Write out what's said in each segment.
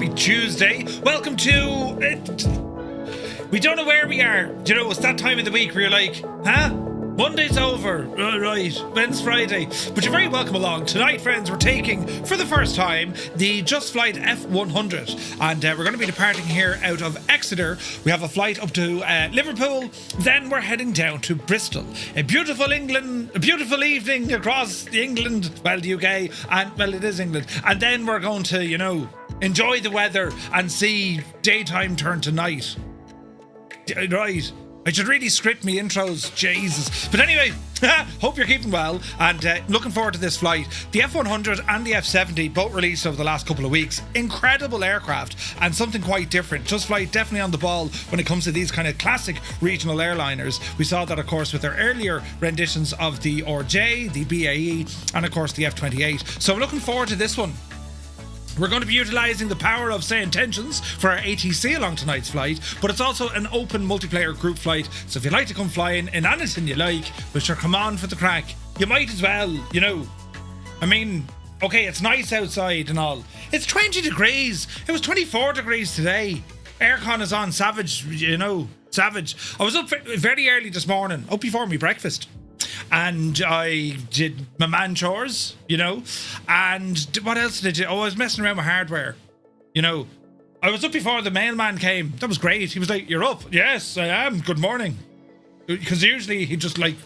Happy Tuesday. Welcome to... we don't know where we are. Do you know, it's that time of the week where you're like, huh? Monday's over. Right. When's Friday? But you're very welcome along. Tonight, friends, we're taking, for the first time, the Just Flight F100. And we're going to be departing here out of Exeter. We have a flight up to Liverpool. Then we're heading down to Bristol. A beautiful evening across England. Well, the UK. And, well, it is England. And then we're going to, you know, enjoy the weather and see daytime turn to night. Right. I should really script me intros, Jesus. But anyway, hope you're keeping well and looking forward to this flight. The F100 and the F70 both released over the last couple of weeks. Incredible aircraft and something quite different. Just Flight definitely on the ball when it comes to these kind of classic regional airliners. We saw that, of course, with their earlier renditions of the RJ, the BAE, and of course the F28. So I'm looking forward to this one. We're going to be utilising the power of SayIntentions for our ATC along tonight's flight, but it's also an open multiplayer group flight, so if you'd like to come flying in anything you like, but sure, come on for the crack. You might as well, you know. I mean, okay, it's nice outside and all. It's 20 degrees. It was 24 degrees today. Aircon is on, savage, you know, savage. I was up very early this morning, up before me breakfast. And I did my man chores, you know, and what else did I do? Oh, I was messing around with hardware, you know. I was up before the mailman came. That was great. He was like, "You're up?" "Yes, I am. Good morning." Because usually he just like,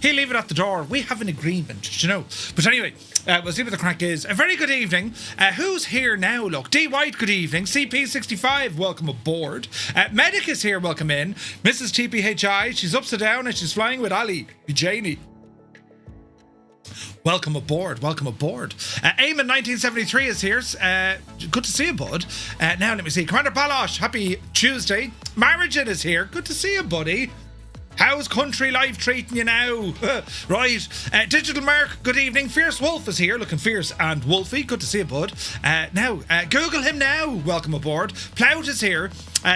he'll leave it at the door. We have an agreement, you know. But anyway, we'll see what the crack is. A very good evening. Who's here now? Look, D White, good evening. CP65, welcome aboard. Medic is here, welcome in. Mrs. TPHI, she's upside down and she's flying with Ali, Janie. Welcome aboard, welcome aboard. Eamon 1973 is here. Good to see you, bud. Now let me see. Commander Balosh, happy Tuesday. Marigin is here. Good to see you, buddy. How's country life treating you now? Right. Digital Merc, good evening. Fierce Wolf is here, looking fierce and wolfy. Good to see you, bud. Now, Google him now. Welcome aboard. Plout is here.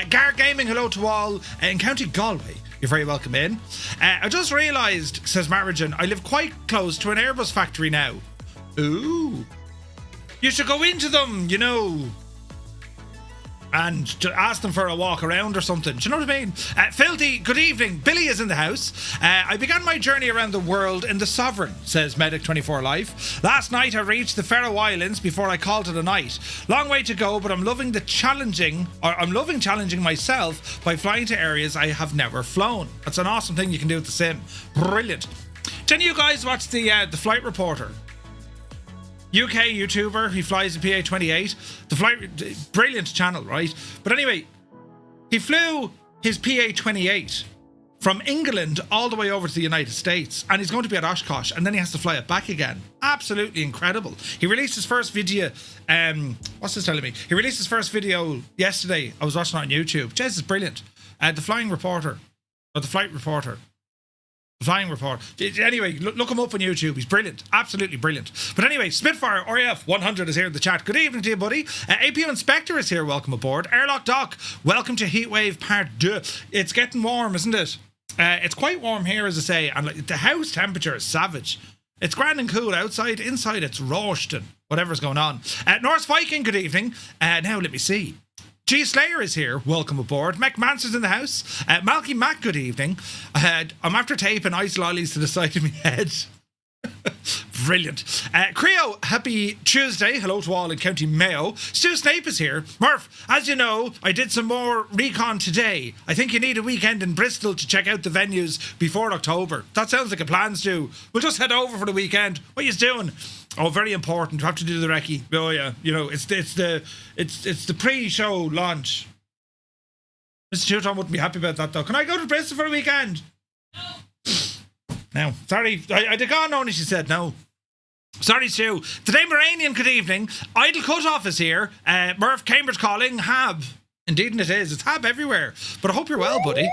Gar Gaming, hello to all. In County Galway, you're very welcome in. I just realised, says Marigin, I live quite close to an Airbus factory now. Ooh. You should go into them, you know, and ask them for a walk around or something. Do you know what I mean? Filthy, good evening. Billy is in the house. I began my journey around the world in the Sovereign, says Medic24 Life. Last night I reached the Faroe Islands before I called it a night. Long way to go, but I'm loving challenging myself by flying to areas I have never flown. That's an awesome thing you can do with the sim. Brilliant. Didn't you guys watch the Flight Reporter? UK YouTuber, he flies a PA-28. The flight, brilliant channel, right? But anyway, he flew his PA-28 from England all the way over to the United States, and he's going to be at Oshkosh, and then he has to fly it back again. Absolutely incredible. He released his first video, what's this telling me? He released his first video yesterday. I was watching it on YouTube. Jez is brilliant. The Flying Reporter, or the Flight Reporter. Flying Report. Anyway, look him up on YouTube. He's brilliant. Absolutely brilliant. But anyway, Spitfire RAF 100 is here in the chat. Good evening to you, buddy. APO Inspector is here. Welcome aboard. Airlock Doc, welcome to Heatwave Part 2. It's getting warm, isn't it? It's quite warm here, as I say. And like, the house temperature is savage. It's grand and cool outside. Inside, it's roasting. Whatever's going on. Norse Viking, good evening. Now, let me see. G Slayer is here. Welcome aboard. Mac Manson's in the house. Malky Mac, good evening. I'm after taping ice lollies to the side of my head. Brilliant. Creo, happy Tuesday. Hello to all in County Mayo. Stu Snape is here. Murph, as you know, I did some more recon today. I think you need a weekend in Bristol to check out the venues before October. That sounds like a plan, Stu. We'll just head over for the weekend. What are you doing? Oh, very important. You have to do the recce. Oh yeah, you know, it's the pre-show launch. Mr. Tuton wouldn't be happy about that though. Can I go to Bristol for a weekend? No. Sorry, I'd have gone on, she said no. Sorry, Stu. Today, Moranian, good evening. Idle Cutoff is here. Murph, Cambridge calling. Hab. Indeed it is. It's Hab everywhere. But I hope you're well, buddy.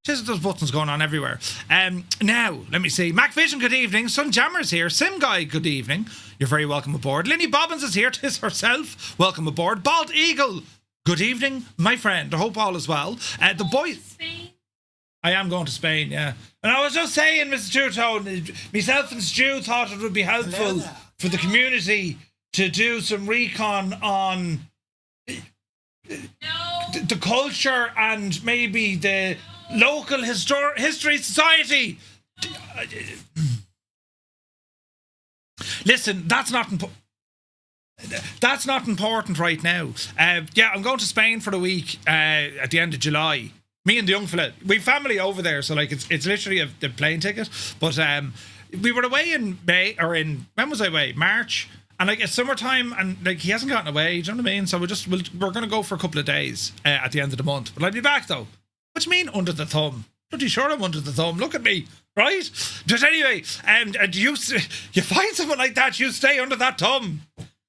Just those buttons going on everywhere. Now, let me see. Mac Vision, good evening. Sun Jammer's here. Sim Guy, good evening. You're very welcome aboard. Linny Bobbins is here. Tis herself. Welcome aboard. Bald Eagle, good evening, my friend. I hope all is well. The boys. I am going to Spain, yeah. And I was just saying, Mr. Two-Tone, myself and Stu thought it would be helpful for the community to do some recon on the culture and maybe the local history society. Listen, that's not important right now. Yeah, I'm going to Spain for the week at the end of July. Me and the young fella, we've family over there, so like it's literally the plane ticket. But we were away in May, or when was I away? March, and like it's summertime, and like he hasn't gotten away. Do you know what I mean? So we're going to go for a couple of days at the end of the month. But I'll be back though. What do you mean under the thumb? Pretty sure I'm under the thumb. Look at me, right? But anyway, and you find someone like that, you stay under that thumb.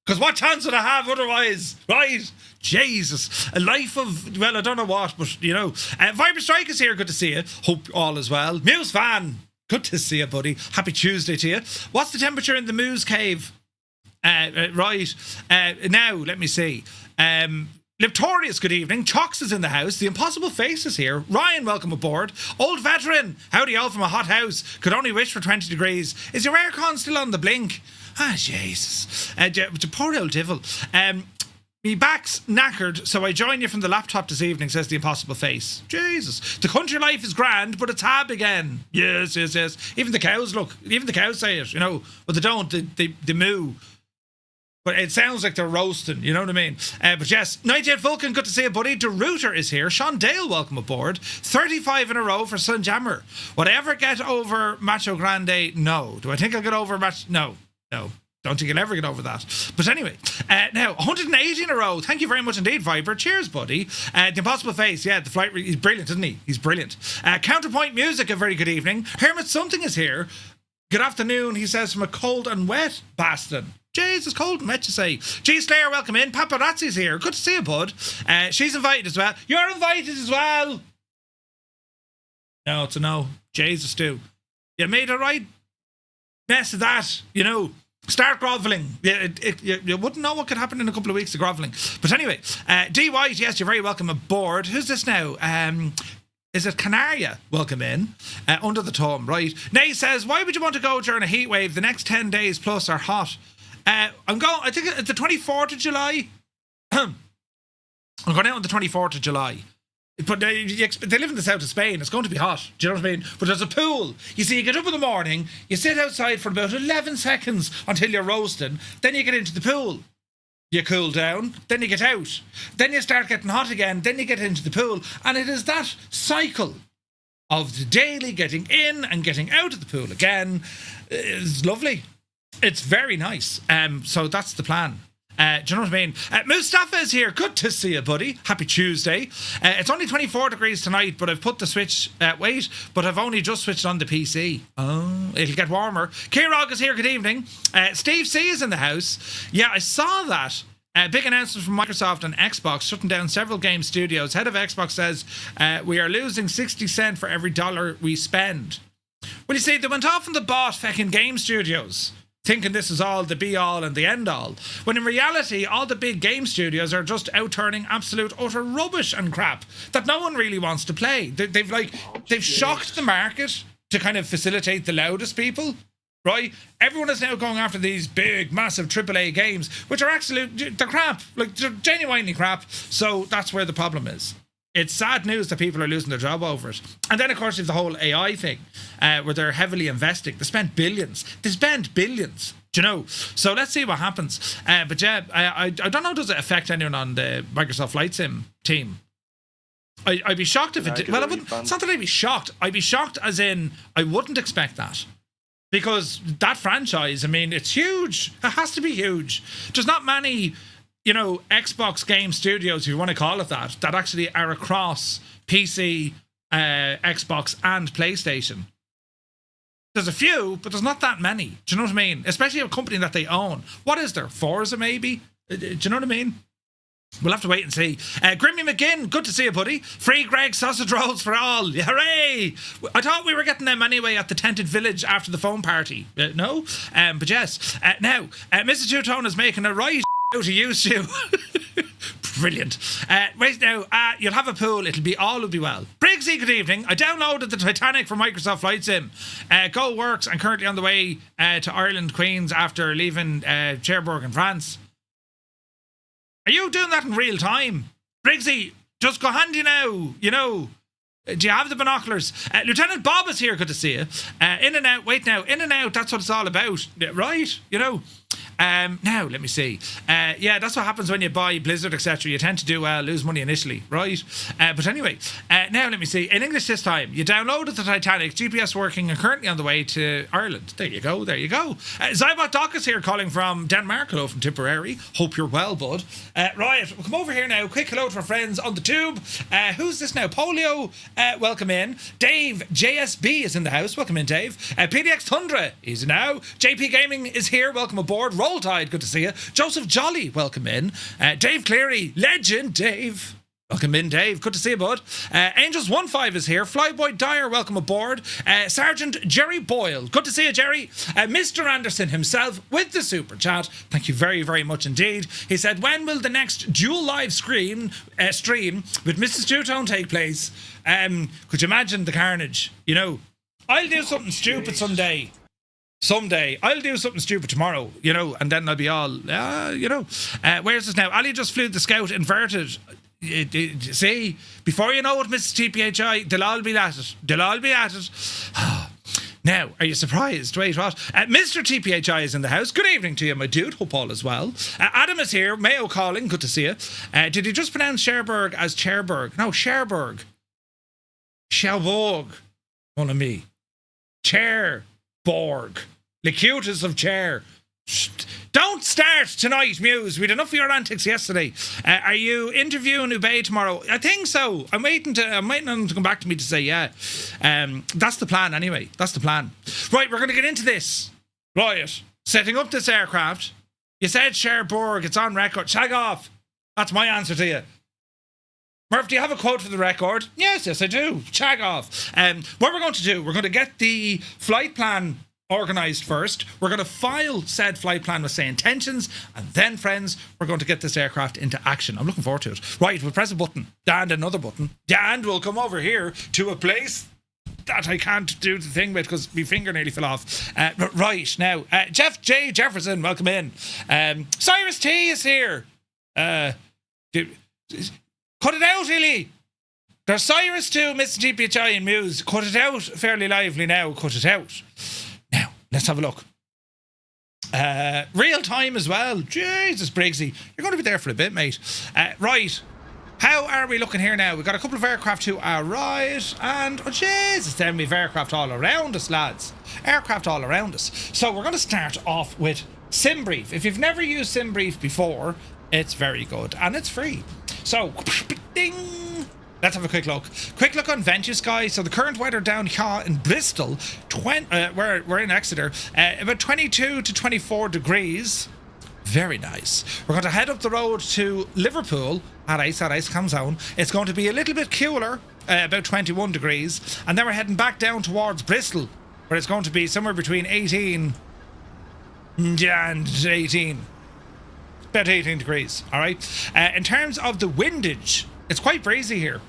Because what chance would I have otherwise, right? Jesus. A life of, well, I don't know what, but, you know. Viber Strike is here. Good to see you. Hope all is well. Muse Fan. Good to see you, buddy. Happy Tuesday to you. What's the temperature in the Muse Cave? Right. Now, let me see. Liptorius, good evening. Chox is in the house. The Impossible Face is here. Ryan, welcome aboard. Old Veteran. Howdy all from a hot house. Could only wish for 20 degrees. Is your aircon still on the blink? Ah, Jesus. Poor old devil. Me back's knackered, so I join you from the laptop this evening, says the Impossible Face. Jesus. The country life is grand, but it's hard again. Yes. Even the cows say it, you know. But they don't. They moo. But it sounds like they're roasting, you know what I mean? But yes, 98 Vulcan, good to see you, buddy. The Router is here. Sean Dale, welcome aboard. 35 in a row for Sunjammer. Would I ever get over Macho Grande? No. Do I think I'll get over No. Don't think I'll ever get over that. But anyway, now 180 in a row. Thank you very much indeed, Viber. Cheers, buddy. The Impossible Face, yeah, the flight. He's brilliant, isn't he? He's brilliant. Counterpoint Music, a very good evening. Hermit Something is here. Good afternoon, he says, from a cold and wet Boston. Jesus, cold and wet, you say. G Slayer, welcome in. Paparazzi's here. Good to see you, bud. She's invited as well. You're invited as well. No, it's a no. Jesus, do. You made a right mess of that, you know. Start grovelling. You wouldn't know what could happen in a couple of weeks of grovelling. But anyway, D White, yes, you're very welcome aboard. Who's this now? Is it Canaria? Welcome in. Under the thumb, right. Nay says, why would you want to go during a heat wave? The next 10 days plus are hot. I think it's the 24th of July. I'm going out on the 24th of July. But they live in the south of Spain. It's going to be hot. Do you know what I mean? But there's a pool. You see, you get up in the morning, you sit outside for about 11 seconds until you're roasting. Then you get into the pool. You cool down. Then you get out. Then you start getting hot again. Then you get into the pool. And it is that cycle of the daily getting in and getting out of the pool again. It's lovely. It's very nice. So that's the plan. Do you know what I mean? Mustafa is here. Good to see you, buddy. Happy Tuesday. It's only 24 degrees tonight, but I've put the switch... but I've only just switched on the PC. Oh, it'll get warmer. Kirog is here. Good evening. Steve C is in the house. Yeah, I saw that. Big announcement from Microsoft and Xbox shutting down several game studios. Head of Xbox says, we are losing 60 cents for every dollar we spend. Well, you see, they went off and they bought fucking game studios, thinking this is all the be-all and the end-all. When in reality, all the big game studios are just out-turning absolute utter rubbish and crap that no one really wants to play. They've shocked the market to kind of facilitate the loudest people, right? Everyone is now going after these big, massive AAA games, which are they're crap. Like, they're genuinely crap. So that's where the problem is. It's sad news that people are losing their job over it. And then, of course, there's the whole AI thing, where they're heavily investing. They spend billions. They spend billions, do you know? So let's see what happens. But yeah, I don't know, does it affect anyone on the Microsoft Flight Sim team? I'd be shocked if it did. Well, it's not that I'd be shocked. I'd be shocked as in I wouldn't expect that. Because that franchise, I mean, it's huge. It has to be huge. There's not many... you know, Xbox game studios, if you want to call it that, that actually are across PC, Xbox, and PlayStation. There's a few, but there's not that many. Do you know what I mean? Especially a company that they own. What is there? Forza, maybe? Do you know what I mean? We'll have to wait and see. Grimmy McGinn, good to see you, buddy. Free Greg sausage rolls for all. Hooray! I thought we were getting them anyway at the tented village after the phone party. No? But yes. Now, Mr. Two-Tone is making a right out to use you. Brilliant. Right now, you'll have a pool. All will be well. Briggsy, good evening. I downloaded the Titanic from Microsoft Flight Sim. Go works. I'm currently on the way to Ireland, Queens, after leaving Cherbourg in France. Are you doing that in real time? Briggsy, just go handy now, you know. Do you have the binoculars? Lieutenant Bob is here, good to see you. In and out, wait now, in and out, that's what it's all about, right? You know. Now, let me see. Yeah, that's what happens when you buy Blizzard, etc. You tend to do lose money initially, right? But anyway, now let me see. In English this time, you downloaded the Titanic, GPS working, and currently on the way to Ireland. There you go, there you go. Zybot Doc is here calling from Denmark. Hello from Tipperary. Hope you're well, bud. Right, we'll come over here now. Quick hello to our friends on the tube. Who's this now? Polio, welcome in. Dave JSB is in the house. Welcome in, Dave. PDX Tundra is now. JP Gaming is here. Welcome aboard. Roll Tide, good to see you. Joseph Jolly, welcome in. Dave Cleary, legend Dave. Welcome in, Dave. Good to see you, bud. Angels15 is here. Flyboy Dyer, welcome aboard. Sergeant Jerry Boyle. Good to see you, Jerry. Mr. Anderson himself with the super chat. Thank you very, very much indeed. He said, when will the next dual live stream with Mrs. Two-Tone take place? Could you imagine the carnage? You know, I'll do something stupid someday. Someday I'll do something stupid tomorrow, you know, and then I'll be all, you know. Where's this now? Ali just flew the Scout inverted. See, before you know it, Mrs. TPHI, they'll all be at it. They'll all be at it. Now, are you surprised? Wait, what? Mr. TPHI is in the house. Good evening to you, my dude. Hope all is well. Adam is here. Mayo calling. Good to see you. Did you just pronounce Cherbourg as Cherbourg? No, Cherbourg. Cherbourg. One of me. Cherbourg. The cutest of chair. Don't start tonight, Muse. We had enough of your antics yesterday. Are you interviewing Ubay tomorrow? I think so. I'm waiting on them to come back to me to say yeah. That's the plan anyway. That's the plan. Right, we're going to get into this. Right. Setting up this aircraft. You said Cherbourg. It's on record. Shag off. That's my answer to you. Murph, do you have a quote for the record? Yes, I do. Shag off. What we're going to do, we're going to get the flight plan organised first. We're going to file said flight plan with SayIntentions, and then, friends, we're going to get this aircraft into action. I'm looking forward to it. Right, we'll press a button, and another button, and we'll come over here to a place that I can't do the thing with because my finger nearly fell off. Right, now, Jeff J. Jefferson, welcome in. Cyrus T is here. Cut it out, Illy. There's Cyrus too, Mr. GPHI and Muse. Cut it out fairly lively now. Cut it out. Now, let's have a look. Real time as well. Jesus, Briggsy. You're going to be there for a bit, mate. Right. How are we looking here now? We've got a couple of aircraft to our right. And, oh, Jesus, then we've aircraft all around us, lads. Aircraft all around us. So we're going to start off with SimBrief. If you've never used SimBrief before, it's very good. And it's free. So, ding. Let's have a quick look. Quick look on Ventus, guys. So the current weather down here in Bristol, we're in Exeter, about 22 to 24 degrees. Very nice. We're going to head up the road to Liverpool. All right, calm down. It's going to be a little bit cooler, about 21 degrees. And then we're heading back down towards Bristol, where it's going to be somewhere between 18 and 18. About 18 degrees, all right? In terms of the windage, it's quite breezy here.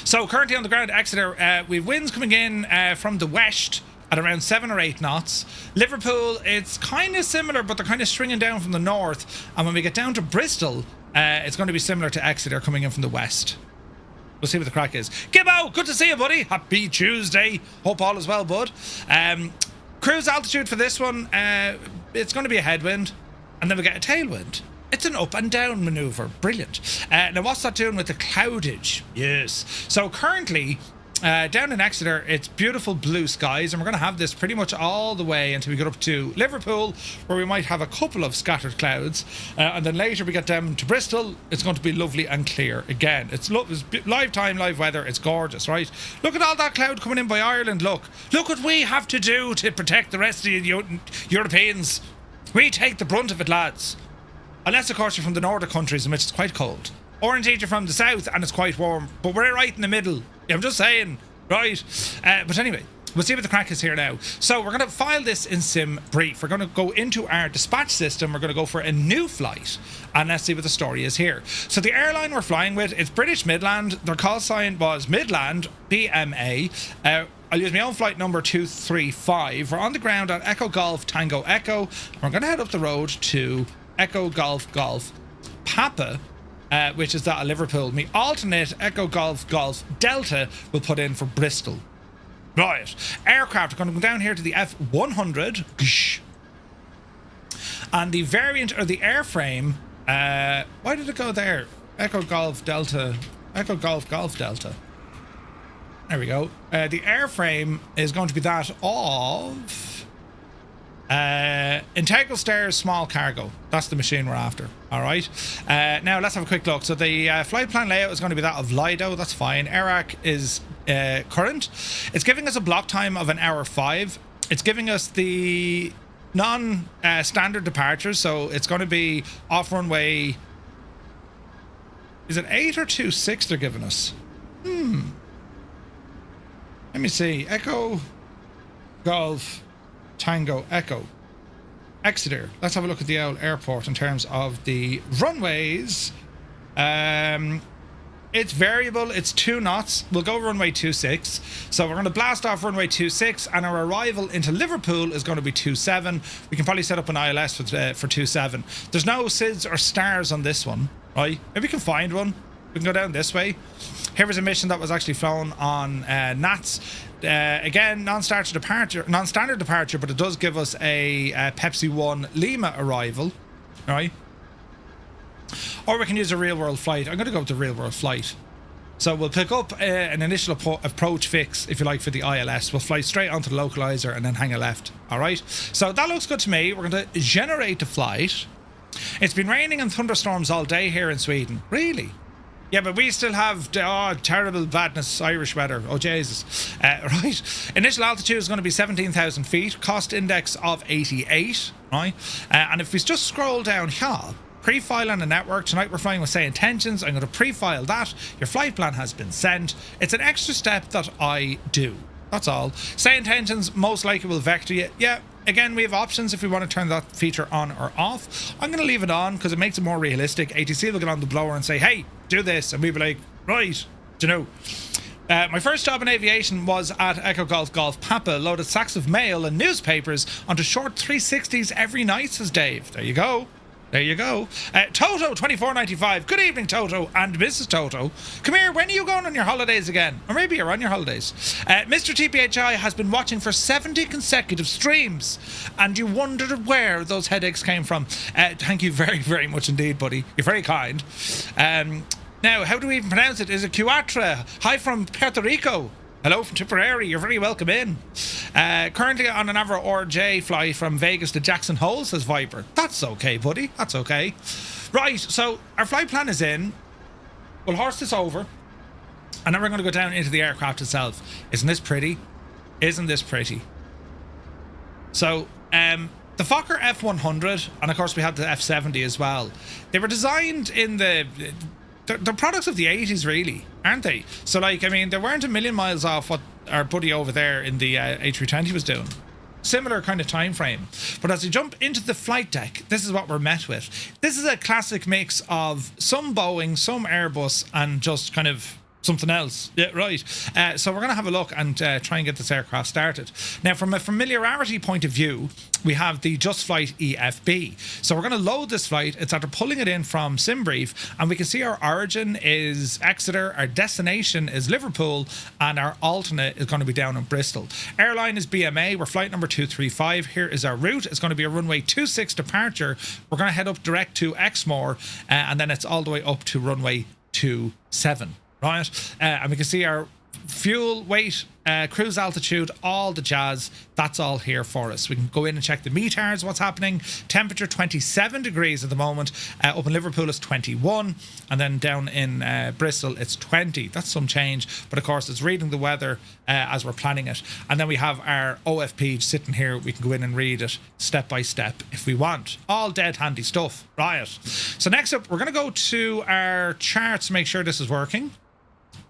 So currently on the ground at Exeter, we've winds coming in from the west at around 7 or 8 knots. Liverpool, it's kind of similar, but they're kind of stringing down from the north. And when we get down to Bristol, it's going to be similar to Exeter coming in from the west. We'll see what the crack is. Gibbo, good to see you, buddy. Happy Tuesday. Hope all is well, bud. Cruise altitude for this one, it's going to be a headwind. And then we get a tailwind. It's an up and down manoeuvre. Brilliant. Now, what's that doing with the cloudage? Yes. So currently, down in Exeter, it's beautiful blue skies, and we're going to have this pretty much all the way until we get up to Liverpool, where we might have a couple of scattered clouds. And then later we get down to Bristol, it's going to be lovely and clear again. It's live time, live weather. It's gorgeous, right? Look at all that cloud coming in by Ireland. Look what we have to do to protect the rest of the Europeans. We take the brunt of it, lads. Unless, of course, you're from the northern countries in which it's quite cold. Or indeed you're from the south and it's quite warm. But we're right in the middle. I'm just saying. Right. But anyway, we'll see what the crack is here now. So we're going to file this in SimBrief. We're going to go into our dispatch system. We're going to go for a new flight. And let's see what the story is here. So the airline we're flying with, it's British Midland. Their call sign was Midland, BMA. I'll use my own flight number 235. We're on the ground at Echo Golf Tango Echo. We're going to head up the road to Echo Golf Golf Papa which is that of Liverpool. Me alternate Echo Golf Golf Delta will put in for Bristol. Right. Aircraft are going to go down here to the F100. And the variant or the airframe, why did it go there? Echo Golf Delta. Echo Golf Golf Delta. There we go. The airframe is going to be that of integral stairs, small cargo. That's the machine we're after. All right. Now let's have a quick look. So the flight plan layout is going to be that of Lido. That's fine. AIRAC is current. It's giving us a block time of 1 hour 5. It's giving us the non-standard departures. So it's going to be off runway. Is it 8 or 26 they're giving us? Let me see. Echo, Golf, Tango, Echo. Exeter. Let's have a look at the old airport in terms of the runways. It's variable. It's 2 knots. We'll go runway 26. So we're going to blast off runway 26, and our arrival into Liverpool is going to be 27. We can probably set up an ILS for 27. There's no SIDS or stars on this one, right? If we can find one, we can go down this way. Here was a mission that was actually flown on NATS. Again, non-standard departure, but it does give us a Pepsi 1 Lima arrival, right? Or we can use a real-world flight. I'm going to go with the real-world flight. So we'll pick up an initial approach fix, if you like, for the ILS. We'll fly straight onto the localizer and then hang a left. All right? So that looks good to me. We're going to generate the flight. It's been raining and thunderstorms all day here in Sweden. Really? Yeah, but we still have terrible badness, Irish weather. Oh, Jesus. Right. Initial altitude is going to be 17,000 feet. Cost index of 88. Right. And if we just scroll down here, pre-file on the network. Tonight we're flying with SayIntentions. I'm going to pre-file that. Your flight plan has been sent. It's an extra step that I do. That's all. SayIntentions most likely will vector you. Yeah. Again, we have options if we want to turn that feature on or off. I'm going to leave it on because it makes it more realistic. ATC will get on the blower and say, hey, do this. And we'll be like, right, do you know. My first job in aviation was at Echo Golf Golf Papa, loaded sacks of mail and newspapers onto short 360s every night, says Dave. There you go. There you go. Toto 2495. Good evening, Toto and Mrs. Toto. Come here. When are you going on your holidays again? Or maybe you're on your holidays. Mr. TPHI has been watching for 70 consecutive streams, and you wondered where those headaches came from. Thank you very, very much indeed, buddy. You're very kind. Now, how do we even pronounce it? Is it Cuatra? Hi from Puerto Rico. Hello from Tipperary. You're very welcome in. Currently on an Avro RJ flight from Vegas to Jackson Hole, says Viper. That's okay, buddy. That's okay. Right, so our flight plan is in. We'll horse this over. And then we're going to go down into the aircraft itself. Isn't this pretty? Isn't this pretty? So, the Fokker F100, and of course we had the F70 as well. They were designed in the... They're products of the 80s, really, aren't they? So, like, I mean, they weren't a million miles off what our buddy over there in the A320 was doing. Similar kind of time frame. But as we jump into the flight deck, this is what we're met with. This is a classic mix of some Boeing, some Airbus, and just kind of something else. Yeah, right. So we're going to have a look and try and get this aircraft started. Now, from a familiarity point of view, we have the Just Flight EFB. So we're going to load this flight. It's after pulling it in from SimBrief, and we can see our origin is Exeter, our destination is Liverpool, and our alternate is going to be down in Bristol. Airline is BMA. We're flight number 235. Here is our route. It's going to be a runway 26 departure. We're going to head up direct to Exmoor, and then it's all the way up to runway 27. Right, and we can see our fuel, weight, cruise altitude, all the jazz. That's all here for us. We can go in and check the METARs, what's happening. Temperature 27 degrees at the moment. Up in Liverpool it's 21, and then down in Bristol it's 20. That's some change, but of course it's reading the weather as we're planning it. And then we have our OFP sitting here. We can go in and read it step by step if we want. All dead handy stuff. Right. So next up, we're going to go to our charts to make sure this is working,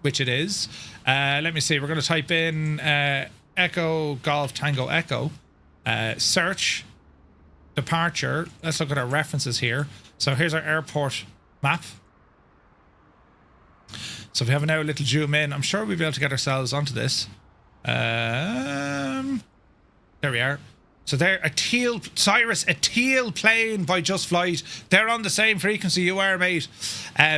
which it is. Let me see. We're going to type in Echo Golf Tango Echo. Search departure. Let's look at our references here. So here's our airport map. So if we have now a little zoom in, I'm sure we'll be able to get ourselves onto this. There we are. So they're a teal plane by Just Flight. They're on the same frequency you are, mate.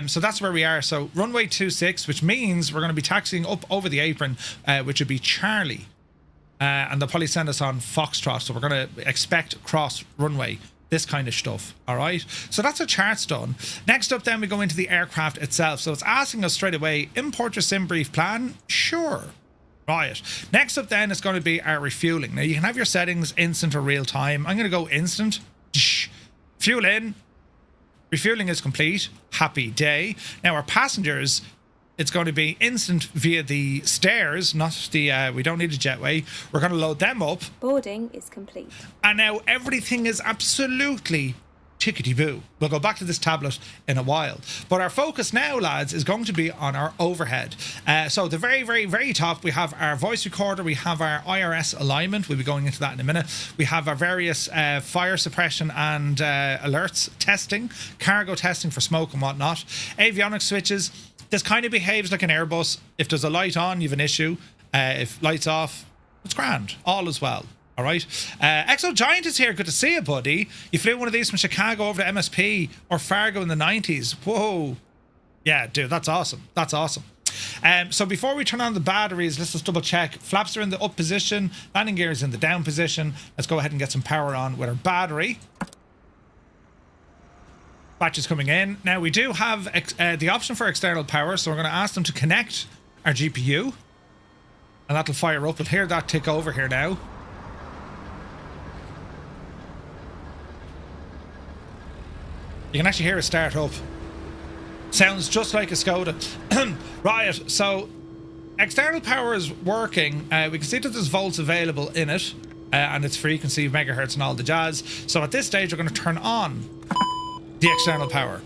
So that's where we are. So runway 26, which means we're going to be taxiing up over the apron, which would be Charlie. And they'll probably send us on Foxtrot. So we're going to expect cross runway, this kind of stuff. All right. So that's our charts done. Next up, then we go into the aircraft itself. So it's asking us straight away, import your sim brief plan. Sure. Right. Next up then is going to be our refueling. Now you can have your settings instant or real time. I'm going to go instant. Fuel in. Refueling is complete. Happy day. Now our passengers, it's going to be instant via the stairs, not the, we don't need a jetway. We're going to load them up. Boarding is complete. And now everything is absolutely tickety-boo. We'll go back to this tablet in a while. But our focus now, lads, is going to be on our overhead. So the very, very, very top, we have our voice recorder. We have our IRS alignment. We'll be going into that in a minute. We have our various fire suppression and alerts testing, cargo testing for smoke and whatnot. Avionics switches. This kind of behaves like an Airbus. If there's a light on, you have an issue. If lights off, it's grand. All is well. All right. Exo Giant is here. Good to see you, buddy. You flew one of these from Chicago over to MSP or Fargo in the 90s. Whoa. Yeah, dude, that's awesome. That's awesome. So before we turn on the batteries, let's just double check. Flaps are in the up position. Landing gear is in the down position. Let's go ahead and get some power on with our battery. Batch is coming in. Now, we do have the option for external power, so we're going to ask them to connect our GPU. And that'll fire up. We'll hear that tick over here now. You can actually hear it start up. Sounds just like a Skoda. Right, so external power is working. We can see that there's volts available in it, and its frequency, megahertz, and all the jazz. So at this stage, we're going to turn on the external power.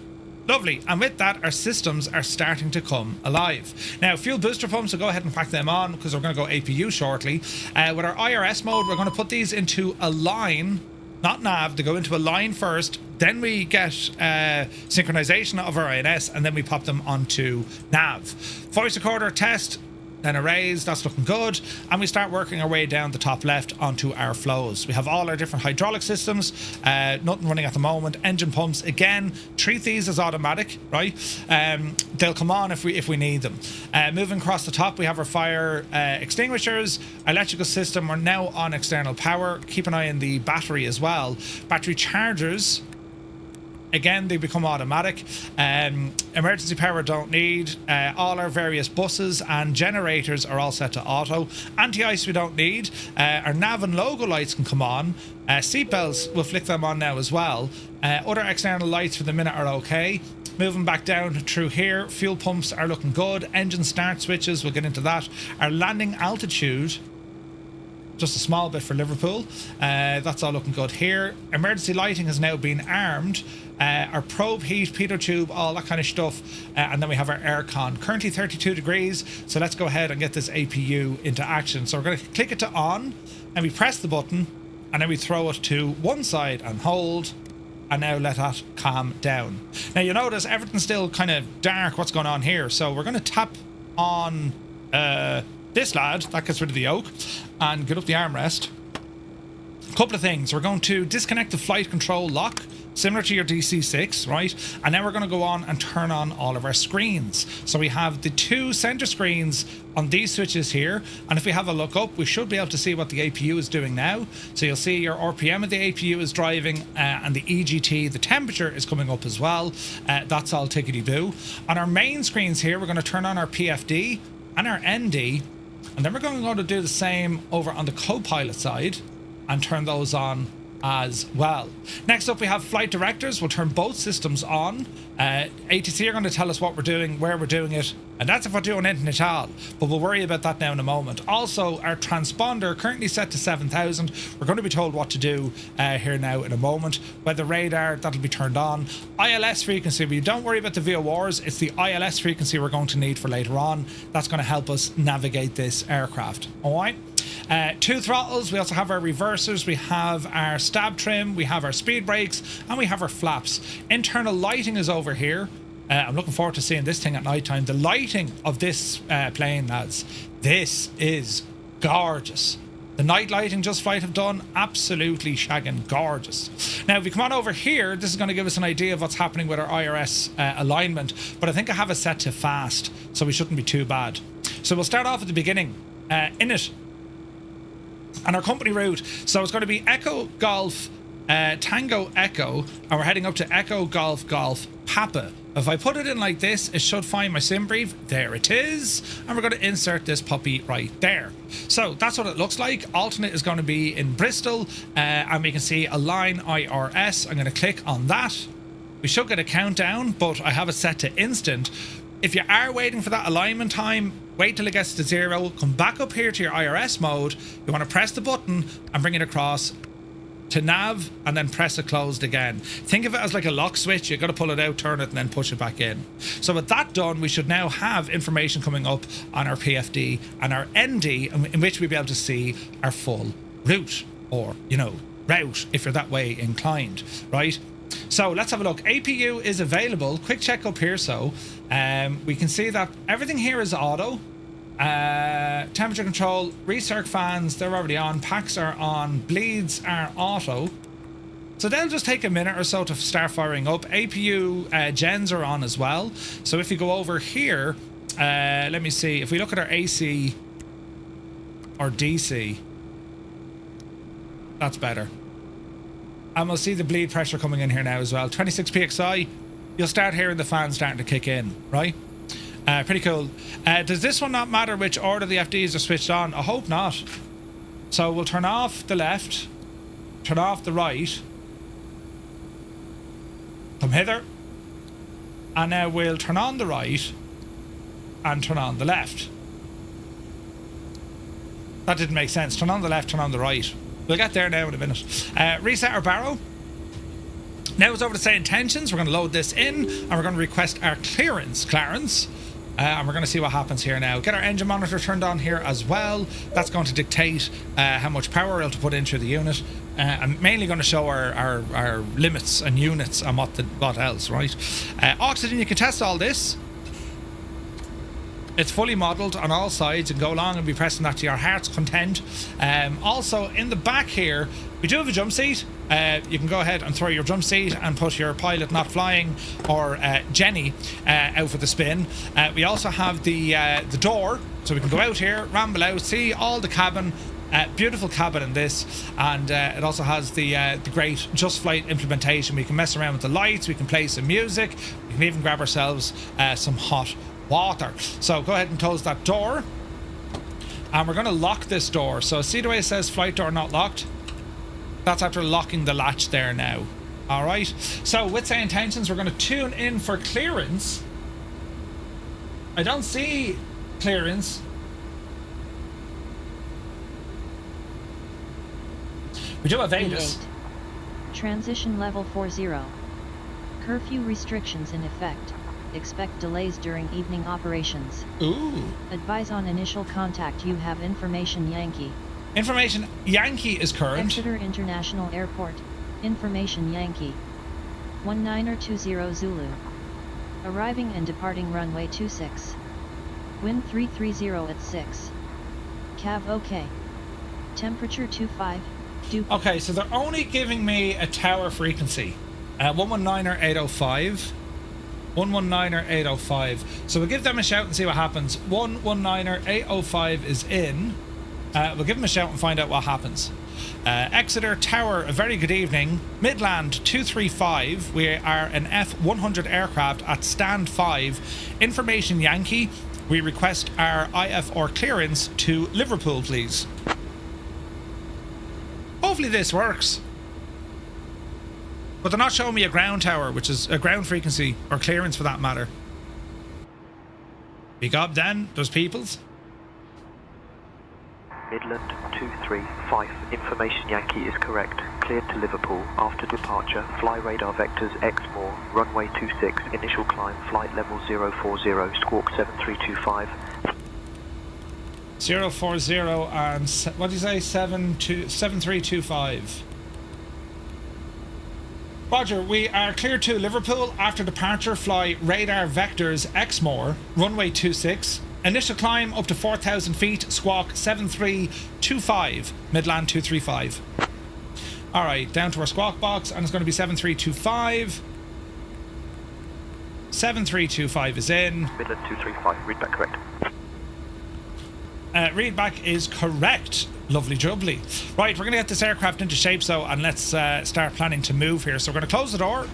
Lovely. And with that, our systems are starting to come alive. Now, fuel booster pumps, so go ahead and whack them on because we're going to go APU shortly. With our IRS mode, we're going to put these into a line, not nav. They go into a line first. Then we get synchronization of our INS, and then we pop them onto nav. Voice recorder test, then arrays, that's looking good. And we start working our way down the top left onto our flows. We have all our different hydraulic systems, nothing running at the moment. Engine pumps, again, treat these as automatic, right? They'll come on if we need them. Moving across the top, we have our fire extinguishers. Electrical system, we're now on external power. Keep an eye on the battery as well. Battery chargers, again, they become automatic. Emergency power don't need. All our various buses and generators are all set to auto. Anti-ice we don't need. Our nav and logo lights can come on. Seatbelts, we'll flick them on now as well. Other external lights for the minute are okay. Moving back down through here, fuel pumps are looking good. Engine start switches, we'll get into that. Our landing altitude, just a small bit for Liverpool. That's all looking good here. Emergency lighting has now been armed. Our probe heat, pitot tube, all that kind of stuff. And then we have our aircon. Currently 32 degrees. So let's go ahead and get this APU into action. So we're going to click it to on, and we press the button, and then we throw it to one side and hold. And now let that calm down. Now you notice everything's still kind of dark. What's going on here? So we're going to tap on this lad. That gets rid of the yoke. And get up the armrest. A couple of things. We're going to disconnect the flight control lock, similar to your DC-6, right? And then we're going to go on and turn on all of our screens. So we have the two center screens on these switches here. And if we have a look up, we should be able to see what the APU is doing now. So you'll see your RPM of the APU is driving, and the EGTE, the temperature, is coming up as well. That's all tickety-boo. On our main screens here, we're going to turn on our PFD and our ND. And then we're going to do the same over on the co-pilot side and turn those on as well. Next up, we have flight directors. We'll turn both systems on. ATC are going to tell us what we're doing, where we're doing it, and that's if we're doing anything at all. But we'll worry about that now in a moment. Also, our transponder currently set to 7,000. We're going to be told what to do here now in a moment. Weather radar, that'll be turned on. ILS frequency, but don't worry about the VORs. It's the ILS frequency we're going to need for later on. That's going to help us navigate this aircraft. All right. Two throttles. We also have our reversers. We have our stab trim. We have our speed brakes, and we have our flaps. Internal lighting is over here. I'm looking forward to seeing this thing at night time. The lighting of this plane, lads, this is gorgeous. The night lighting Just Flight have done, absolutely shagging gorgeous. Now, if we come on over here, this is going to give us an idea of what's happening with our IRS alignment, but I think I have it set to fast, so we shouldn't be too bad. So we'll start off at the beginning. In it, and our company route, so it's going to be Echo Golf Tango Echo, and we're heading up to Echo Golf Golf Papa. If I put it in like this, it should find my sim brief. There it is, and we're going to insert this puppy right there. So that's what it looks like. Alternate is going to be in Bristol, and we can see Align IRS. I'm going to click on that. We should get a countdown, but I have it set to instant. If you are waiting for that alignment time, wait till it gets to 0, come back up here to your IRS mode. You want to press the button and bring it across to nav, and then press it closed again. Think of it as like a lock switch. You got to pull it out, turn it, and then push it back in. So with that done, we should now have information coming up on our PFD and our ND, in which we'll be able to see our full route, or, you know, route if you're that way inclined, right? So let's have a look. APU is available. Quick check up here. So we can see that everything here is auto. Temperature control, recirc fans, they're already on. Packs are on. Bleeds are auto. So they'll just take a minute or so to start firing up. APU gens are on as well. So if you go over here, let me see. If we look at our AC or DC, that's better. And we'll see the bleed pressure coming in here now as well. 26 pxi. You'll start hearing the fans starting to kick in, right? Pretty cool. Does this one not matter which order the FDs are switched on? I hope not. So we'll turn off the left, turn off the right, come hither, and now we'll turn on the right and turn on the left. That didn't make sense. Turn on the left, turn on the right. We'll get there now in a minute. Reset our barrow. Now it's over to SayIntentions. We're going to load this in, and we're going to request our clearance. And we're going to see what happens here now. Get our engine monitor turned on here as well. That's going to dictate how much power we're able to put into the unit. I'm mainly going to show our limits and units and what else, right? Oxygen, you can test all this. It's fully modelled on all sides. You can go along and be pressing that to your heart's content. Also, in the back here, we do have a jump seat. You can go ahead and throw your jump seat and put your pilot not flying or Jenny out for the spin. We also have the door, so we can go out here, ramble out, see all the cabin. Beautiful cabin in this, and it also has the great Just Flight implementation. We can mess around with the lights, we can play some music, we can even grab ourselves some hot water. So go ahead and close that door, and we're going to lock this door. So see the way it says flight door not locked? That's after locking the latch there now. All right, so with SayIntentions, we're going to tune in for clearance. I don't see clearance. We do have ATC. Transition level 40. Curfew restrictions in effect. Expect delays during evening operations. Ooh. Advise on initial contact. You have information Yankee. Information Yankee is current. Exeter International Airport. Information Yankee. 1920 Zulu. Arriving and departing runway 26. Wind 330 at 6. Cav OK. Temperature 25. Okay, so they're only giving me a tower frequency. 119 or 805. 119 or 805. So we'll give them a shout and see what happens. 119 or 805 is in. We'll give them a shout and find out what happens. Exeter Tower, a very good evening. Midland 235. We are an F100 aircraft at stand 5. Information Yankee. We request our IFR clearance to Liverpool, please. Hopefully this works. But they're not showing me a ground tower, which is a ground frequency, or clearance for that matter. Big up then, those peoples. Midland 235, information Yankee is correct. Cleared to Liverpool. After departure, fly radar vectors X more, runway 26, initial climb, flight level 040, squawk 7325. 040 and, what do you say, 7325. Roger, we are clear to Liverpool. After departure, fly radar vectors Exmoor, runway 26, Initial climb up to 4,000 feet, squawk 7325, Midland 235. Alright, down to our squawk box, and it's going to be 7325. 7325 is in. Midland 235, readback correct. Readback is correct. Lovely jubbly. Right, we're going to get this aircraft into shape, so, and let's start planning to move here. So we're going to close the door.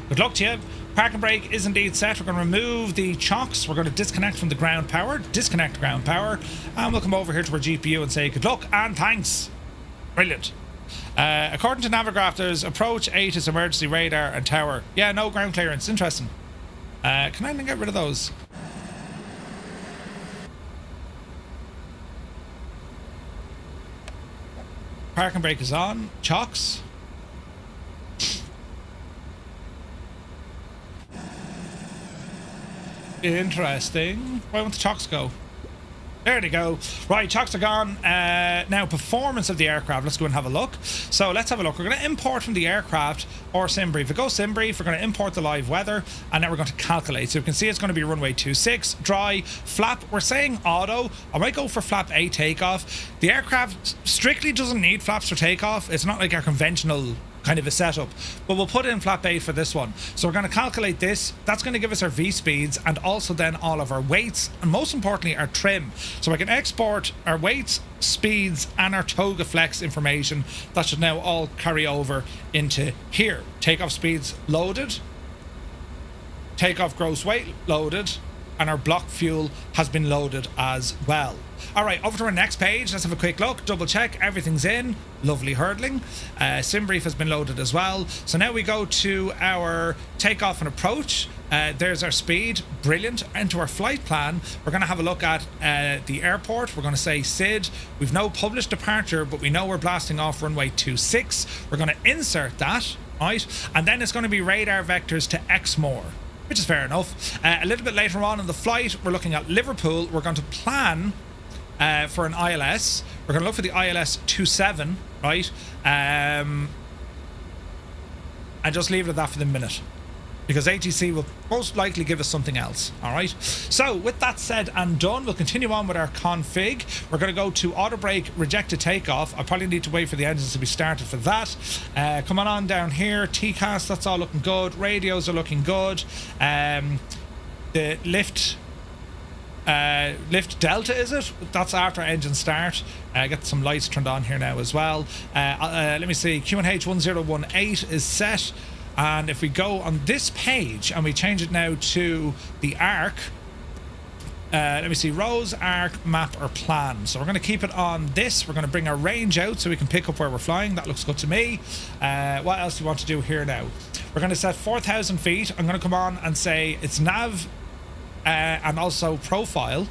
Good luck to you. Parking brake is indeed set. We're going to remove the chocks. We're going to disconnect from the ground power. Disconnect ground power. And we'll come over here to our GPU and say good luck and thanks. Brilliant. According to Navigraph, there's approach 8 is emergency radar and tower. Yeah, no ground clearance. Interesting. Can I get rid of those? Parking brake is on. Chocks. Interesting. Where won't the chocks go? There they go. Right, chocks are gone. Now, performance of the aircraft. Let's go and have a look. So let's have a look. We're going to import from the aircraft or SimBrief. If we go SimBrief, we're going to import the live weather, and then we're going to calculate. So you can see it's going to be runway 26, dry, flap. We're saying auto. I might go for flap 8 takeoff. The aircraft strictly doesn't need flaps for takeoff. It's not like our conventional kind of a setup, but we'll put in flap 8 for this one. So we're going to calculate this. That's going to give us our V speeds and also then all of our weights and most importantly our trim. So I can export our weights, speeds and our toga flex information. That should now all carry over into here. Takeoff speeds loaded, takeoff gross weight loaded, and our block fuel has been loaded as well. All right, over to our next page. Let's have a quick look, double check, everything's in. Lovely hurdling. SimBrief has been loaded as well. So now we go to our takeoff and approach. There's our speed, brilliant. Into our flight plan, we're going to have a look at the airport. We're going to say SID. We've no published departure, but we know we're blasting off runway 26. We're going to insert that, right? And then it's going to be radar vectors to Exmoor, which is fair enough. A little bit later on in the flight, we're looking at Liverpool. We're going to plan for an ILS. We're going to look for the ILS 27, right? And just leave it at that for the minute, because ATC will most likely give us something else. All right. So with that said and done, we'll continue on with our config. We're going to go to auto brake, rejected takeoff. I probably need to wait for the engines to be started for that. Come on down here. TCAS, that's all looking good. Radios are looking good. The lift delta, is it? That's after engine start. Get some lights turned on here now as well. Let me see. QNH 1018 is set. And if we go on this page and we change it now to the arc, let me see, rows, arc, map or plan. So we're going to keep it on this. We're going to bring our range out so we can pick up where we're flying. That looks good to me. What else do we want to do here now? We're going to set 4,000 feet. I'm going to come on and say it's nav and also profile.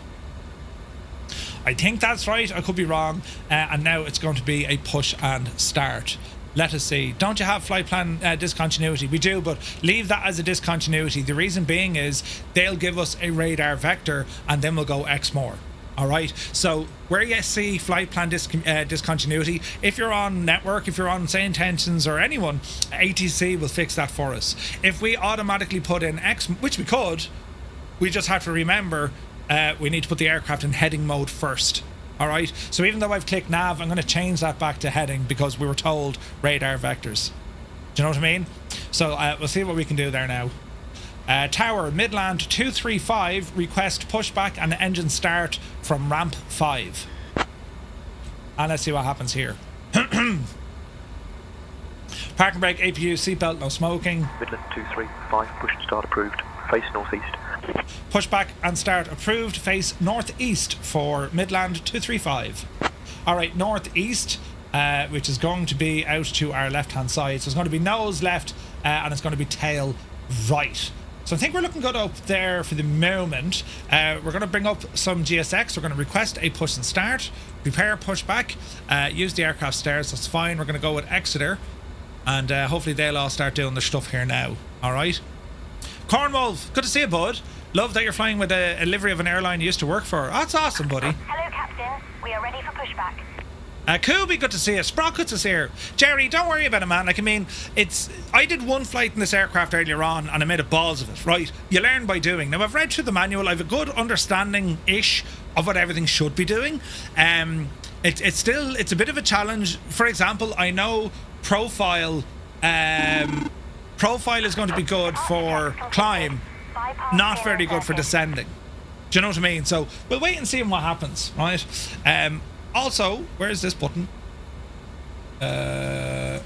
I think that's right. I could be wrong. And now it's going to be a push and start. Let us see. Don't you have flight plan discontinuity? We do, but leave that as a discontinuity. The reason being is they'll give us a radar vector and then we'll go Exmoor. All right. So where you see flight plan discontinuity, if you're on network, if you're on SayIntentions or anyone, ATC will fix that for us. If we automatically put in X, which we could, we just have to remember we need to put the aircraft in heading mode first. All right, so even though I've clicked nav, I'm going to change that back to heading because we were told radar vectors. Do you know what I mean? So we'll see what we can do there now. Tower, Midland 235, request pushback and engine start from ramp 5. And let's see what happens here. Parking brake, APU, seatbelt, no smoking. Midland 235, push and start approved. Face northeast. Pushback and start approved. Face northeast for Midland 235. All right, northeast, which is going to be out to our left-hand side. So it's going to be nose left and it's going to be tail right. So I think we're looking good up there for the moment. We're going to bring up some GSX. We're going to request a push and start. Prepare pushback. Use the aircraft stairs. That's fine. We're going to go with Exeter. And hopefully they'll all start doing their stuff here now. All right. Cornwall, good to see you, bud. Love that you're flying with a livery of an airline you used to work for. Oh, that's awesome, buddy. Hello, Captain. We are ready for pushback. Kubi, good to see you. Sprock, good to see you. Jerry, don't worry about it, man. Like, I mean, I did one flight in this aircraft earlier on and I made a balls of it, right? You learn by doing. Now, I've read through the manual. I have a good understanding-ish of what everything should be doing. It's a bit of a challenge. For example, I know profile is going to be good for climb, not very good for descending. Do you know what I mean? So we'll wait and see what happens, right? Also, where's this button? Let's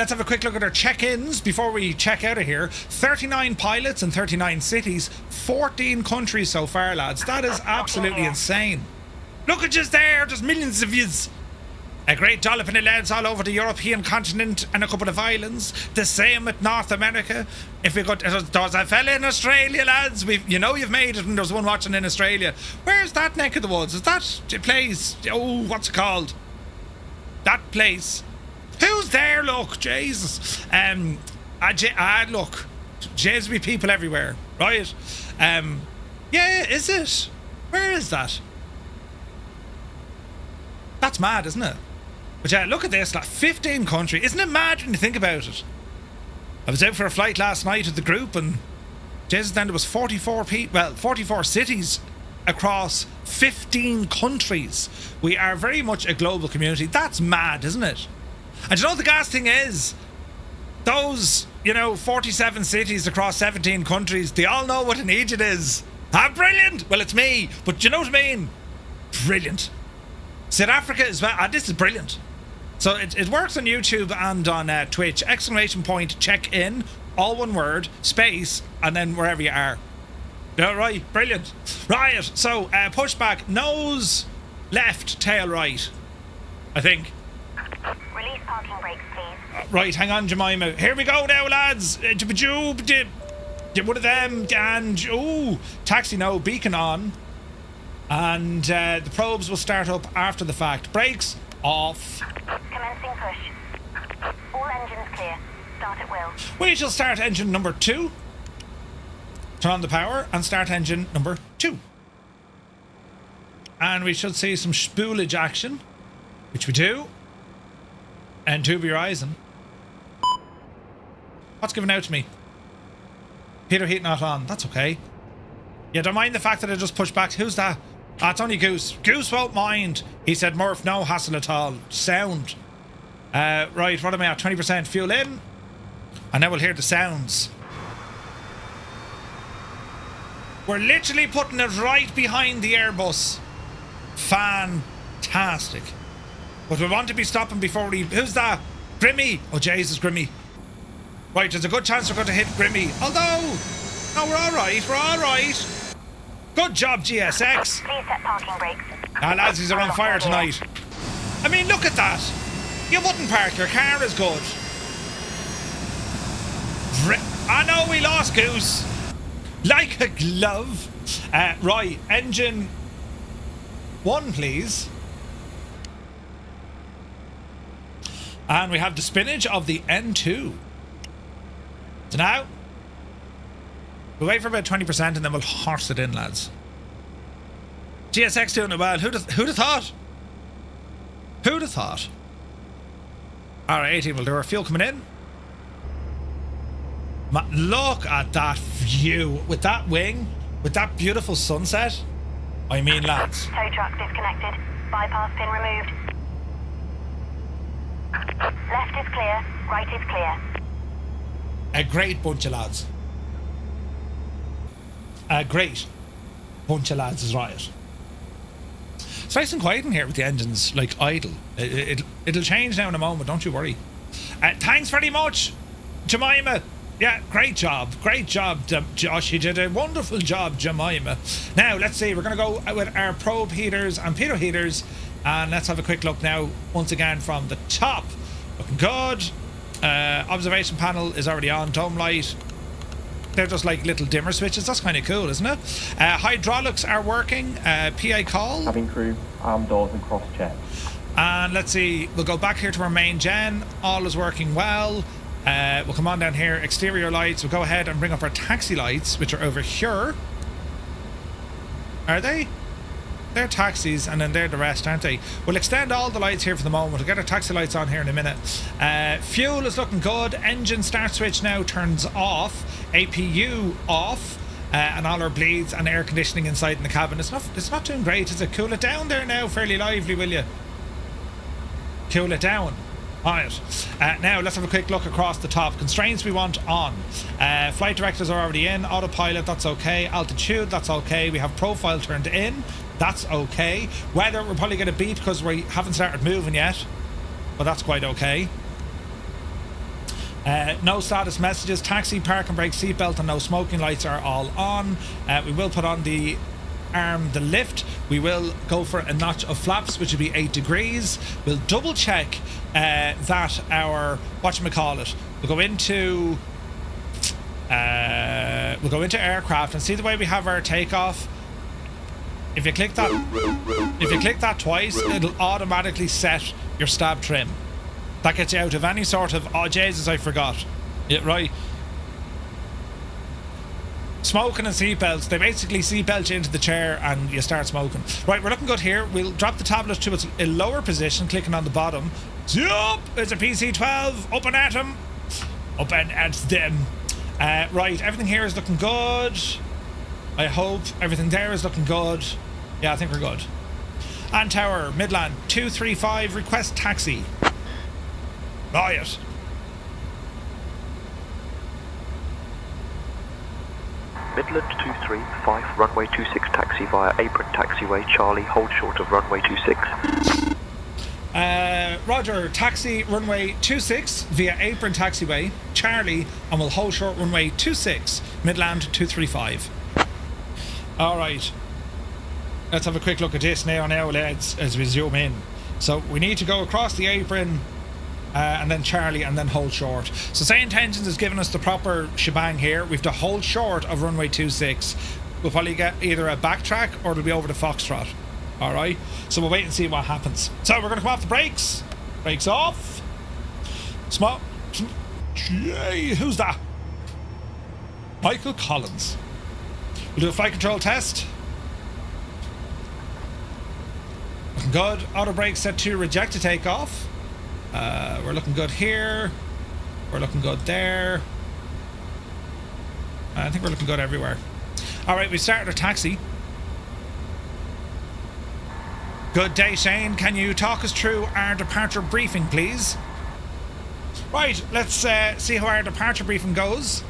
have a quick look at our check-ins before we check out of here. 39 pilots in 39 cities, 14 countries so far, lads. That is absolutely insane. Look at just there, there's millions of yous. A great dollop in the lads all over the European continent and a couple of islands. The same with North America. If we got, there's a fella in Australia, lads. You know you've made it, and there's one watching in Australia. Where's that neck of the woods? Is that place? Oh, what's it called? That place. Who's there? Look, Jesus. Look, JSB people everywhere, right? Yeah, is it? Where is that? That's mad, isn't it? But yeah, look at this, like 15 countries. Isn't it mad when you think about it? I was out for a flight last night with the group and Jesus, then there was 44 cities across 15 countries. We are very much a global community. That's mad, isn't it? And you know what the gas thing is? Those, 47 cities across 17 countries, they all know what an EGTE is. Ah, brilliant! Well, it's me, but do you know what I mean? Brilliant. South Africa as well. This is brilliant. So it works on YouTube and on Twitch. ! Check in, all one word, space, and then wherever you are. All right, brilliant. Right, so pushback, nose left, tail right, I think. Release parking brakes, please. Right, hang on, Jemima. Here we go now, lads. One of them, and taxi now, beacon on. And the probes will start up after the fact. Brakes off. Commencing push. All engines clear. Start at will. We shall start engine number 2. Turn on the power and start engine number 2. And we should see some spoolage action, which we do. And to be rising. What's given out to me? Heater heat not on. That's okay. Yeah, don't mind the fact that I just pushed back. Who's that? Ah, it's only Goose. Goose won't mind. He said, Murph, no hassle at all. Sound. Right, what am I at? 20% fuel in. And now we'll hear the sounds. We're literally putting it right behind the Airbus. Fantastic. But we want to be stopping before we... Who's that? Grimmy. Oh, Jesus, Grimmy. Right, there's a good chance we're going to hit Grimmy. Although... No, we're all right. We're all right. Good job, GSX. Please set parking brakes. Ah, lads, he's on fire tonight. I mean, look at that. You wouldn't park your car as good. I know we lost Goose. Like a glove. Right, engine 1, please. And we have the spinach of the N2. So now... We'll wait for about 20% and then we'll horse it in, lads. GSX doing it well. Who'd have thought? Who'd have thought? Alright, 18 will do our fuel coming in. Look at that view. With that wing, with that beautiful sunset. I mean, lads. Tow truck disconnected. Bypass pin removed. Left is clear. Right is clear. A great bunch of lads. A great bunch of lads is right. It's nice and quiet in here with the engines like idle. It'll change now in a moment, don't you worry. Thanks very much, Jemima. Yeah, great job, Josh. You did a wonderful job, Jemima. Now let's see, we're gonna go with our probe heaters and pitot heaters, and let's have a quick look now once again from the top. Looking good. Observation panel is already on. Dome light. They're just like little dimmer switches. That's kind of cool, isn't it? Hydraulics are working. PA call. Cabin crew, arm doors and cross check. And let's see, we'll go back here to our main gen. All is working well. We'll come on down here. Exterior lights. We'll go ahead and bring up our taxi lights, which are over here. Are they? they're taxis, and then they're the rest, aren't they? We'll extend all the lights here for the moment. We'll get our taxi lights on here in a minute. Fuel is looking good. Engine start switch now turns off. APU off. And all our bleeds and air conditioning inside in the cabin. It's not doing great, is it? Cool it down there now, fairly lively, will you? Cool it down. Alright. Now let's have a quick look across the top. Constraints we want on. Flight directors are already in. Autopilot, that's okay. Altitude, that's okay. We have profile turned in. That's okay. Weather, we're probably going to beat because we haven't started moving yet. But that's quite okay. No status messages. Taxi, park and brake, seatbelt and no smoking lights are all on. We will put on the lift. We will go for a notch of flaps, which will be 8 degrees. We'll double check that our, whatchamacallit, we'll go into aircraft and see the way we have our takeoff. If you click that twice, it'll automatically set your stab trim. That gets you out of any sort of, oh Jesus, I forgot. Yeah, right. Smoking and seatbelts, they basically seatbelt you into the chair and you start smoking. Right, we're looking good here. We'll drop the tablet to its a lower position, clicking on the bottom. Yup, it's a PC-12, up and at them. Up and at them. Right, everything here is looking good. I hope everything there is looking good. Yeah, I think we're good. And Tower, Midland, 235, request taxi. Riot. Midland 235, runway 26 taxi via apron taxiway, Charlie, hold short of runway 26. Roger, taxi runway 26 via apron taxiway, Charlie, and we'll hold short runway 26, Midland 235. Alright. Let's have a quick look at this now, lads, as we zoom in. So we need to go across the apron, and then Charlie, and then hold short. So SayIntentions has given us the proper shebang here. We have to hold short of runway 26. We'll probably get either a backtrack or it'll be over the Foxtrot. Alright, so we'll wait and see what happens. So we're going to come off the brakes. Brakes off. Small. Yay, who's that? Michael Collins. We'll do a flight control test. Looking good. Auto brake set to reject to take off. We're looking good here. We're looking good there. I think we're looking good everywhere. Alright, we started our taxi. Good day, Shane. Can you talk us through our departure briefing, please? Right, let's see how our departure briefing goes.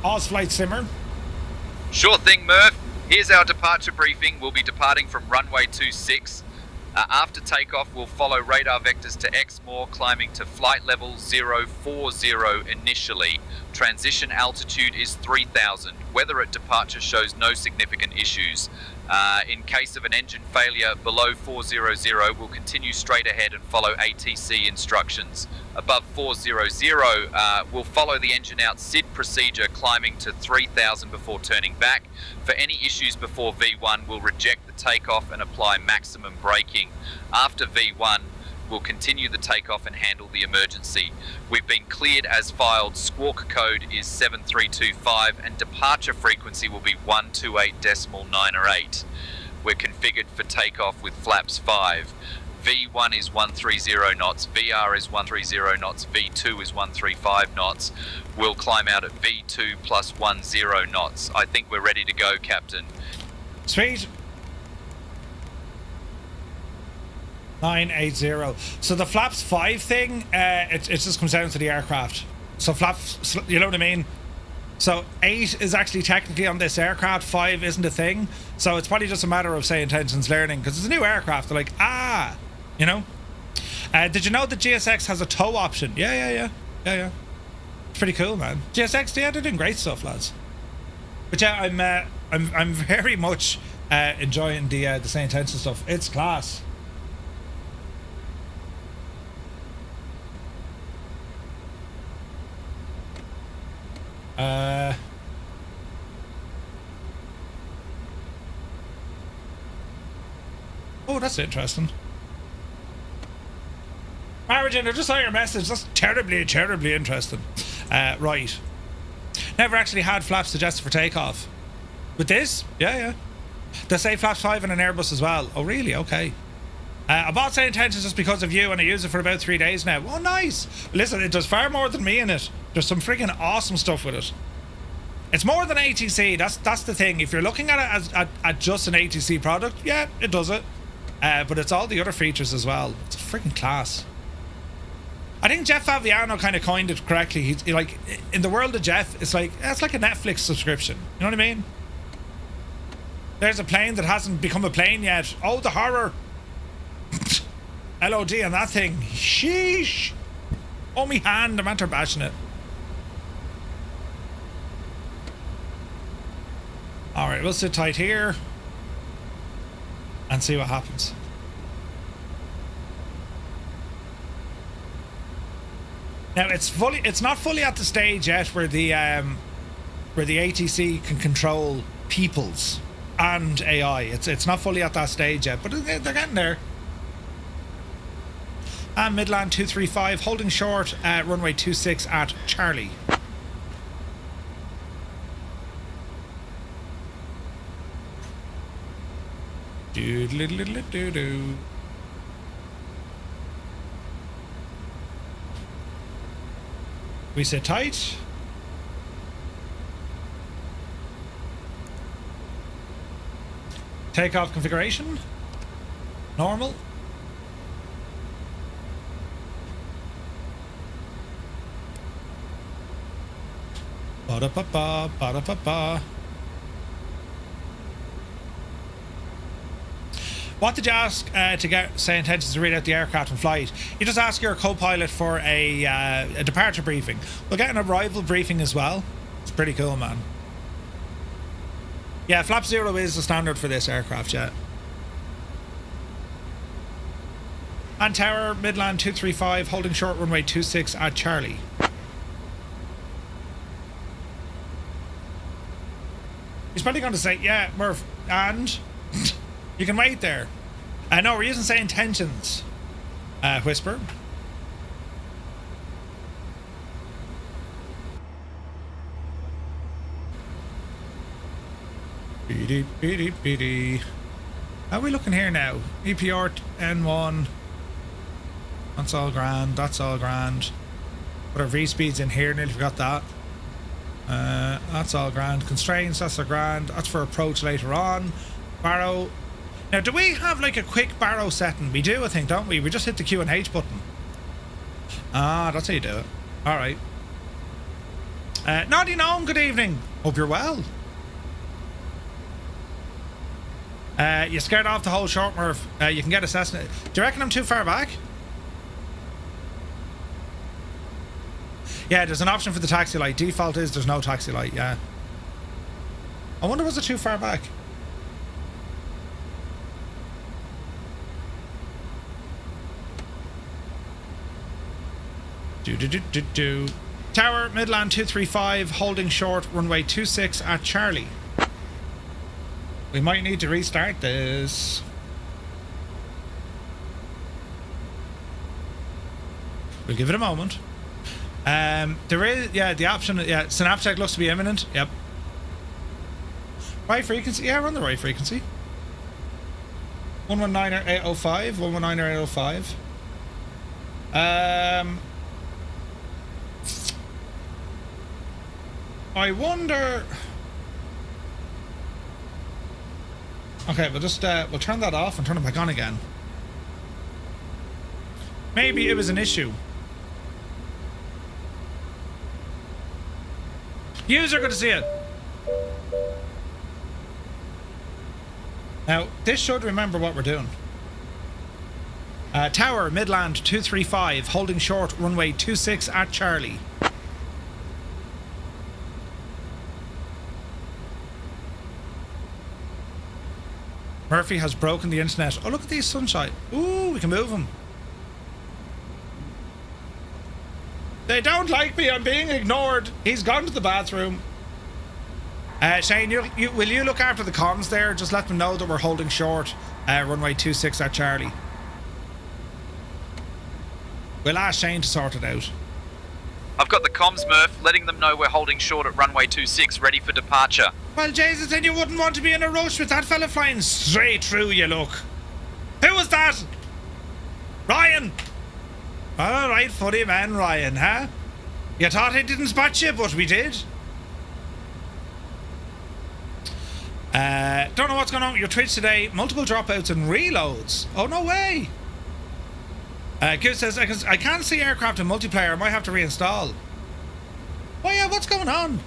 Oz Flight Simmer. Sure thing, Murph. Here's our departure briefing. We'll be departing from runway 26. After takeoff, we'll follow radar vectors to Exmoor, climbing to flight level 040 initially. Transition altitude is 3,000. Weather at departure shows no significant issues. In case of an engine failure below 400, we'll continue straight ahead and follow ATC instructions. Above 400, we'll follow the engine out SID procedure, climbing to 3,000 before turning back. For any issues before V1, we'll reject the takeoff and apply maximum braking. After V1, we'll continue the takeoff and handle the emergency. We've been cleared as filed. Squawk code is 7325 and departure frequency will be 128.908. We're configured for takeoff with flaps 5. V1 is 130 knots, VR is 130 knots, V2 is 135 knots. We'll climb out at V2 plus 10 knots. I think we're ready to go, Captain. Sweet. 980. So the flaps 5 thing, it just comes down to the aircraft. So flaps, you know what I mean? So 8 is actually technically on this aircraft, 5 isn't a thing. So it's probably just a matter of SayIntentions learning, because it's a new aircraft. They're like, you know? Did you know that GSX has a tow option? Yeah. It's pretty cool, man. GSX, yeah, they're doing great stuff, lads. But yeah, I'm very much enjoying the SayIntentions stuff. It's class. Oh, that's interesting. Origin, I just saw your message. That's terribly, terribly interesting. Right. Never actually had flaps suggested for takeoff. With this? Yeah. They say flaps 5 in an Airbus as well. Oh, really? Okay. I bought SayIntentions just because of you, and I use it for about 3 days now. Oh, nice. Listen, it does far more than me in it. There's some freaking awesome stuff with it. It's more than ATC. That's the thing. If you're looking at it as at just an ATC product, yeah, it does it. But it's all the other features as well. It's freaking class. I think Jeff Favignano kind of coined it correctly. He's like, in the world of Jeff, it's like a Netflix subscription. You know what I mean? There's a plane that hasn't become a plane yet. Oh, the horror. LOD on that thing. Sheesh. Oh, me hand. I'm after bashing it. Alright, we'll sit tight here and see what happens. Now it's not fully at the stage yet where the ATC can control peoples and AI. It's not fully at that stage yet, but they're getting there. And Midland 235 holding short at runway 26 at Charlie. Doodle-doodle-doodle-doo. We sit tight. Takeoff configuration. Normal. Ba-da-ba-ba, ba-da-ba-ba. What did you ask to get SayIntentions to read out the aircraft in flight? You just ask your co-pilot for a departure briefing. We'll get an arrival briefing as well. It's pretty cool, man. Yeah, flap 0 is the standard for this aircraft, yeah. And tower, Midland 235, holding short runway 26 at Charlie. He's probably going to say, yeah, Murph, and... You can wait there. No, we're using SayIntentions. Whisper. Beady, beady, beady. How are we looking here now? EPR N1. That's all grand. That's all grand. Put our V-speeds in here. Nearly forgot that. That's all grand. Constraints, that's a grand. That's for approach later on. Barrow. Now, do we have like a quick barrow setting? We do, I think, don't we? We just hit the Q and H button. Ah, that's how you do it. All right. Naughty Gnome, good evening. Hope you're well. You scared off the whole short, Murph. You can get a Cessna. Do you reckon I'm too far back? Yeah, there's an option for the taxi light. Default is there's no taxi light, yeah. I wonder, was it too far back? Tower, Midland 235, holding short, runway 26 at Charlie. We might need to restart this. We'll give it a moment. There is, yeah, the option, yeah, synapse check looks to be imminent. Yep. Right frequency, yeah, we're on the right frequency. 119er 805, 119er 805. I wonder. Okay, we'll just we'll turn that off and turn it back on again. Maybe it was an issue. User, good to see it. Now, this should remember what we're doing. Tower, Midland 235, holding short, runway 26 at Charlie. Murphy has broken the internet. Oh, look at these sunshine. Ooh, we can move them. They don't like me. I'm being ignored. He's gone to the bathroom. Shane, will you look after the comms there? Just let them know that we're holding short. Runway 26 at Charlie. We'll ask Shane to sort it out. I've got the comms, Murph, letting them know we're holding short at runway 26, ready for departure. Well, Jesus, then you wouldn't want to be in a rush with that fella flying straight through you, look. Who was that? Ryan! All right, funny man, Ryan, huh? You thought I didn't spot you, but we did. Don't know what's going on with your Twitch today. Multiple dropouts and reloads. Oh, no way. Goose says, I can't see aircraft in multiplayer. I might have to reinstall. Oh, yeah, what's going on?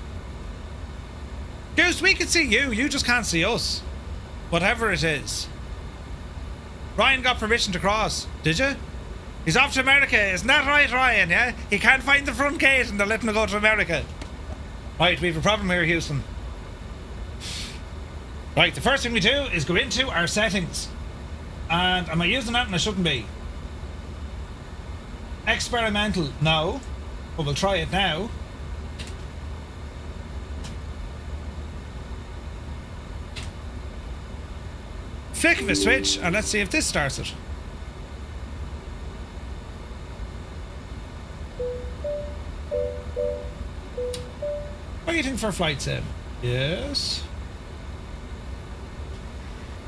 Goose, we can see you. You just can't see us. Whatever it is. Ryan got permission to cross. Did you? He's off to America. Isn't that right, Ryan, yeah? He can't find the front gate and they're letting him go to America. Right, we have a problem here, Houston. Right, the first thing we do is go into our settings. And am I using that? And I shouldn't be. Experimental, no. But we'll try it now. Flick of a switch, and let's see if this starts it. Waiting for flight sim. Yes.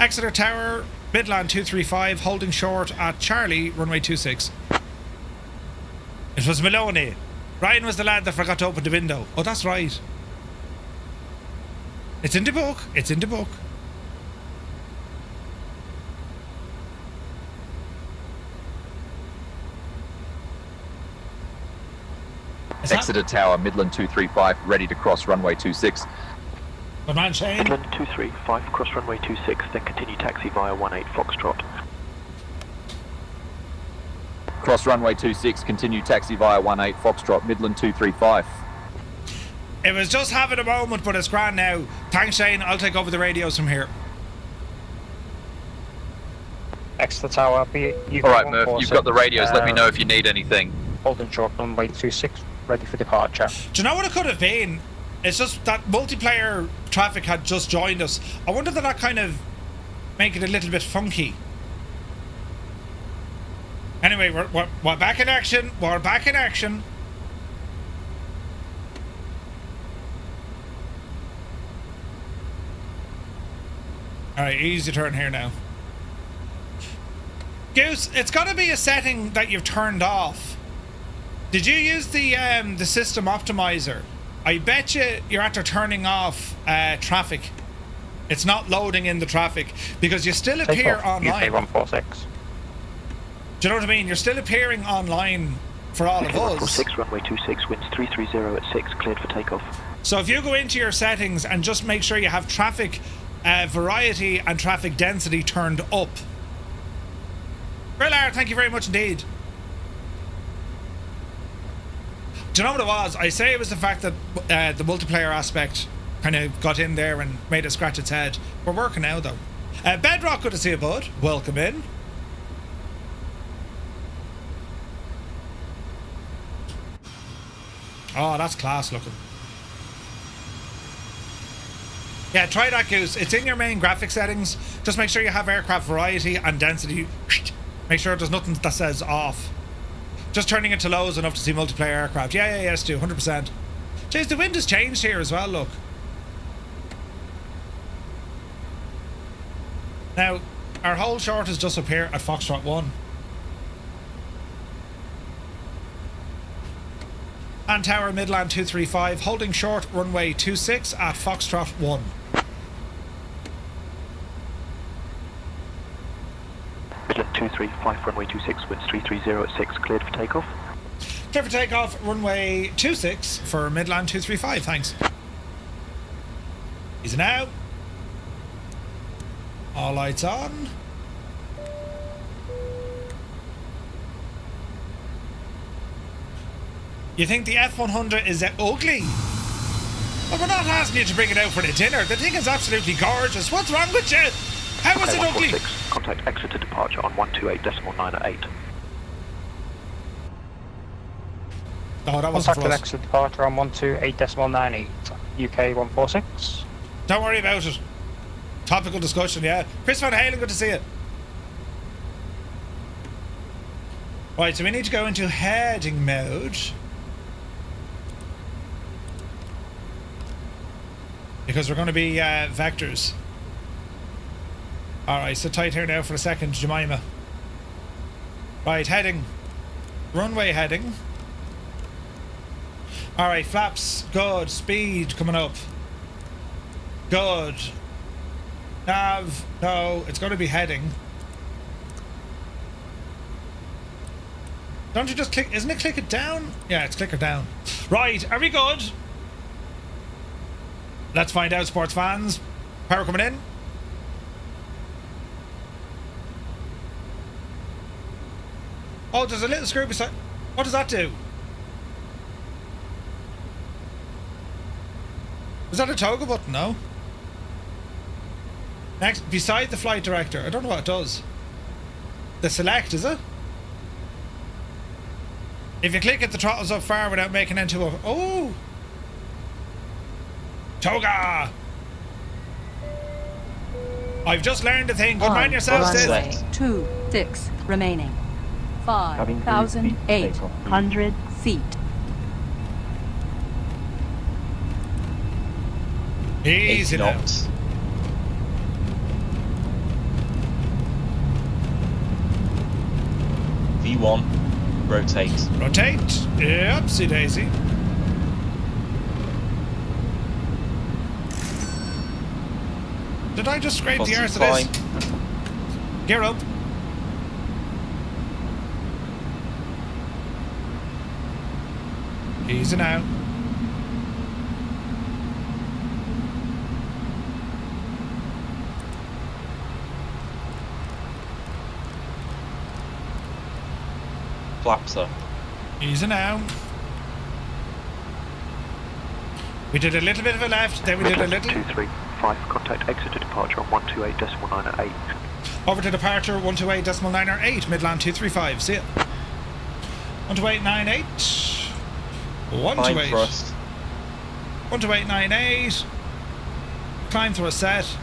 Exeter Tower, Midland 235, holding short at Charlie, runway 26. It was Maloney. Ryan was the lad that forgot to open the window. Oh, that's right. It's in the book. It's in the book. Exeter Tower, Midland 235, ready to cross runway 26. Good man, Shane. Midland 235, cross runway 26, then continue taxi via 18 Foxtrot. Cross runway 26, continue taxi via 18 Foxtrot, Midland 235. It was just having a moment, but it's grand now. Thanks, Shane. I'll take over the radios from here. Exeter Tower, Alright, Murph, you've got the radios. Let me know if you need anything. Holding short runway 26, ready for departure. Do you know what it could have been? It's just that multiplayer traffic had just joined us. I wonder did that kind of make it a little bit funky. Anyway, we're back in action. We're back in action. Alright, easy turn here now. Goose, it's got to be a setting that you've turned off. Did you use the system optimizer? I bet you're after turning off traffic. It's not loading in the traffic because you still appear online. UK 146. Do you know what I mean? You're still appearing online for all of us. 146, runway 26, winds 330 at 6, cleared for takeoff. So if you go into your settings and just make sure you have traffic variety and traffic density turned up. Brillar, thank you very much indeed. Do you know what it was? I say it was the fact that the multiplayer aspect kind of got in there and made it scratch its head. We're working now though. Bedrock, good to see you, bud. Welcome in. Oh, that's class looking. Yeah, try that, Goose. It's in your main graphic settings. Just make sure you have aircraft variety and density. Make sure there's nothing that says off. Just turning it to low is enough to see multiplayer aircraft. Yeah, Stu, 100%. Jeez, the wind has changed here as well, look. Now, our whole short is just up here at Foxtrot 1. And Tower Midland 235, holding short runway 26 at Foxtrot 1. Midland 235, runway 26, winds 330 at 6, cleared for takeoff. Clear for takeoff, runway 26 for Midland 235, thanks. Easy now. All lights on. You think the F100 is ugly? Well, we're not asking you to bring it out for the dinner. The thing is absolutely gorgeous. What's wrong with you? How is it ugly? Contact Exeter departure on 128.9 at 8. Oh, that wasn't for Contact us. Exeter departure on 128.98, UK 146. Don't worry about it. Topical discussion, yeah. Chris Van Halen, good to see you. Right, so we need to go into heading mode. because we're going to be vectors. Alright, sit tight here now for a second, Jemima. Right, heading. Runway heading. Alright, flaps, good. Speed coming up. Good. Nav, no, it's going to be heading. Don't you just click, isn't it click it down? Yeah, it's click it down. Right, are we good? Let's find out, sports fans. Power coming in. Oh, there's a little screw beside. What does that do? Is that a toggle button? No. Next, beside the flight director. I don't know what it does. The select, is it? If you click it, the throttle's up far without making into a... Oh! Toga! I've just learned a thing. Good mind yourself, sis. 26 remaining. Cabin crew, 5,800 feet. Easy now. knots. V1, rotate. Rotate. Yepsy daisy. Did I just scrape the arse of this? Gear up. Easy now. Flaps up. Easy now. We did a little bit of a left, then we did a little. 235, contact Exeter departure on 128.908. Over to departure 128.908, Midland 235. See ya. 128.98. 128. thrust. 128.98. Climb through a set.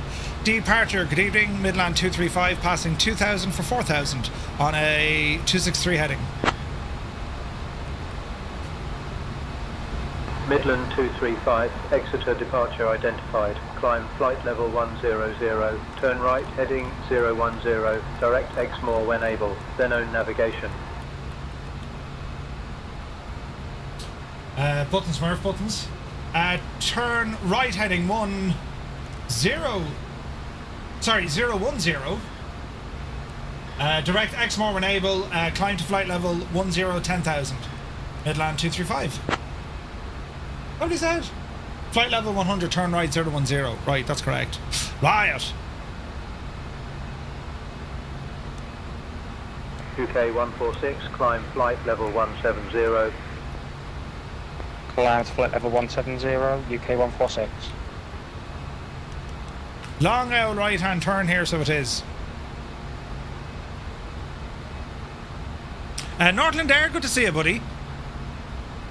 Departure, good evening, Midland 235, passing 2,000 for 4,000 on a 263 heading. Midland 235, Exeter departure identified. Climb flight level 100, turn right heading 010, direct Exmoor when able, then own navigation. Buttons, Smurf buttons. Turn right heading 010. Direct Exmoor when able, climb to flight level 10,000. Midland 235. What he said? Flight level 100, turn right 010. Right, that's correct. Riot. UK 146, climb flight level 170. Climb to flight level 170, UK 146. Long out right hand turn here, so it is. Northland Air, good to see you, buddy.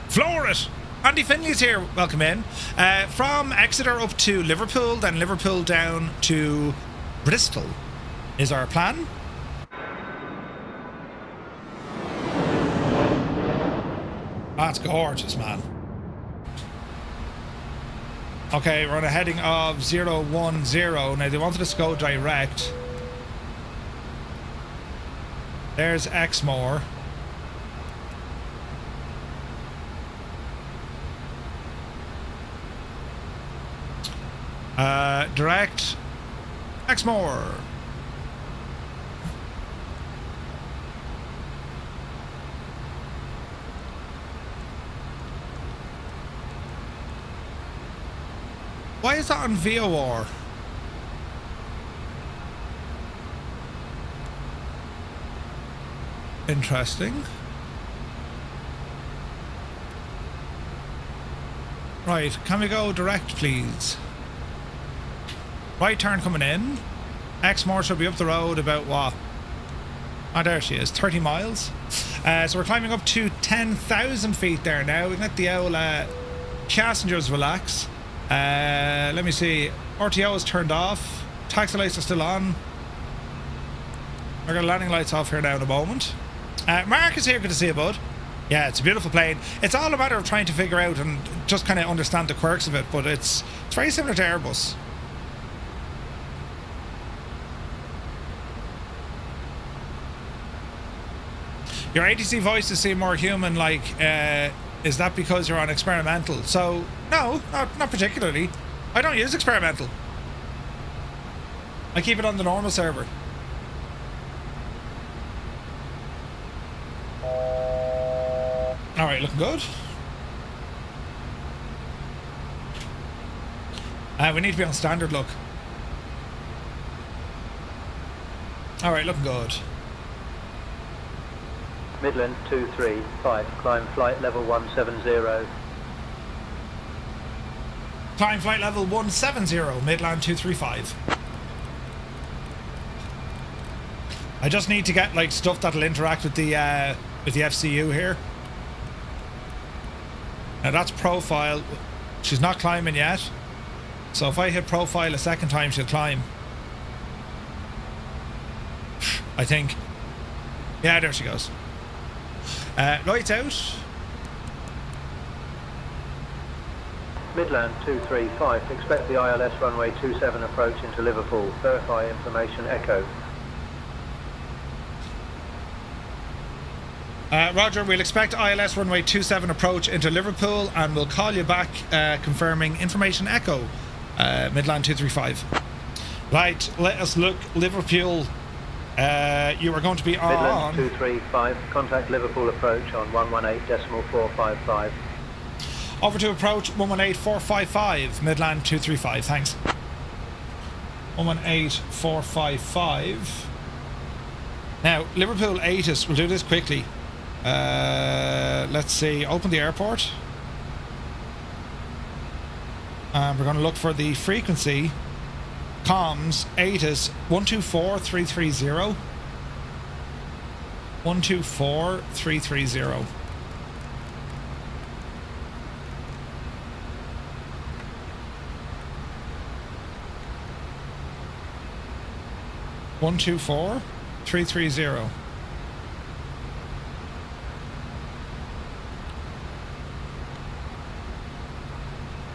Floor it. Andy Finley's here, welcome in. From Exeter up to Liverpool, then Liverpool down to Bristol is our plan. That's gorgeous, man. Okay, we're on a heading of 010. Now they wanted us to go direct. There's Exmoor. Direct Exmoor. Why is that on VOR? Interesting. Right, can we go direct, please? Right turn coming in. Exmoor should be up the road about what? Oh, there she is, 30 miles. So we're climbing up to 10,000 feet there now. We can let the old passengers relax. Let me see. RTO is turned off. Taxi lights are still on. I've got landing lights off here now in a moment. Mark is here, good to see you, bud. Yeah, it's a beautiful plane. It's all a matter of trying to figure out and just kind of understand the quirks of it, but it's very similar to Airbus. Your ATC voices seem more human, like, is that because you're on experimental? So, no, not particularly. I don't use experimental. I keep it on the normal server. Alright, looking good. We need to be on standard look. Alright, looking good. Midland 235, climb flight level 170. Climb flight level 170, Midland 235. I just need to get like stuff that'll interact with the FCU here. Now that's profile. She's not climbing yet. So if I hit profile a second time, she'll climb. I think. Yeah, there she goes. Lights out. Midland 235, expect the ILS runway 27 approach into Liverpool. Verify information echo. Roger, we'll expect ILS runway 27 approach into Liverpool and we'll call you back confirming information echo. Midland 235. Right, let us look. Liverpool, you are going to be on... Midland 235, contact Liverpool approach on 118.455. Over to approach 118.455, Midland 235, thanks. 118.455. Now, Liverpool ATIS, we'll do this quickly. Let's see, open the airport. And we're going to look for the frequency. Comms, ATIS, 124330. 124330. One, 2, 4, 3, 3, 0.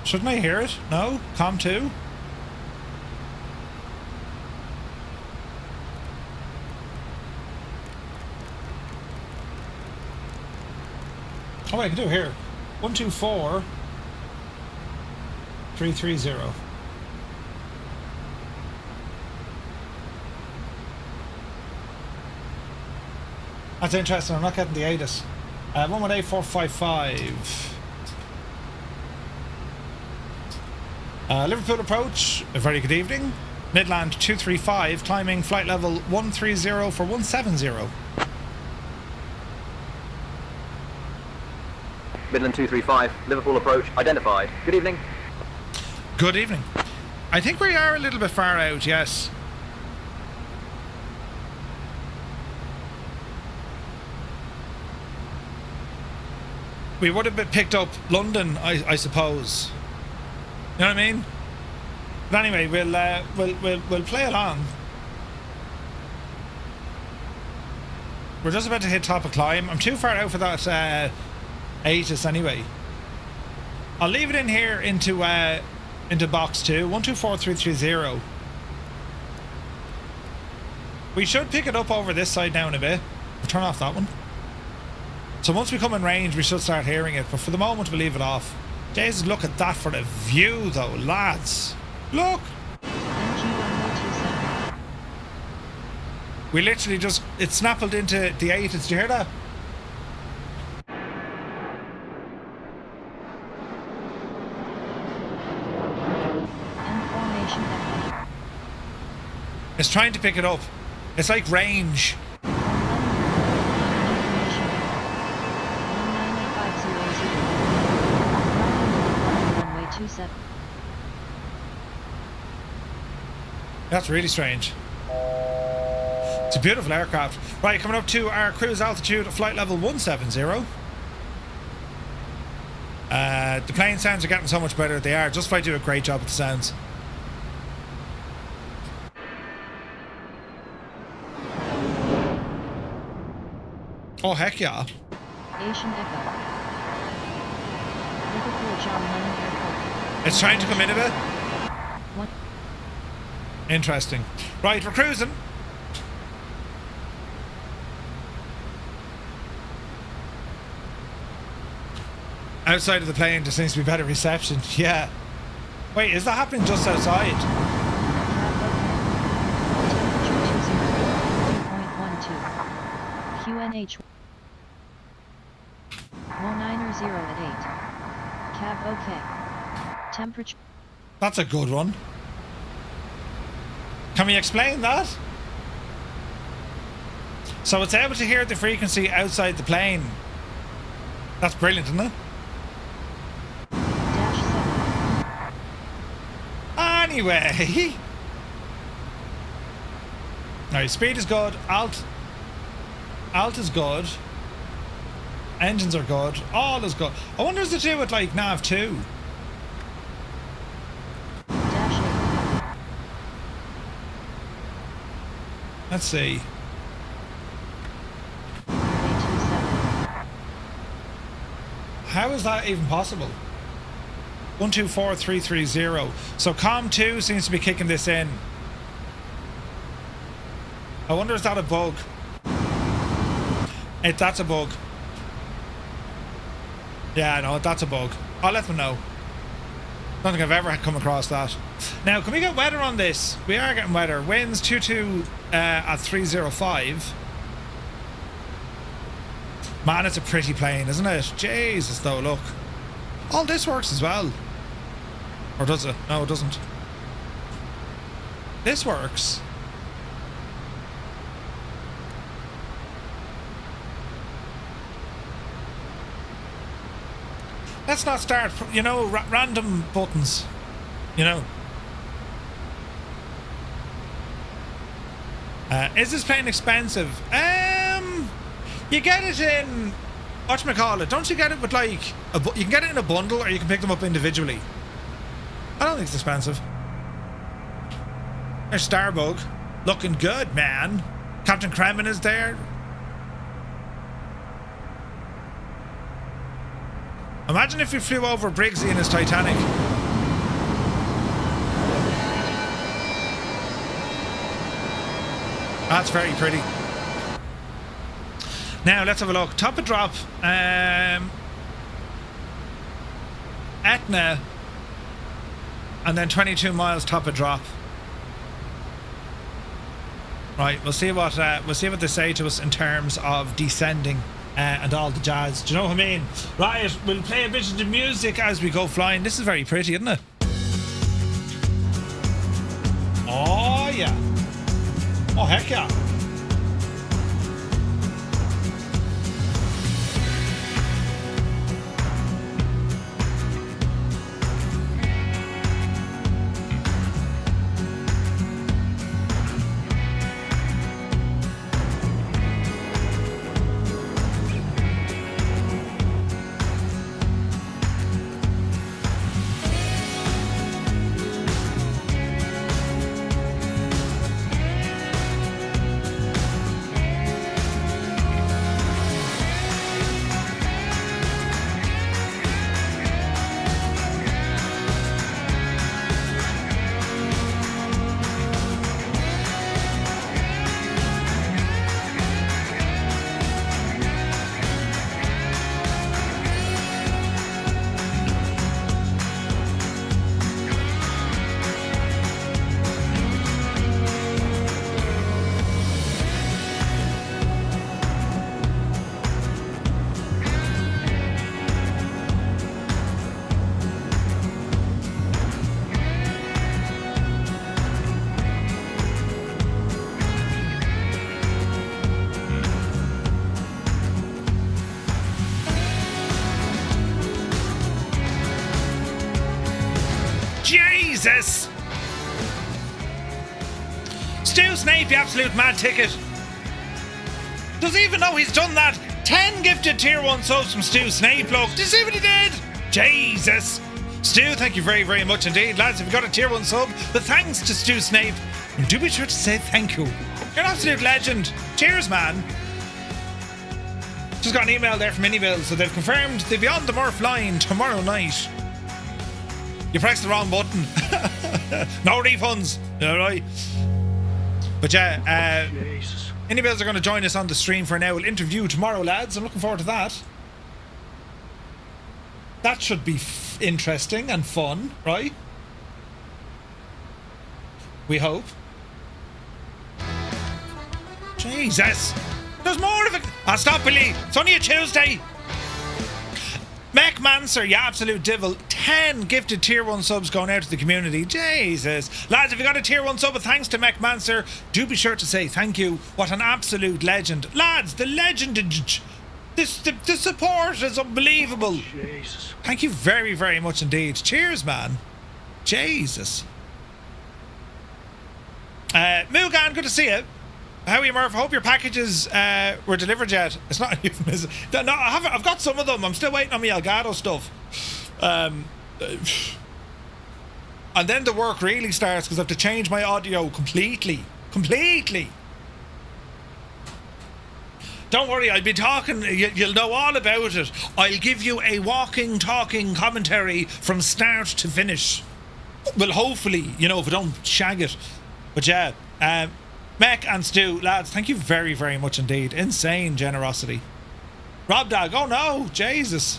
Shouldn't I hear it? No? Com 2? Oh, I can do it here. 1, 2, 4, 3, 3, 0. That's interesting. I'm not getting the ATIS. 118.455. Liverpool approach. A very good evening. Midland 235, climbing flight level 130 for 170. Midland 235, Liverpool approach identified. Good evening. Good evening. I think we are a little bit far out, yes. We would have been picked up London, I suppose. You know what I mean? But anyway, we'll play along. We're just about to hit top of climb. I'm too far out for that ATIS anyway. I'll leave it in here into box 2. 124330. We should pick it up over this side now in a bit. We'll turn off that one. So once we come in range, we should start hearing it. But for the moment, we'll leave it off. Jesus, look at that for the view, though, lads. Look. We literally just... It snappled into the 8. Did you hear that? It's trying to pick it up. It's like range. That's really strange. It's a beautiful aircraft. Right, coming up to our cruise altitude, flight level 170. The plane sounds are getting so much better. They are. Just Flight do a great job with the sounds. Oh, heck yeah. Asian Echo. Liverpool John Lennon Airport. It's trying to come in a bit. One. Interesting. Right, we're cruising. Outside of the plane, there seems to be better reception. Yeah. Wait, is that happening just outside? QNH 190 at 8. Cab OK. Temperature. That's a good one. Can we explain that? So it's able to hear the frequency outside the plane. That's brilliant, isn't it? Anyway. Alright, speed is good. Alt is good. Engines are good. All is good. I wonder if it's to do with like nav 2. Let's see. How is that even possible? 124330. So COM 2 seems to be kicking this in. I wonder, is that a bug? That's a bug. Yeah, no, that's a bug. I'll let them know. Don't think I've ever come across that. Now, can we get weather on this? We are getting weather. Winds 22 at 305. Man, it's a pretty plane, isn't it? Jesus, though, look. All this works as well. Or does it? No, it doesn't. This works. Let's not start, you know, random buttons. You know. Is this plane expensive? You get it in, whatchamacallit, don't you get it with like, you can get it in a bundle or you can pick them up individually. I don't think it's expensive. There's Starbug. Looking good, man. Captain Kremen is there. Imagine if we flew over Briggsy in his Titanic. That's very pretty. Now let's have a look. Top of drop. Etna. And then 22 miles top of drop. Right, we'll see what they say to us in terms of descending and all the jazz. Do you know what I mean? Right, we'll play a bit of the music as we go flying. This is very pretty, isn't it? Oh yeah. Oh heck yeah. Jesus! Stu Snape, you absolute mad ticket. Does he even know he's done that? 10 gifted tier 1 subs from Stu Snape, look. Did you see what he did? Jesus! Stu, thank you very, very much indeed. Lads, if you got a tier 1 sub, the thanks to Stu Snape. And do be sure to say thank you. You're an absolute legend. Cheers, man. Just got an email there from Minibill, so they've confirmed they'll be on the Murph line tomorrow night. You pressed the wrong button. No refunds. Alright. But yeah, Minibills are going to join us on the stream for an owl interview tomorrow, lads. I'm looking forward to that. That should be interesting and fun, right? We hope. Jesus! There's more of it! I'll stop, Billy! It's only a Tuesday! Mac Manser, you absolute devil. 10 gifted tier 1 subs going out to the community. Jesus. Lads, if you got a tier 1 sub, thanks to Mac Manser, do be sure to say thank you. What an absolute legend. Lads, the legend. The support is unbelievable. Jesus. Thank you very, very much indeed. Cheers, man. Jesus. Mugan, good to see you. How are you, Murph? I hope your packages were delivered yet. It's not a euphemism. No, I haven't. I've got some of them. I'm still waiting on my Elgato stuff. And then the work really starts because I have to change my audio completely. Don't worry, I'll be talking. You'll know all about it. I'll give you a walking, talking commentary from start to finish. Well, hopefully, you know, if I don't shag it. But yeah, Mech and Stu, lads, thank you very, very much indeed. Insane generosity. Rob Dog, oh no, Jesus.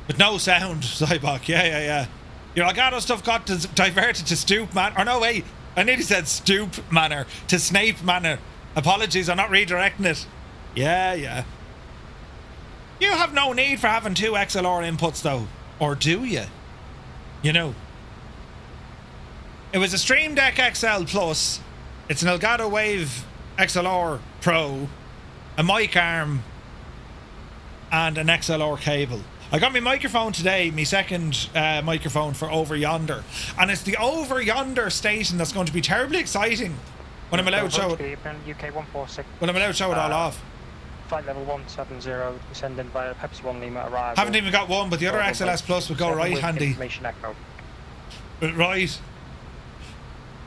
But no sound, Zybok, yeah. Your Elgato stuff got diverted to Stoop Man. Or no, wait, I nearly said Stoop Manor to Snape Manor. Apologies, I'm not redirecting it. Yeah. You have no need for having 2 XLR inputs though. Or do you? You know. It was a Stream Deck XL Plus. It's an Elgato Wave XLR Pro, a mic arm, and an XLR cable. I got my microphone today, my second microphone for Over Yonder, and it's the Over Yonder station that's going to be terribly exciting when I'm allowed to show it. UK 146. When I'm allowed to show it all off. Flight level 170, descending via Pepsi 1 Lima arrival. Haven't even got one, but the other XLS Plus would go right handy. Information echo. Right.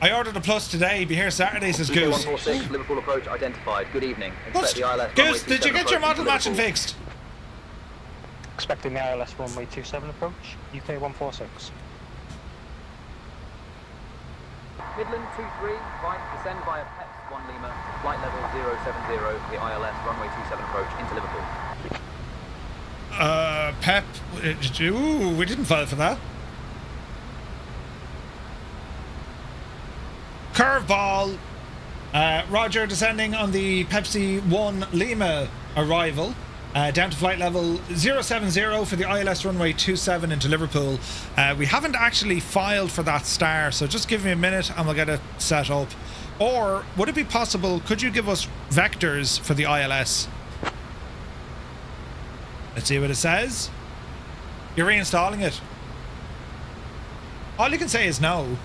I ordered a Plus today. Be here Saturday, says Goose. 146, Liverpool approach identified. Good evening. What? Goose, did you get your model matching fixed? Expecting the ILS runway 27 approach, UK 146. Midland 23, right, descend via Peps 1 Lima, flight level 070, the ILS runway 27 approach into Liverpool. Pep, ooh, we didn't file for that. Curveball. Roger, descending on the Pepsi 1 Lima arrival. Down to flight level 070 for the ILS runway 27 into Liverpool. We haven't actually filed for that star, so just give me a minute and we'll get it set up. Or would it be possible, could you give us vectors for the ILS? Let's see what it says. You're reinstalling it. All you can say is no.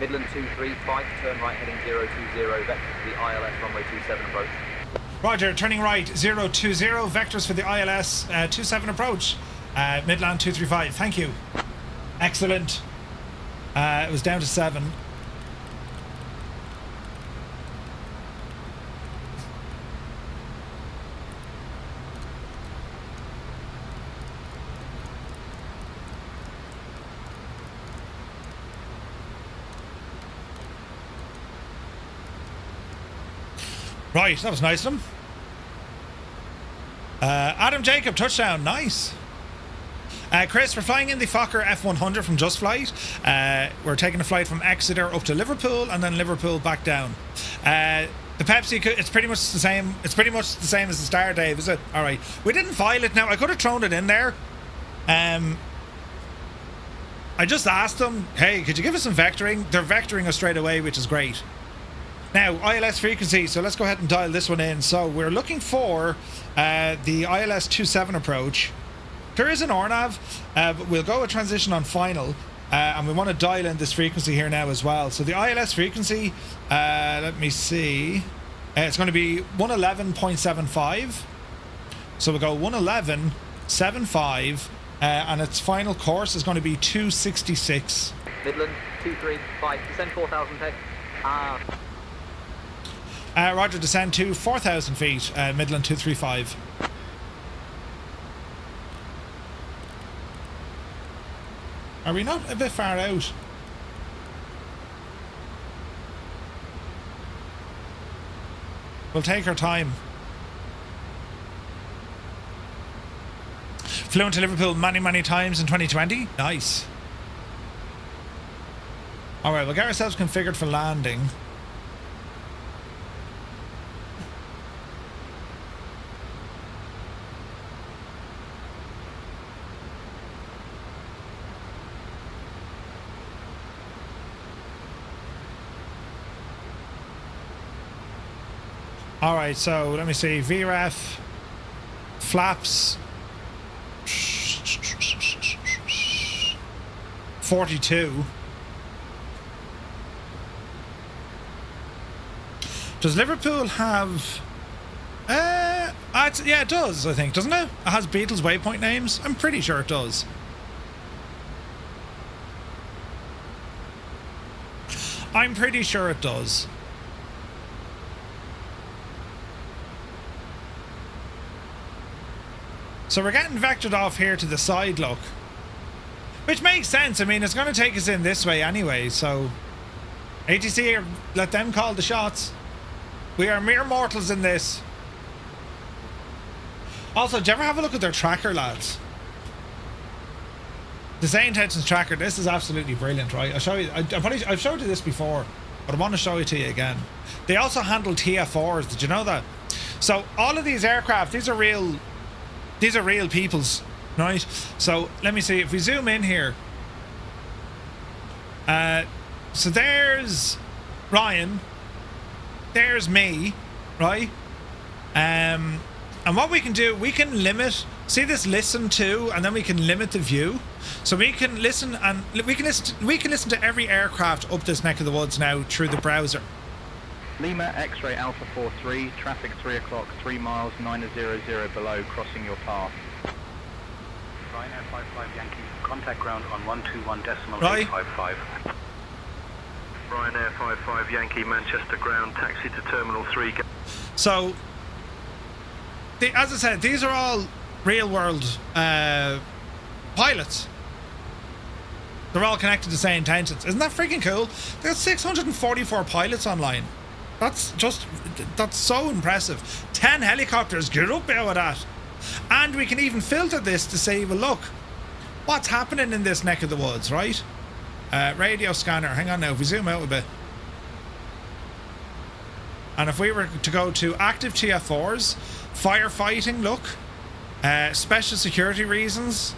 Midland 23, 5, turn right heading 020, vector for the ILS runway 27 approach. Roger, turning right 020, vectors for the ILS 27 approach. Midland 235, thank you. Excellent. It was down to 7. Right, that was nice of him. Adam Jacob, touchdown, nice. Chris, we're flying in the Fokker F100 from Just Flight. We're taking a flight from Exeter up to Liverpool and then Liverpool back down. The Pepsi, it's pretty much the same. It's pretty much the same as the Star, Dave, is it? All right. We didn't file it now. I could have thrown it in there. I just asked them, hey, could you give us some vectoring? They're vectoring us straight away, which is great. Now, ILS frequency, so let's go ahead and dial this one in. So we're looking for the ILS 27 approach. There is an RNAV, but we'll go with transition on final. And we want to dial in this frequency here now as well. So the ILS frequency, let me see. It's going to be 111.75. So we'll go 111.75 and its final course is going to be 266. Midland 235, descend 4,000 feet. Roger, descend to 4,000 feet, Midland 235. Are we not a bit far out? We'll take our time. Flew into Liverpool many times in 2020. Nice. Alright, we'll get ourselves configured for landing. Alright, so let me see. VREF, flaps, 42. Does Liverpool have... yeah, it does, I think, doesn't it? It has Beatles waypoint names. I'm pretty sure it does. I'm pretty sure it does. So we're getting vectored off here to the side, look. Which makes sense. I mean, it's going to take us in this way anyway, so... ATC, let them call the shots. We are mere mortals in this. Also, do you ever have a look at their tracker, lads? The SayIntentions tracker, this is absolutely brilliant, right? I'll show you. I've showed you this before, but I want to show it to you again. They also handle TF4s. Did you know that? So all of these aircraft, these are real people's, right? So let me see if we zoom in here. So there's Ryan, there's me, right? And what we can do, we can limit, see this listen to, and then we can limit the view. So we can listen, and we can listen to every aircraft up this neck of the woods now through the browser. Lima X-ray Alpha 43, traffic 3 o'clock, 3 miles, 900 below, crossing your path. Ryanair 55 Yankee, contact ground on 121.855. Right. Ryanair 55 Yankee, Manchester ground, taxi to Terminal 3. So, as I said, these are all real-world pilots. They're all connected to SayIntentions. Isn't that freaking cool? There's 644 pilots online. That's so impressive. 10 helicopters, get up there with that. And we can even filter this to say, well, look, what's happening in this neck of the woods, right? Radio scanner, hang on now, if we zoom out a bit. And if we were to go to active TF4s, firefighting, look, special security reasons,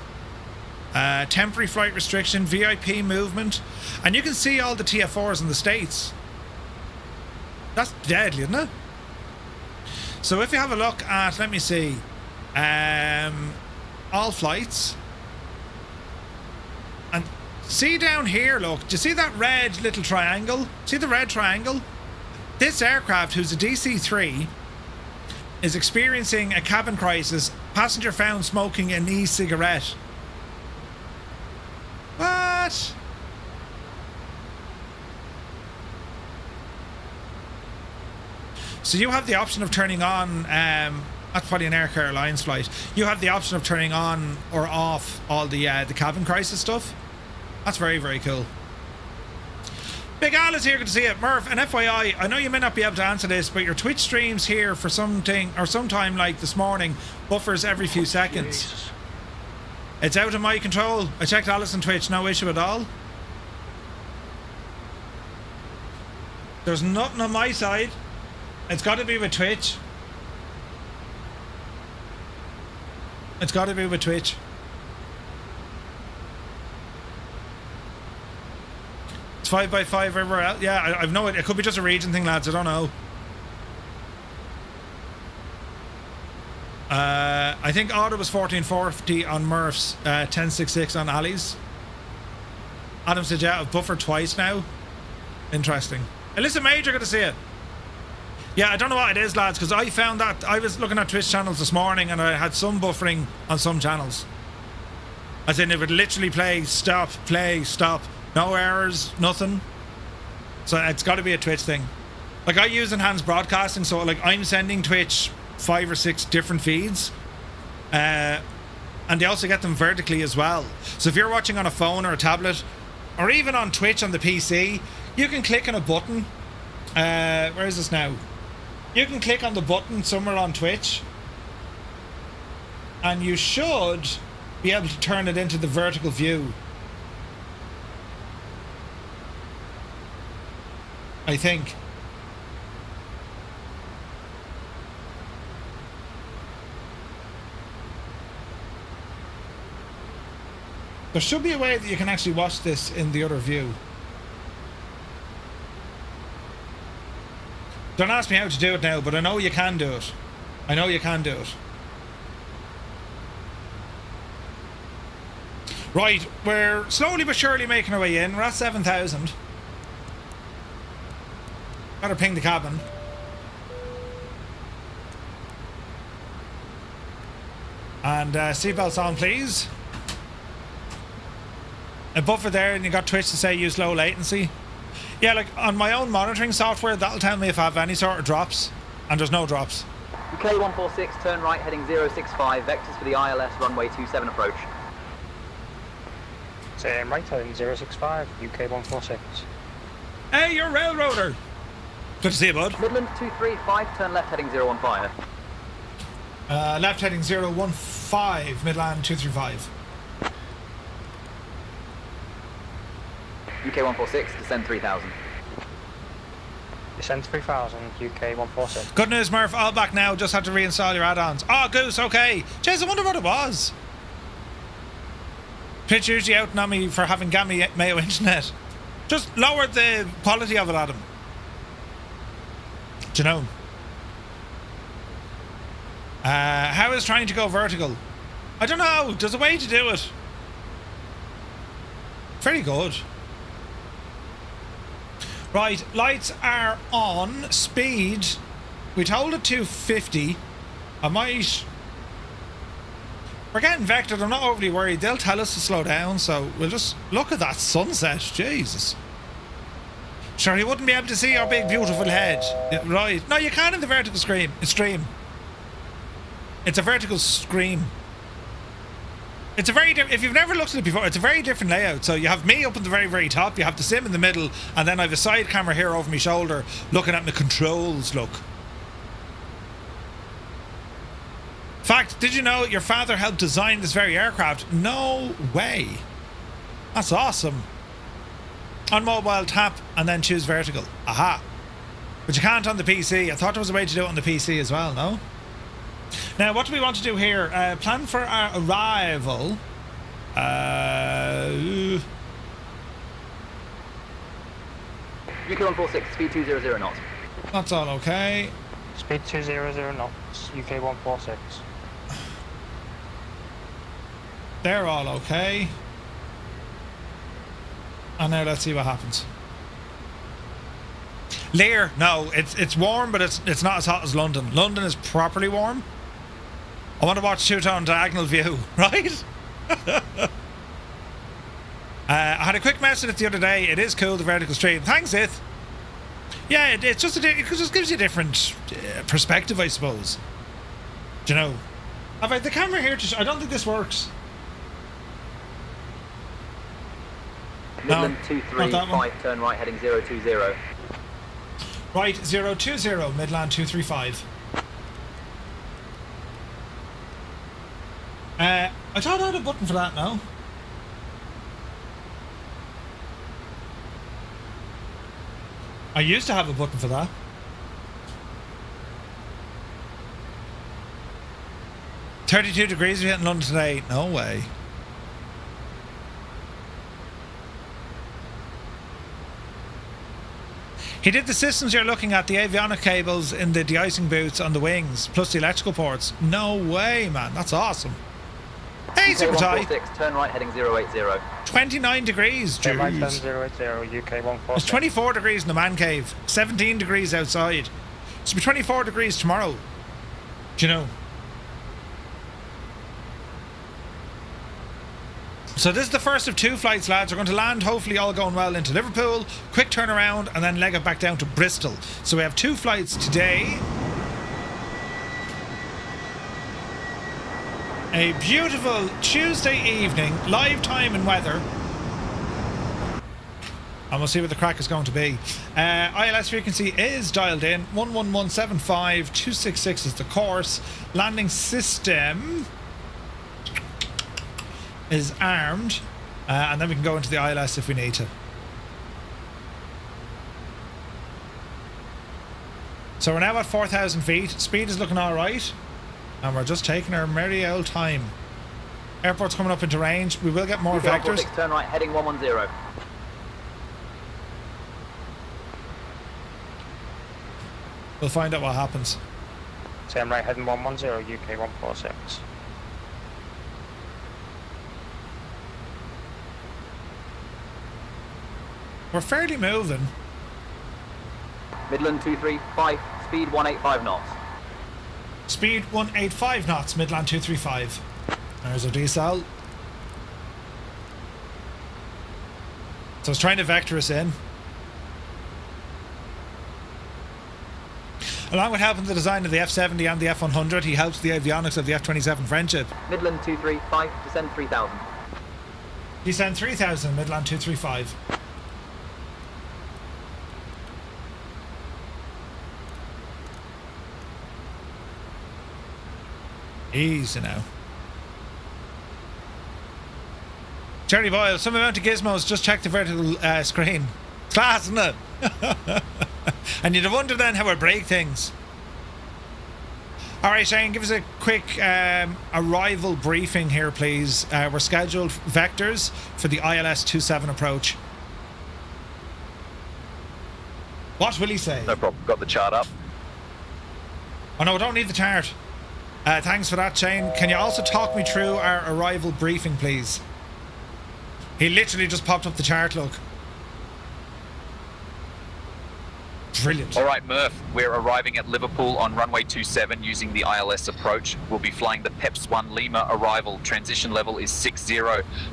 temporary flight restriction, VIP movement, and you can see all the TF4s in the States. That's deadly, isn't it? So if you have a look at, let me see, all flights, and see down here, look, do you see that red little triangle? See the red triangle? This aircraft, who's a DC-3, is experiencing a cabin crisis. Passenger found smoking an e-cigarette. What? So you have the option of turning on, that's probably an Air Carolines flight. You have the option of turning on or off all the cabin crisis stuff. That's very, very cool. Big Al is here, good to see you. Murph, and FYI, I know you may not be able to answer this, but your Twitch streams here for something, or sometime like this morning, buffers every few seconds. Jesus. It's out of my control. I checked Alice on Twitch, no issue at all. There's nothing on my side. It's got to be with Twitch. It's got to be with Twitch. It's 5x5 everywhere else. Yeah, I've no idea. It could be just a region thing, lads. I don't know. I think Otter was 1440 on Murph's, 1066 on Ali's. Adam said, yeah, I've buffered twice now. Interesting. Alyssa Major, good to see it. Yeah, I don't know what it is, lads, because I found that I was looking at Twitch channels this morning and I had some buffering on some channels. As in, it would literally play, stop. No errors, nothing. So it's got to be a Twitch thing. Like, I use enhanced broadcasting, so like I'm sending Twitch 5 or 6 different feeds. And they also get them vertically as well. So if you're watching on a phone or a tablet, or even on Twitch on the PC, you can click on a button. Where is this now? You can click on the button somewhere on Twitch, and you should be able to turn it into the vertical view. I think. There should be a way that you can actually watch this in the other view. Don't ask me how to do it now, but I know you can do it. I know you can do it. Right, we're slowly but surely making our way in. We're at 7,000. Better ping the cabin. And seatbelts on, please. A buffer there, and you got Twitch to say use low latency. Yeah, like on my own monitoring software, that'll tell me if I have any sort of drops, and there's no drops. UK 146, turn right, heading 065, vectors for the ILS runway 27 approach. Turn right, heading 065, UK 146. Hey, you're a railroader. Good to see you, bud. Midland 235, turn left, heading 015. Left heading 015, Midland 235. UK 146, descend 3000. Descend 3000, UK 146. Good news, Murph. All back now. Just had to reinstall your add-ons. Oh, Goose, okay. Jeez, I wonder what it was. Pitch usually out on me for having gammy Mayo internet. Just lower the quality of it, Adam. Do you know? How is trying to go vertical? I don't know. There's a way to do it. Very good. Right, lights are on. Speed, we told it 250. I might... We're getting vectored, I'm not overly worried. They'll tell us to slow down, so we'll just look at that sunset. Jesus. Sure, you wouldn't be able to see our big beautiful head. Yeah, right. No, you can in the vertical stream. It's a vertical stream. It's a very if you've never looked at it before, it's a very different layout. So you have me up at the very, very top, you have the sim in the middle, and then I have a side camera here over my shoulder looking at my controls. Look. In fact, did you know your father helped design this very aircraft? No way. That's awesome. On mobile, tap and then choose vertical. Aha. But you can't on the PC. I thought there was a way to do it on the PC as well, no? Now, what do we want to do here? Plan for our arrival. UK 146, speed 200 knots. That's all okay. Speed 200 knots, UK 146. They're all okay. And now let's see what happens. Lear, no, it's warm, but it's not as hot as London. London is properly warm. I want to watch two-tone diagonal view, right? I had a quick mess at it the other day. It is cool, the vertical stream. Thanks, Ith. Yeah, it just gives you a different perspective, I suppose. Do you know? Have I the camera here? I don't think this works. Midland 235, turn right, heading 020. Right, 020, Midland 235. I thought I had a button for that now. I used to have a button for that. $32 degrees we hit in London today. No way. He did the systems you're looking at, the avionic cables in the de-icing boots on the wings, plus the electrical ports. No way, man. That's awesome. Hey, Super Tie. Turn right, heading 080. 29 degrees. Turn right, heading 080, UK 146. It's 24 degrees in the man cave. 17 degrees outside. It's be 24 degrees tomorrow. Do you know? So this is the first of 2 flights, lads. We're going to land, hopefully all going well, into Liverpool, quick turnaround, and then leg it back down to Bristol. So we have 2 flights today. A beautiful Tuesday evening, live time and weather. And we'll see what the crack is going to be. ILS frequency is dialed in. 11175, 266 is the course. Landing system is armed. And then we can go into the ILS if we need to. So we're now at 4,000 feet. Speed is looking alright. And we're just taking our merry old time. Airport's coming up into range. We will get more vectors. Turn right, heading 110. We'll find out what happens. Same right, heading 110, UK 146. We're fairly moving. Midland 235, speed 185 knots. Speed 185 knots, Midland 235. There's our decel. So it's trying to vector us in. Along with helping the design of the F70 and the F100, he helps the avionics of the F27 Friendship. Midland 235, descend 3000. Descend 3000, Midland 235. Easy now. Jerry Boyle, some amount of gizmos, just check the vertical screen. Class, isn't it? And you'd wonder then how I break things. Alright, Shane, give us a quick arrival briefing here, please. We're scheduled vectors for the ILS 27 approach. What will he say? No problem, got the chart up. Oh no, I don't need the chart. Thanks for that, Shane. Can you also talk me through our arrival briefing, please? He literally just popped up the chart, look. Brilliant. All right, Murph, we're arriving at Liverpool on runway 27 using the ILS approach. We'll be flying the PEPS 1 Lima arrival. Transition level is 60.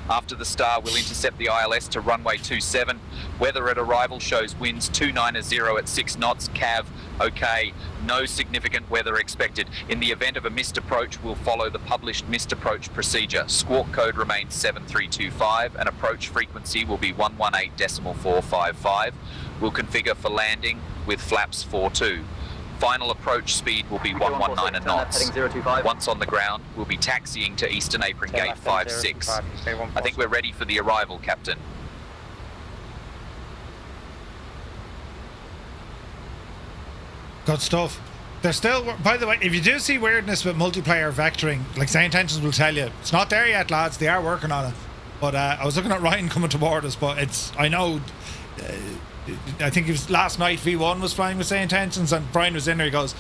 After the star, we'll intercept the ILS to runway 27. Weather at arrival shows winds 290 at 6 knots, CAV, okay. No significant weather expected. In the event of a missed approach, we'll follow the published missed approach procedure. Squawk code remains 7325 and approach frequency will be 118.455. We'll configure for landing with flaps 42. Final approach speed will be 119 knots. Once on the ground, we'll be taxiing to Eastern Apron Gate 56. I think we're ready for the arrival, Captain. Good stuff. There's still, by the way, if you do see weirdness with multiplayer vectoring, like SayIntentions will tell you, it's not there yet, lads. They are working on it. But I was looking at Ryan coming toward us, but it's, I know, I think it was last night V1 was flying with SayIntentions and Brian was in there, he goes,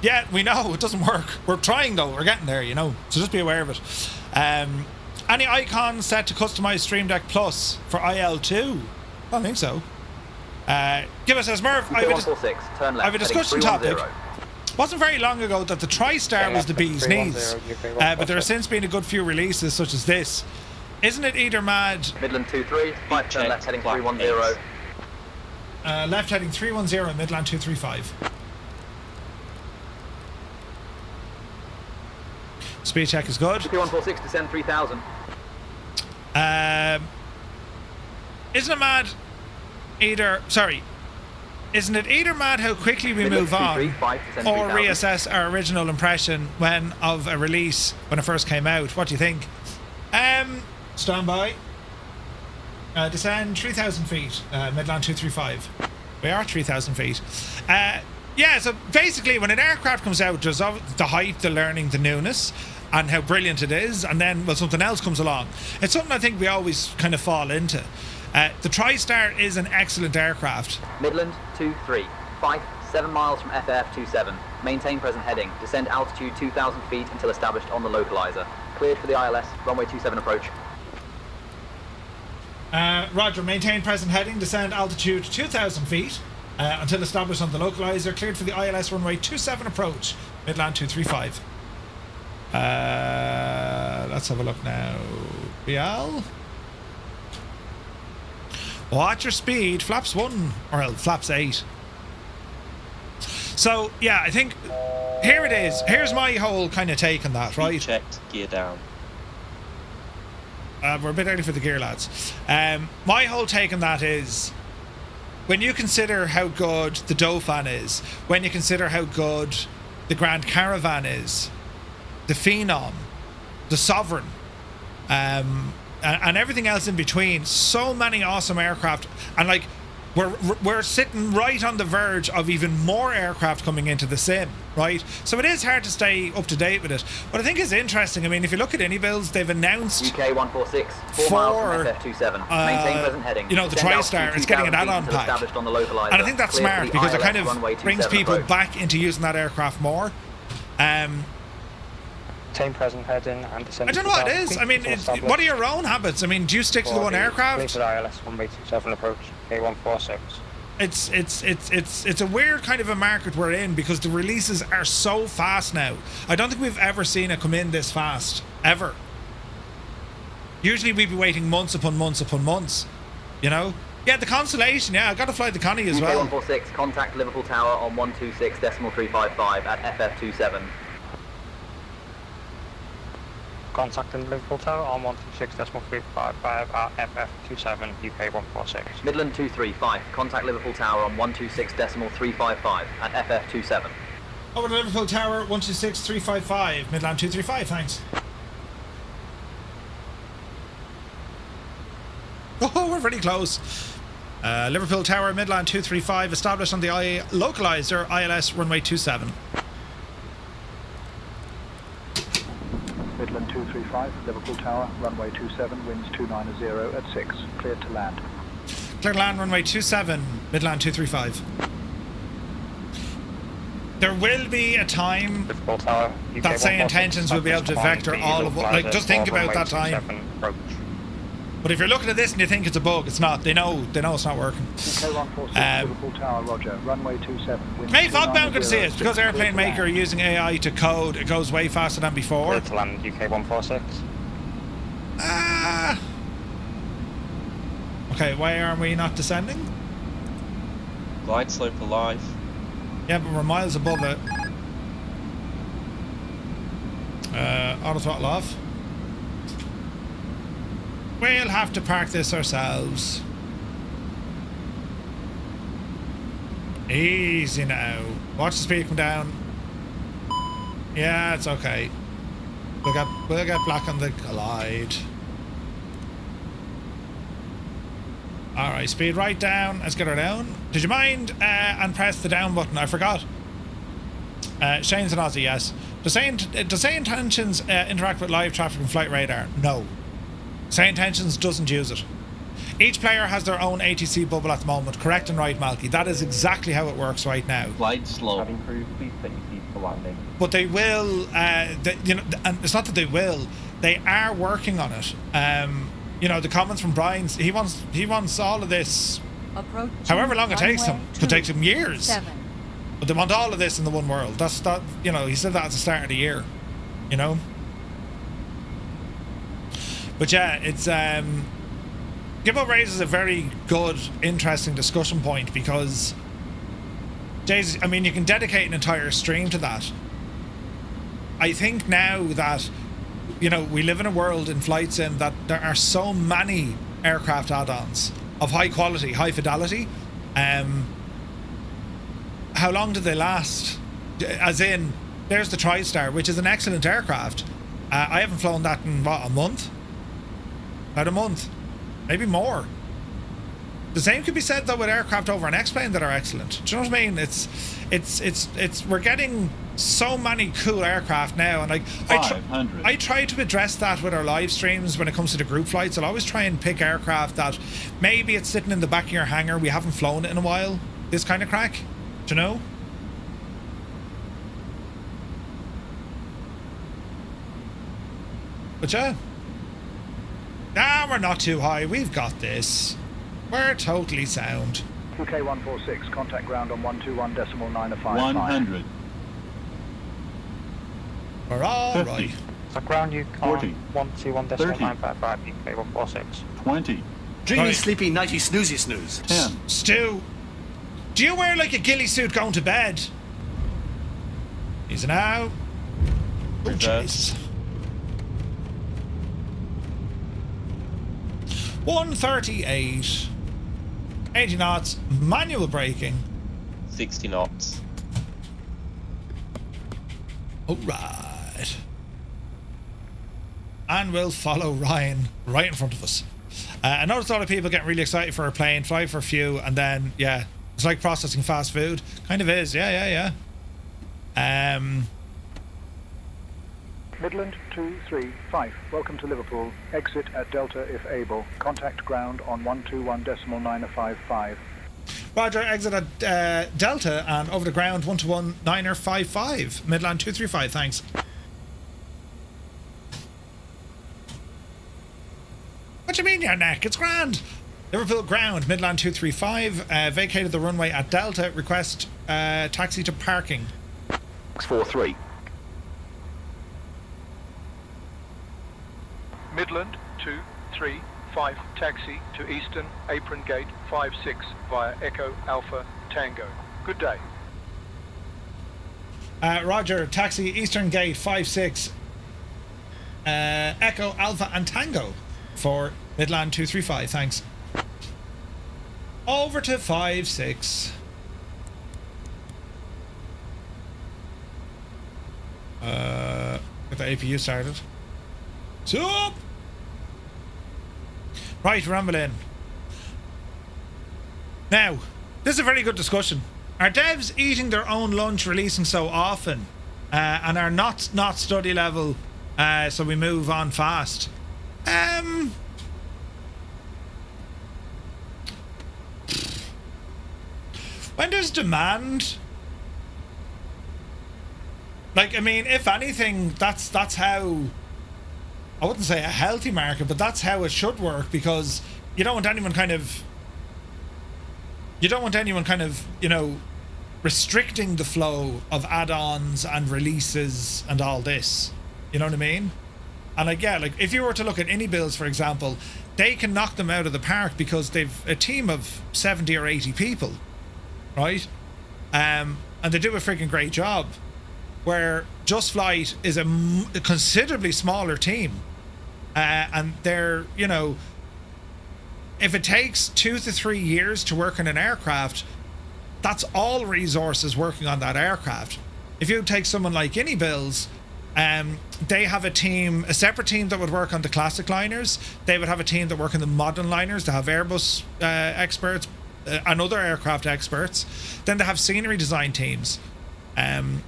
yeah, we know, it doesn't work. We're trying though, we're getting there, you know, so just be aware of it. Any icons set to customize Stream Deck Plus for IL2? I don't think so. Give us as Merv, I have a discussion topic. Wasn't very long ago that the TriStar was the bee's knees, but there have since been a good few releases such as this. Isn't it either mad? Midland 23, 5 turn left heading 310. Left heading 310, Midland 235. Speed check is good. 2146, descend 3000. Isn't it mad? Isn't it either mad how quickly we move on or reassess our original impression of a release when it first came out? What do you think? Stand by. Descend 3,000 feet, Midland 235. We are 3,000 feet. Yeah, so basically when an aircraft comes out, there's the hype, the learning, the newness, and how brilliant it is, and then, well, something else comes along. It's something I think we always kind of fall into. The TriStar is an excellent aircraft. Midland 23, 7 miles from FF27. Maintain present heading. Descend altitude 2,000 feet until established on the localizer. Cleared for the ILS, runway 27 approach. Roger, maintain present heading. Descend altitude 2,000 feet until established on the localizer. Cleared for the ILS, runway 27 approach. Midland 235. Let's have a look now. Bial? Watch your speed. Flaps 1 or flaps 8. So yeah, I think here it is. Here's my whole kind of take on that, right? Checked, gear down. We're a bit early for the gear, lads. My whole take on that is, when you consider how good the Dauphin is, when you consider how good the Grand Caravan is, the Phenom, the Sovereign, and everything else in between, so many awesome aircraft, and like we're sitting right on the verge of even more aircraft coming into the sim, right? So it is hard to stay up to date with it. What I think is interesting, I mean, if you look at any builds, they've announced UK 146, 4 miles from FF27, maintain present heading. You know, the TriStar is getting an add-on pack, on the localizer. and I think that's smart because it kind of brings people back into using that aircraft more. Maintain present heading and descend. I don't know what it is. I mean, what are your own habits? I mean, do you stick to the one aircraft? ILS 127 approach, K146. It's a weird kind of a market we're in because the releases are so fast now. I don't think we've ever seen it come in this fast, ever. Usually we'd be waiting months upon months upon months, you know? Yeah, the Constellation, yeah, I got to fly the Connie as well. UK 146, contact Liverpool Tower on 126.355 at FF27. Contacting Liverpool Tower on 126.355 at FF27, UK 146. Midland 235, contact Liverpool Tower on 126.355 at FF27. Over to Liverpool Tower, 126.355, Midland 235, thanks. Oh, we're very close. Liverpool Tower, Midland 235, established on the localizer, ILS runway 27. Midland 235, Liverpool Tower, runway 27, winds 290 at 6, cleared to land. Clear to land, runway 27, Midland 235. There will be a time Tower, that SayIntentions will be able to vector all of what, like, just think about that time. But if you're looking at this and you think it's a bug, it's not. They know it's not working. Liverpool Tower, Roger, runway 27. Hey, Fogbound, good to see you. It's because Airplane Maker are using AI to code, it goes way faster than before. Clear to land, UK 146. Okay, why are we not descending? Glide slope alive. Yeah, but we're miles above it. Auto throttle off. We'll have to park this ourselves. Easy now. Watch the speed come down. Yeah, it's okay. We'll get black on the glide. Alright, speed right down. Let's get her down. Did you mind and press the down button? I forgot. Shane's an Aussie, yes. Does SayIntentions interact with live traffic and flight radar? No. SayIntentions doesn't use it. Each player has their own ATC bubble at the moment. Correct and right, Malky. That is exactly how it works right now. Glide slow. Having proved, please take your seat for landing. But they will, you know, and it's not that they will. They are working on it. You know, the comments from Brian. He wants all of this. However long it takes them. It could take them years. 7. But they want all of this in the one world. That's that. You know, he said that at the start of the year. You know. But yeah, it's Gibbo raises a very good, interesting discussion point because, I mean, you can dedicate an entire stream to that. I think now that, you know, we live in a world in flight sim that there are so many aircraft add-ons of high quality, high fidelity. How long do they last? As in, there's the TriStar, which is an excellent aircraft. I haven't flown that in, what, a month? About a month, maybe more. The same could be said though with aircraft over an X-plane that are excellent. Do you know what I mean? It's we're getting so many cool aircraft now, and like I try to address that with our live streams when it comes to the group flights. I'll always try and pick aircraft that maybe it's sitting in the back of your hangar, we haven't flown it in a while. This kind of crack, do you know? But yeah. Ah, we're not too high. We've got this. We're totally sound. UK 146, contact ground on 121.955. 100. We're all right. So ground you on 121.955 UK 146. 20. Dreamy, Right. sleepy, nighty, snoozy, snooze. Stu, do you wear like a ghillie suit going to bed? Is it now? Oh, Jesus. 138. 80 knots. Manual braking. 60 knots. Alright. And we'll follow Ryan right in front of us. I noticed a lot of people getting really excited for a plane, fly for a few, and then, yeah, it's like processing fast food. Kind of is, yeah. Midland 235, welcome to Liverpool. Exit at Delta if able. Contact ground on 121.955. Roger, exit at Delta and over the ground 121.955. Midland 235, thanks. What do you mean your neck? It's grand. Liverpool ground, Midland 235, vacated the runway at Delta, request taxi to parking. 643. Midland 235, taxi to Eastern Apron Gate 56 via Echo Alpha Tango. Good day. Roger, taxi Eastern Gate 56, Echo Alpha and Tango for Midland 235, thanks. Over to 56. Get the APU started. Sup? Right, rumbling. Now, this is a very good discussion. Are devs eating their own lunch releasing so often and are not study level so we move on fast? When there's demand, like, I mean, if anything, that's how, I wouldn't say a healthy market, but that's how it should work, because you don't want anyone kind of, you know, restricting the flow of add-ons and releases and all this. You know what I mean? And like, yeah, like if you were to look at indie builds, for example, they can knock them out of the park because they've a team of 70 or 80 people, right? And they do a freaking great job. Where Just Flight is a considerably smaller team, and they're, you know, if it takes 2 to 3 years to work on an aircraft, that's all resources working on that aircraft. If you take someone like Indie Builds, they have a separate team that would work on the classic liners. They would have a team that work on the modern liners. They have Airbus experts and other aircraft experts. Then they have scenery design teams. You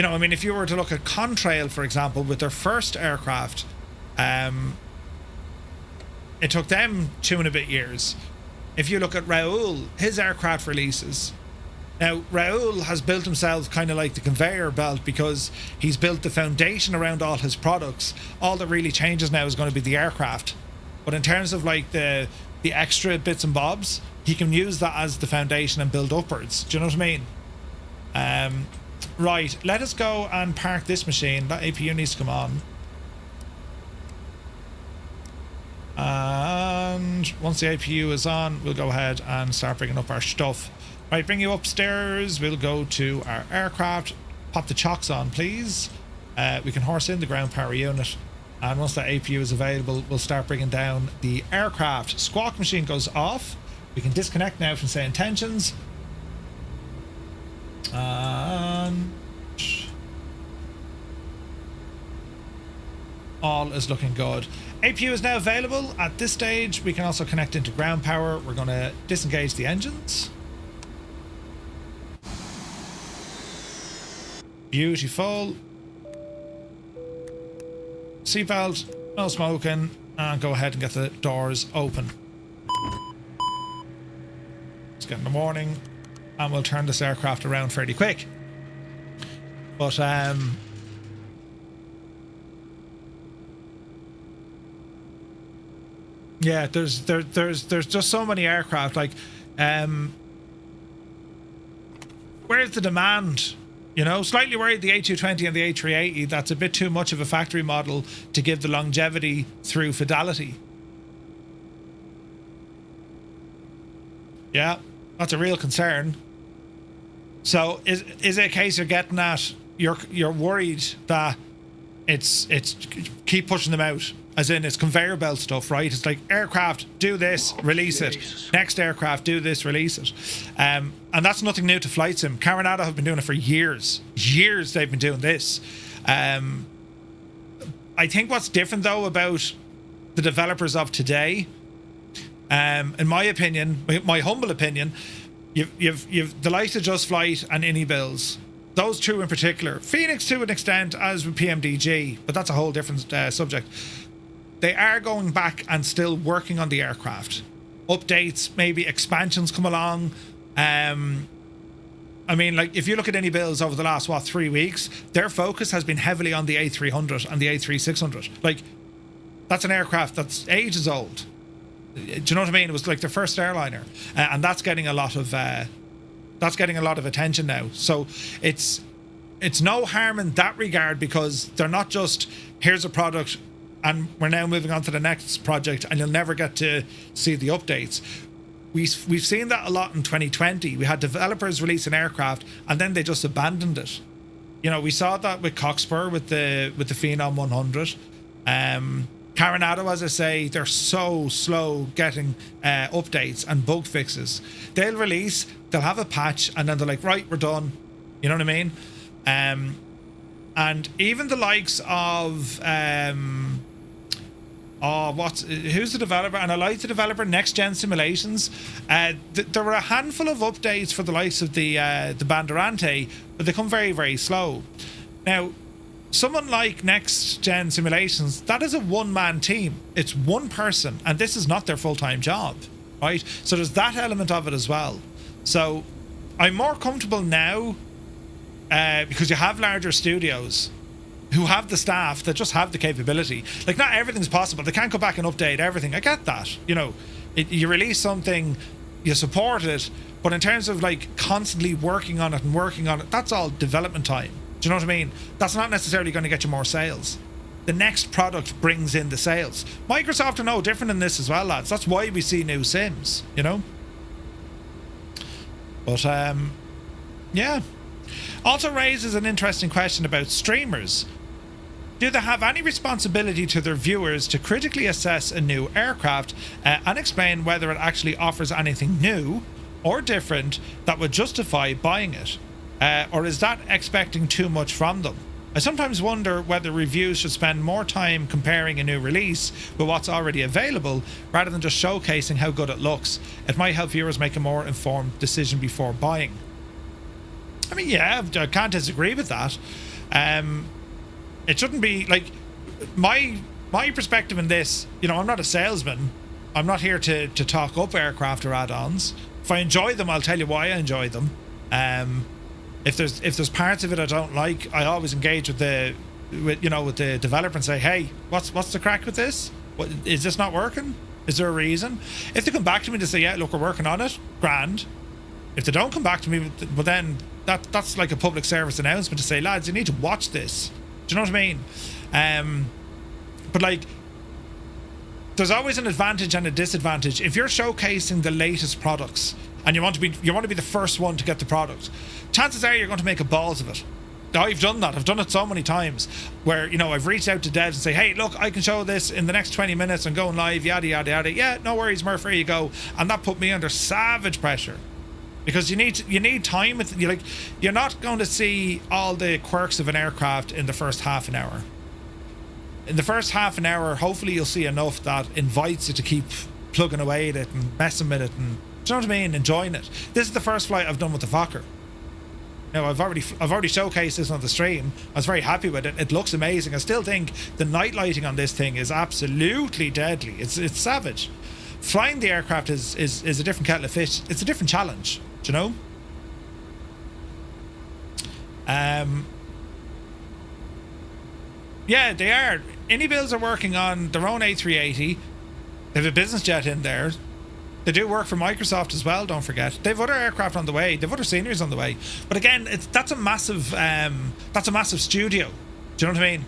know, I mean, if you were to look at Contrail, for example, with their first aircraft, it took them 2 and a bit years. If you look at Raoul, his aircraft releases. Now, Raoul has built himself kind of like the conveyor belt because he's built the foundation around all his products. All that really changes now is going to be the aircraft. But in terms of like the extra bits and bobs, he can use that as the foundation and build upwards. Do you know what I mean? Right, let us go and park this machine. That APU needs to come on. And once the APU is on, we'll go ahead and start bringing up our stuff. Right, bring you upstairs. We'll go to our aircraft. Pop the chocks on, please. We can horse in the ground power unit. And once that APU is available, we'll start bringing down the aircraft. Squawk machine goes off. We can disconnect now from SayIntentions. And all is looking good. APU is now available. At this stage, we can also connect into ground power. We're going to disengage the engines. Beautiful. Seatbelt, no smoking, and go ahead and get the doors open. It's getting the morning. And we'll turn this aircraft around fairly quick. But yeah, there's just so many aircraft. Like, where's the demand? You know, slightly worried the A220 and the A380. That's a bit too much of a factory model to give the longevity through fidelity. Yeah, that's a real concern. So is it a case you're getting at? You're worried that it's keep pushing them out, as in it's conveyor belt stuff, right? It's like aircraft do this, release it. Next aircraft do this, release it. And that's nothing new to flight sim. Coronado have been doing it for years. Years they've been doing this. I think what's different though about the developers of today, in my opinion, my humble opinion, you've the likes of Just Flight and Builds. Those two in particular. Phoenix to an extent, as with PMDG, but that's a whole different subject. They are going back and still working on the aircraft. Updates, maybe expansions come along. I mean, like, if you look at Builds over the last, 3 weeks, their focus has been heavily on the A300 and the A3600. Like, that's an aircraft that's ages old. Do you know what I mean? It was like their first airliner, and that's getting a lot of attention now. So it's no harm in that regard, because they're not just here's a product and we're now moving on to the next project and you'll never get to see the updates. We've seen that a lot in 2020. We had developers release an aircraft and then they just abandoned it. You know, we saw that with Cockspur with the Phenom 100. Coronado, as I say, they're so slow getting updates and bug fixes. They'll release, they'll have a patch, and then they're like, right, we're done. You know what I mean? And even the likes of who's the developer? And I like the developer, Next Gen Simulations. There were a handful of updates for the likes of the Banderante, but they come very, very slow. Now, someone like Next Gen Simulations, that is a one-man team. It's one person, and this is not their full-time job, right? So there's that element of it as well. So I'm more comfortable now because you have larger studios who have the staff that just have the capability. Like, not everything's possible. They can't go back and update everything. I get that. You know, you release something, you support it, but in terms of like constantly working on it, that's all development time. Do you know what I mean? That's not necessarily going to get you more sales. The next product brings in the sales. Microsoft are no different in this as well, lads. That's why we see new Sims, you know? But, yeah. Also raises an interesting question about streamers. Do they have any responsibility to their viewers to critically assess a new aircraft and explain whether it actually offers anything new or different that would justify buying it? Or is that expecting too much from them? I sometimes wonder whether reviews should spend more time comparing a new release with what's already available rather than just showcasing how good it looks. It might help viewers make a more informed decision before buying. I mean, yeah, I can't disagree with that. It shouldn't be like my perspective in this. You know, I'm not a salesman. I'm not here to talk up aircraft or add-ons. If I enjoy them, I'll tell you why I enjoy them. If there's parts of it I don't like, I always engage with the developer and say, hey, what's the crack with this? What, is this not working? Is there a reason? If they come back to me to say, yeah, look, we're working on it, grand. If they don't come back to me, well then that's like a public service announcement to say, lads, you need to watch this. Do you know what I mean? But like, there's always an advantage and a disadvantage. If you're showcasing the latest products and you want to be the first one to get the product, chances are you're going to make a balls of it. I've done that. I've done it so many times where, you know, I've reached out to devs and say, hey, look, I can show this in the next 20 minutes and going live, yada, yada, yada. Yeah, no worries, Murph, here you go. And that put me under savage pressure. Because you need time with you. Like, you're not going to see all the quirks of an aircraft in the first half an hour. In the first half an hour, hopefully you'll see enough that invites you to keep plugging away at it and messing with it and, do you know what I mean, enjoying it. This is the first flight I've done with the Fokker. Now, I've already showcased this on the stream. I was very happy with it. It looks amazing. I still think the night lighting on this thing is absolutely deadly. It's savage. Flying the aircraft is a different kettle of fish. It's a different challenge. Do you know? Yeah, they are. Builds are working on their own A380. They have a business jet in there. They do work for Microsoft as well, don't forget. They have other aircraft on the way. They have other sceneries on the way. But again, that's a massive studio. Do you know what I mean?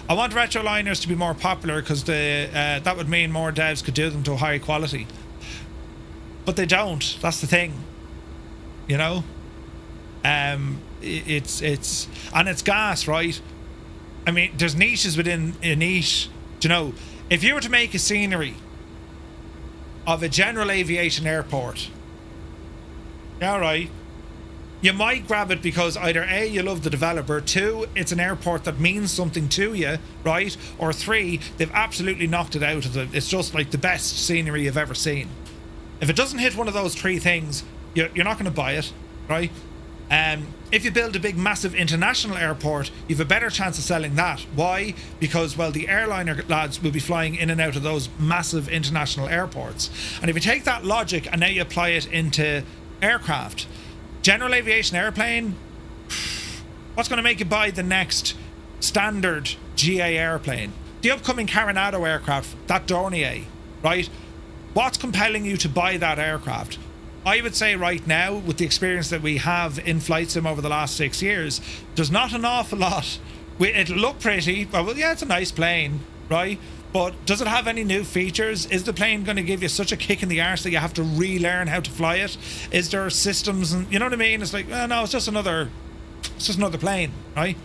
I want retroliners to be more popular because that would mean more devs could do them to a higher quality. but they don't. That's the thing, you know. It's and it's gas, right? I mean, there's niches within a niche. Do you know, if you were to make a scenery of a general aviation airport, all right, you might grab it because either A, you love the developer, 2, it's an airport that means something to you, right? Or 3, they've absolutely knocked it out of the, it's just like the best scenery you've ever seen. If it doesn't hit one of those 3 things, you're not going to buy it, right? If you build a big massive international airport, you've a better chance of selling that. Why? Because, well, the airliner lads will be flying in and out of those massive international airports. And if you take that logic and now you apply it into aircraft, general aviation airplane, what's going to make you buy the next standard GA airplane? The upcoming Carenado aircraft, that Dornier, right? What's compelling you to buy that aircraft? I would say right now, with the experience that we have in flight sim over the last 6 years, there's not an awful lot. It'll look pretty. Well, yeah, it's a nice plane, right? But does it have any new features? Is the plane going to give you such a kick in the arse that you have to relearn how to fly it? Is there systems and, you know what I mean? It's like, no, it's just another plane, right?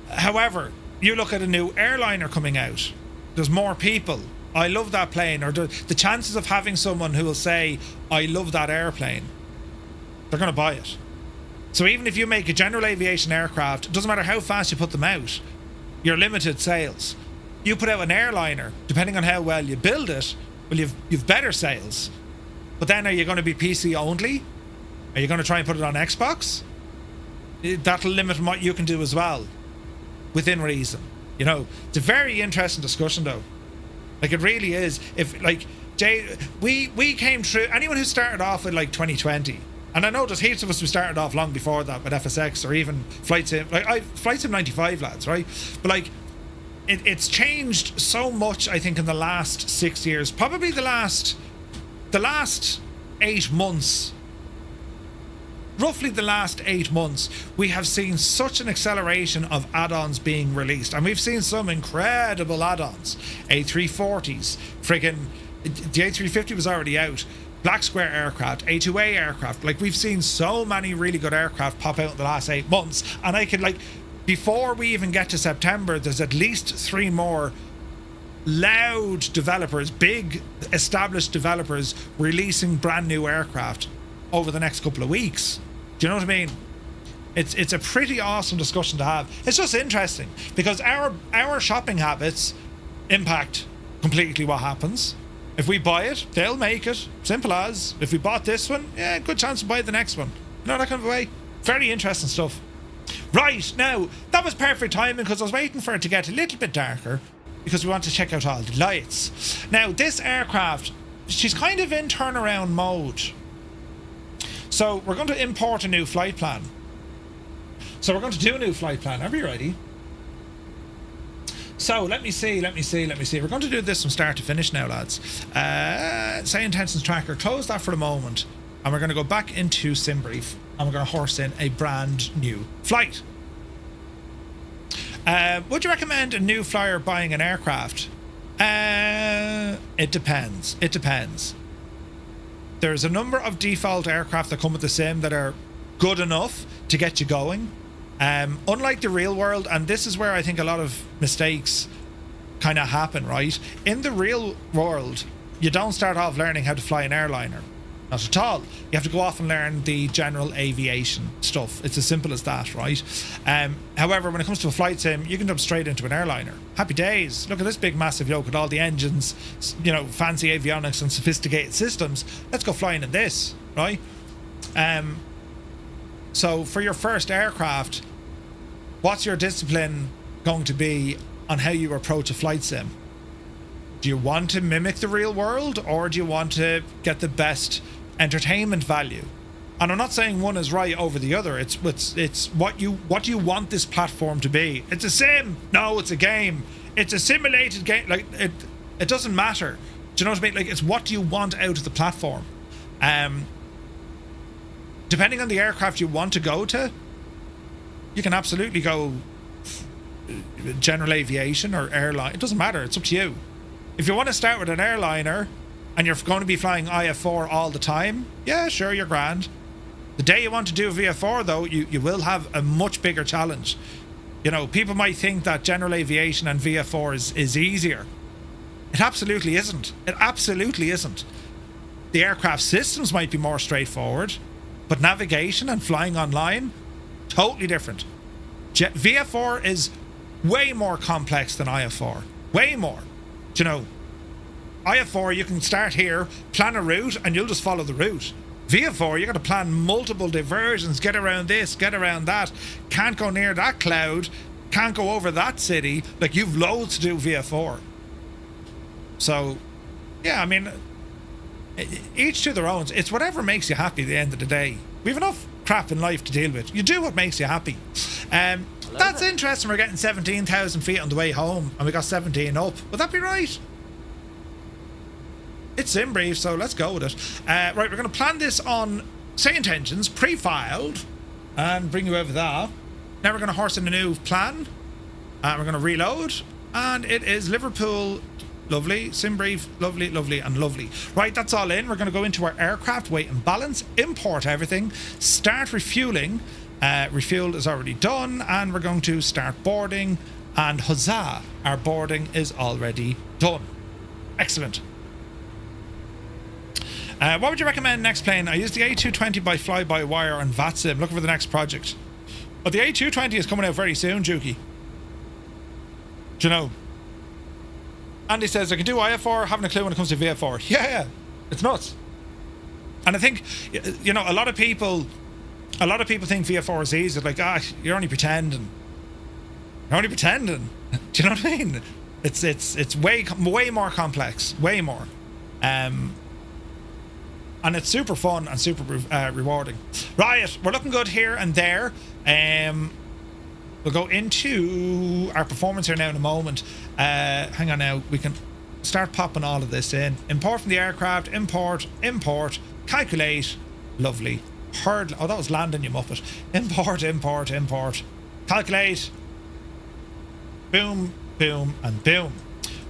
However, you look at a new airliner coming out. There's more people. I love that plane, or the chances of having someone who will say, I love that airplane, they're going to buy it. So even if you make a general aviation aircraft, it doesn't matter how fast you put them out, you're limited sales. You put out an airliner, depending on how well you build it, well, you've better sales. But then are you going to be PC only? Are you going to try and put it on Xbox? That'll limit what you can do as well, within reason. You know, it's a very interesting discussion though. Like, it really is. If, like, Jay, we came through, anyone who started off with, like, 2020, and I know there's heaps of us who started off long before that with FSX or even Flight Sim, like, Flight Sim 95, lads, right? But, like, it's changed so much, I think, in the last 6 years. Probably the last 8 months. Roughly the last 8 months, we have seen such an acceleration of add-ons being released, and we've seen some incredible add-ons. A340s, friggin' the A350 was already out. Black Square aircraft, A2A aircraft. Like, we've seen so many really good aircraft pop out in the last 8 months, and I could, like, before we even get to September, there's at least 3 more loud developers, big established developers releasing brand new aircraft over the next couple of weeks. Do you know what I mean? It's a pretty awesome discussion to have. It's just interesting because our shopping habits impact completely what happens. If we buy it, they'll make it. Simple as. If we bought this one, yeah, good chance to buy the next one. You know, that kind of way. Very interesting stuff. Right, now, that was perfect timing because I was waiting for it to get a little bit darker because we want to check out all the lights. Now, this aircraft, she's kind of in turnaround mode. So we're going to import a new flight plan. So we're going to do a new flight plan. Are we ready? So let me see. We're going to do this from start to finish now, lads. SayIntentions tracker, close that for a moment. And we're going to go back into SimBrief. And we're going to horse in a brand new flight. Would you recommend a new flyer buying an aircraft? It depends. It depends. There's a number of default aircraft that come with the sim that are good enough to get you going. Unlike the real world, and this is where I think a lot of mistakes kind of happen, right? In the real world, you don't start off learning how to fly an airliner. Not at all. You have to go off and learn the general aviation stuff. It's as simple as that, right? However, when it comes to a flight sim, you can jump straight into an airliner. Happy days. Look at this big massive yoke with all the engines, you know, fancy avionics and sophisticated systems. Let's go flying in this, right? So for your first aircraft, what's your discipline going to be on how you approach a flight sim? Do you want to mimic the real world, or do you want to get the best entertainment value? And I'm not saying one is right over the other. It's what do you want this platform to be? It's a sim. No, it's a game. It's a simulated game. Like, it doesn't matter. Do you know what I mean? Like, it's what do you want out of the platform? Depending on the aircraft you want to go to, you can absolutely go general aviation or airline. It doesn't matter. It's up to you. If you want to start with an airliner, and you're going to be flying IF4 all the time, yeah, sure, you're grand. The day you want to do a VF4, though, you will have a much bigger challenge. You know, people might think that general aviation and VF4 is easier. It absolutely isn't. It absolutely isn't. The aircraft systems might be more straightforward, but navigation and flying online, totally different. VF4 is way more complex than IF4. Way more. Do you know, IF4, you can start here, plan a route, and you'll just follow the route. VF4, you got to plan multiple diversions, get around this, get around that, can't go near that cloud, can't go over that city. Like, you've loads to do VF4. So, yeah, I mean, each to their own. It's whatever makes you happy at the end of the day. We've enough crap in life to deal with. You do what makes you happy. That's interesting. We're getting 17,000 feet on the way home, and we got 17 up. Would that be right? It's sim brief, so let's go with it. Right, we're going to plan this on SayIntentions, pre-filed, and bring you over that. Now we're going to horse in a new plan. We're going to reload, and it is Liverpool. Lovely, sim brief, lovely, lovely, and lovely. Right, that's all in. We're going to go into our aircraft, weight and balance, import everything, start refueling. Refuel is already done, and we're going to start boarding, and huzzah, our boarding is already done. Excellent. What would you recommend next plane? I used the A220 by fly-by-wire and VATSIM. Looking for the next project. But the A220 is coming out very soon, Juki. Do you know? Andy says, I can do IF4, haven't a clue when it comes to VF4. Yeah, it's nuts. And I think, you know, a lot of people think VF4 is easy. Like, you're only pretending. You're only pretending. Do you know what I mean? It's way more complex. Way more. And it's super fun and super rewarding. Right, we're looking good here and there. We'll go into our performance here now in a moment. Hang on now. We can start popping all of this in. Import from the aircraft. Import. Calculate. Lovely. Hurdle. Oh, that was landing, you muppet. Import. Calculate. Boom, boom, and boom.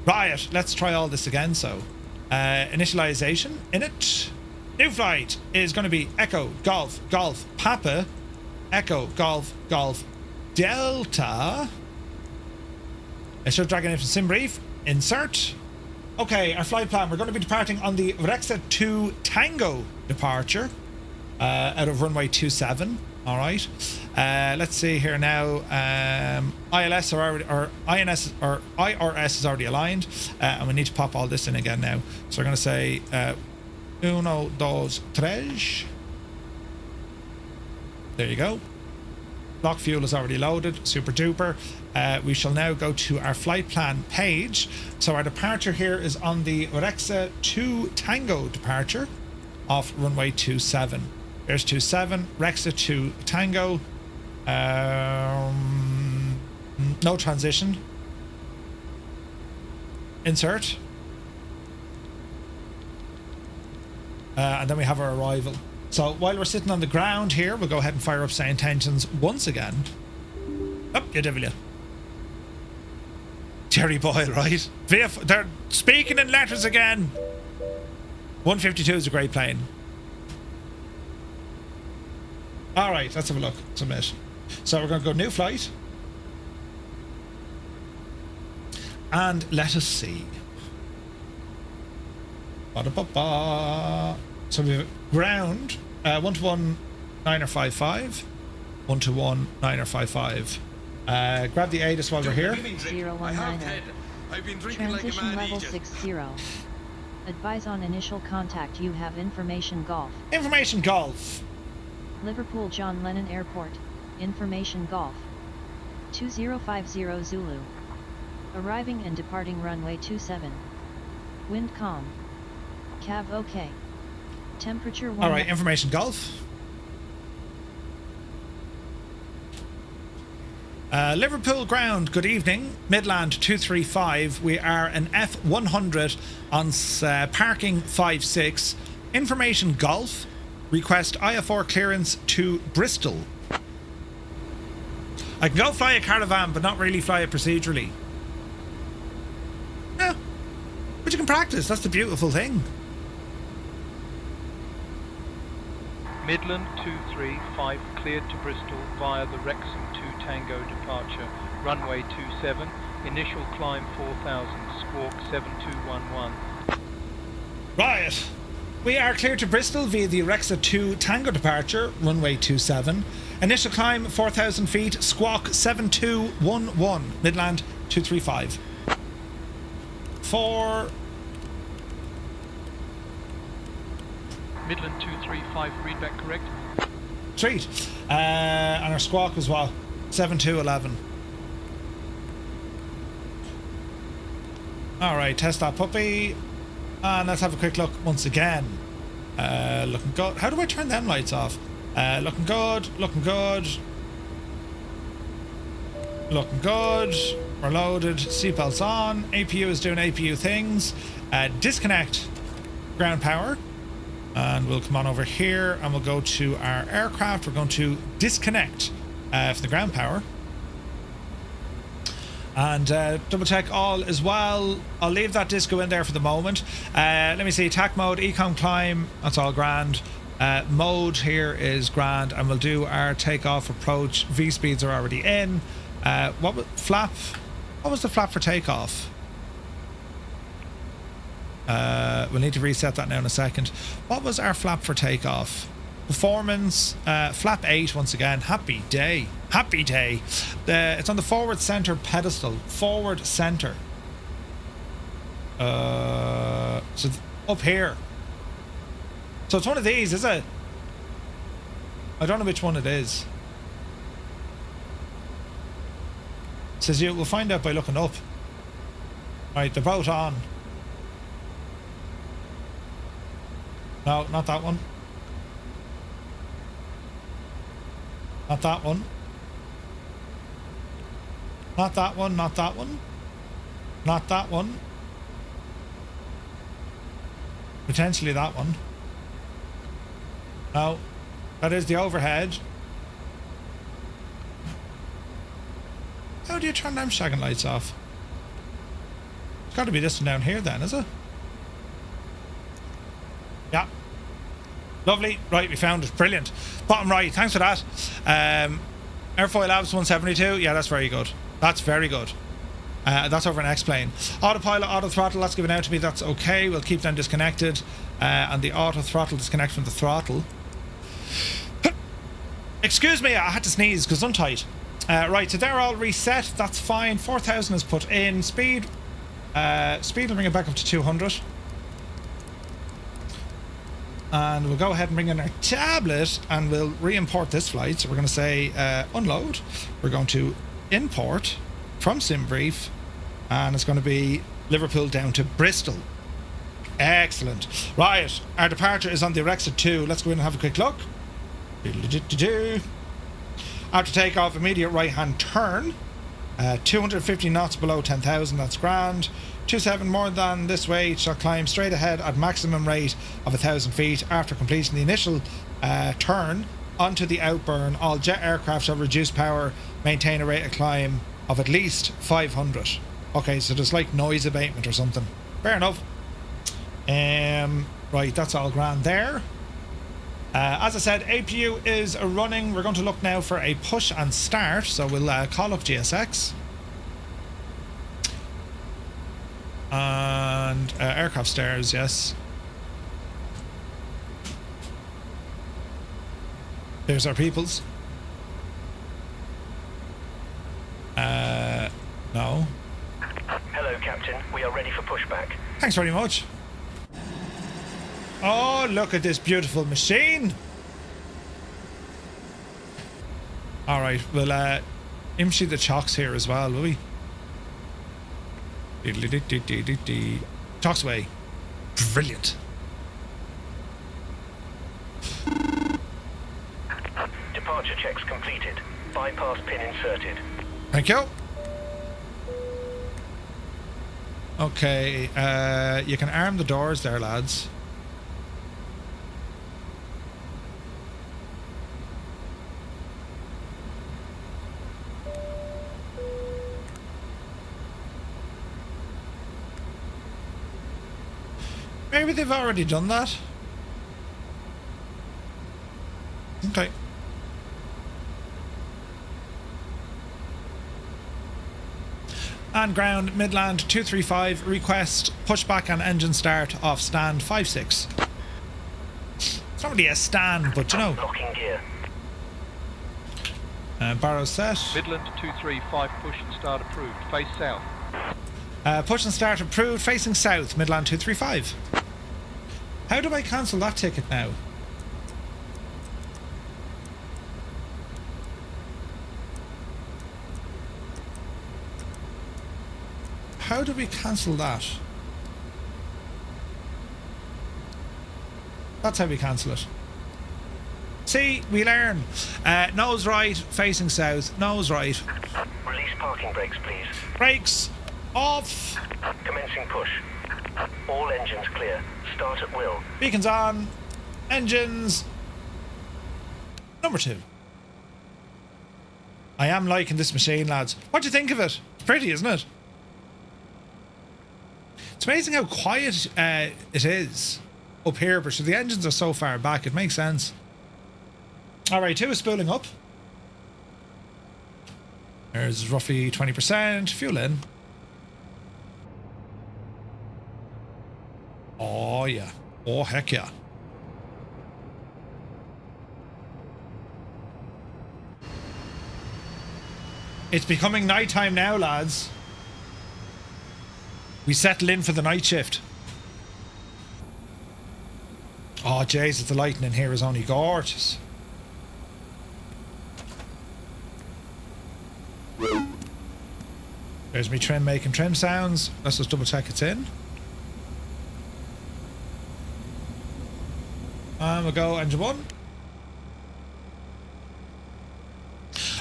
Right, let's try all this again. So, initialization. In it. New flight is going to be Echo, Golf, Papa, Echo, Golf, Delta. I should drag it in from sim brief. Insert. Okay, our flight plan. We're going to be departing on the Exeter 2 Tango departure out of runway 27. All right. Let's see here now. ILS are already, or INS or IRS is already aligned, and we need to pop all this in again now. So we're going to say uno, dos, tres. There you go. Block fuel is already loaded. Super duper. We shall now go to our flight plan page. So our departure here is on the Exeter 2 Tango departure off runway 27. There's 27, Exeter 2 Tango. No transition. Insert. And then we have our arrival. So while we're sitting on the ground here, we'll go ahead and fire up SayIntentions once again. Oh, you devil you. Jerry Boyle, right? They're speaking in letters again. 152 is a great plane. Alright, let's have a look. Submit. So we're going to go new flight. And let us see. Ba-da-ba-ba. So we have ground 121 955, 121 955. Grab the ATIS while we're here. 0190. Transition level 60. Advise on initial contact. You have information golf. Information golf. Liverpool John Lennon Airport. Information golf. 2050 Zulu. Arriving and departing runway 27. Wind calm. Cav OK. Temperature 1. Alright, information golf. Liverpool ground, good evening. Midland 235. We are an F100 on parking 56. Information golf. Request IF4 clearance to Bristol. I can go fly a caravan, but not really fly it procedurally. Yeah. But you can practice. That's the beautiful thing. Midland 235 cleared to Bristol via the Wrexham 2 Tango departure, runway 27, initial climb 4000, squawk 7211. Right. We are clear to Bristol via the Exeter 2 Tango departure, runway 27. Initial climb 4,000 feet, squawk 7211, Midland 235. For Midland 235, readback correct? Street. And our squawk was what? 7211. Alright, test that puppy. And let's have a quick look once again. Looking good. How do I turn them lights off? Looking good, looking good. Looking good. We're loaded. Seatbelts on. APU is doing APU things. Disconnect ground power. And we'll come on over here and we'll go to our aircraft. We're going to disconnect for the ground power. And double check all as well. I'll leave that disco in there for the moment. Let me see, TAC mode, econ climb, that's all grand. Mode here is grand, and we'll do our takeoff approach. V speeds are already in. What was flap? What was the flap for takeoff? We'll need to reset that now in a second. What was our flap for takeoff? Performance, flap 8 once again. Happy day. Happy day. It's on the forward center pedestal. Forward center. So up here. So it's one of these, is it? I don't know which one it is. It says you will find out by looking up. Right, they're both on. No, not that one. Not that one. Not that one, not that one. Not that one. Potentially that one. No. That is the overhead. How do you turn them shagging lights off? It's got to be this one down here then, is it? Yeah. Lovely. Right, we found it. Brilliant. Bottom right. Thanks for that. Airfoil Labs 172. Yeah, that's very good. That's very good. That's over an X-plane. Autopilot, auto throttle. That's given out to me. That's okay. We'll keep them disconnected. And the auto throttle disconnect from the throttle. Excuse me, I had to sneeze because I'm tight. Right, so they're all reset. That's fine. 4,000 is put in. Speed. Speed will bring it back up to 200. And we'll go ahead and bring in our tablet and we'll re-import this flight. So we're going to say unload. We're going to import from SimBrief, and it's going to be Liverpool down to Bristol. Excellent. Right, our departure is on the Exeter 2. Let's go in and have a quick look. After takeoff, immediate right-hand turn. 250 knots below 10,000, that's grand. 27 more than this way, shall climb straight ahead at maximum rate of 1,000 feet. After completing the initial turn onto the outburn, all jet aircraft shall reduce power, maintain a rate of climb of at least 500. Okay, so there's like noise abatement or something. Fair enough. Right, that's all grand there. As I said, APU is running. We're going to look now for a push and start, so we'll call up GSX. And aircraft stairs, yes. There's our peoples. No. Hello, Captain. We are ready for pushback. Thanks very much. Oh, look at this beautiful machine. Alright, we'll empty the chocks here as well, will we? Chocks away. Brilliant. Departure checks completed. Bypass pin inserted. Thank you. Okay, you can arm the doors there, lads. Maybe they've already done that. And ground, Midland 235, request pushback and engine start off stand 56. It's not really a stand, but you know. Locking gear. Barrow set. Midland 235, push and start approved. Face south. Push and start approved, facing south, Midland 235. How do I cancel that ticket now? How do we cancel that? That's how we cancel it. See, we learn. Nose right, facing south. Nose right. Release parking brakes, please. Brakes off. Commencing push. All engines clear. Start at will. Beacons on. Engines. Number 2. I am liking this machine, lads. What do you think of it? It's pretty, isn't it? It's amazing how quiet it is up here, but the engines are so far back, it makes sense. Alright, 2 is spooling up. There's roughly 20%. Fuel in. Oh, yeah. Oh, heck yeah. It's becoming nighttime now, lads. We settle in for the night shift. Oh, Jesus, the lighting in here is only gorgeous. There's me trim making trim sounds. Let's just double check it's in. And we'll go engine 1.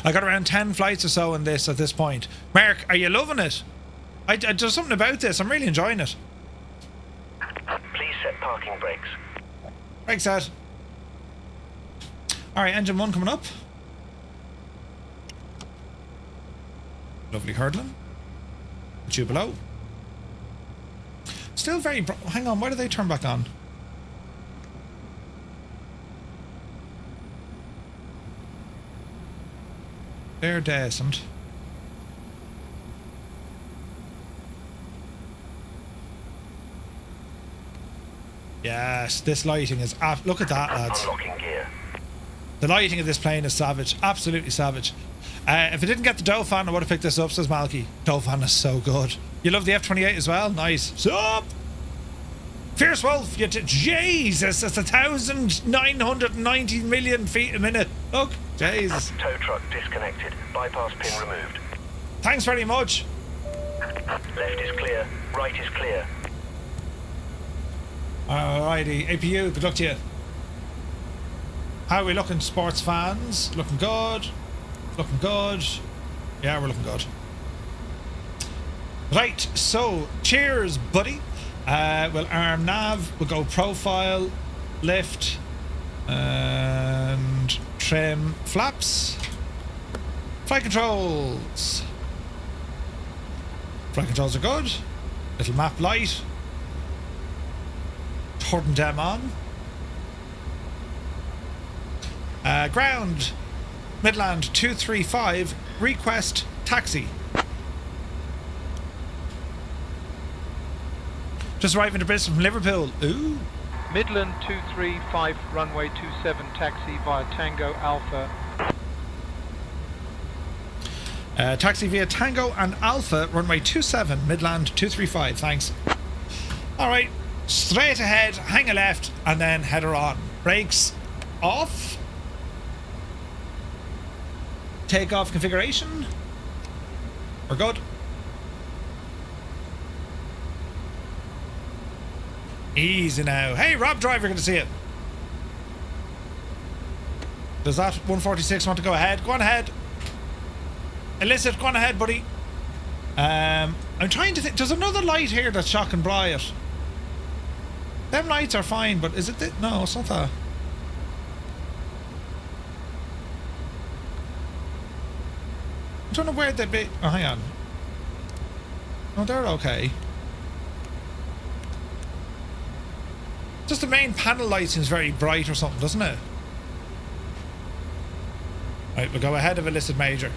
I got around 10 flights or so in this at this point. Mark, are you loving it? There's something about this. I'm really enjoying it. Please set parking brakes. Brakes set. Alright, engine 1 coming up. Lovely hurdling. Two below. Still very hang on, why do they turn back on? They're decent. Yes, this lighting is look at that, lads. Unlocking gear. The lighting of this plane is savage, absolutely savage. If I didn't get the Dauphin, I would have picked this up, says Malky. Dauphin is so good. You love the F-28 as well? Nice. Sup? Fierce Wolf, Jesus, that's 1,990 million feet a minute. Look, Jesus. Tow truck disconnected. Bypass pin removed. Thanks very much. Left is clear. Right is clear. Alrighty, APU, good luck to you. How are we looking, sports fans? Looking good. Looking good. Yeah, we're looking good. Right, so cheers, buddy. We'll arm nav, we'll go profile, lift, and trim flaps. Flight controls. Flight controls are good. Little map light. Turn them on. Ground. Midland 235. Request taxi. Just arriving to Bristol from Liverpool. Ooh. Midland 235, runway 27, taxi via Tango Alpha. Taxi via Tango and Alpha, runway 27, Midland 235. Thanks. Alright. Straight ahead, hang a left, and then header on. Brakes off. Takeoff configuration. We're good. Easy now. Hey, Rob Driver, good to see you. Does that 146 want to go ahead? Go on ahead. Illicit, go on ahead, buddy. I'm trying to think. There's another light here that's shocking bright. Them lights are fine, but is it no, it's not that. I don't know where they'd be. Oh, hang on. Oh, they're okay. Just the main panel light seems very bright or something, doesn't it? Right, we'll go ahead of illicit major.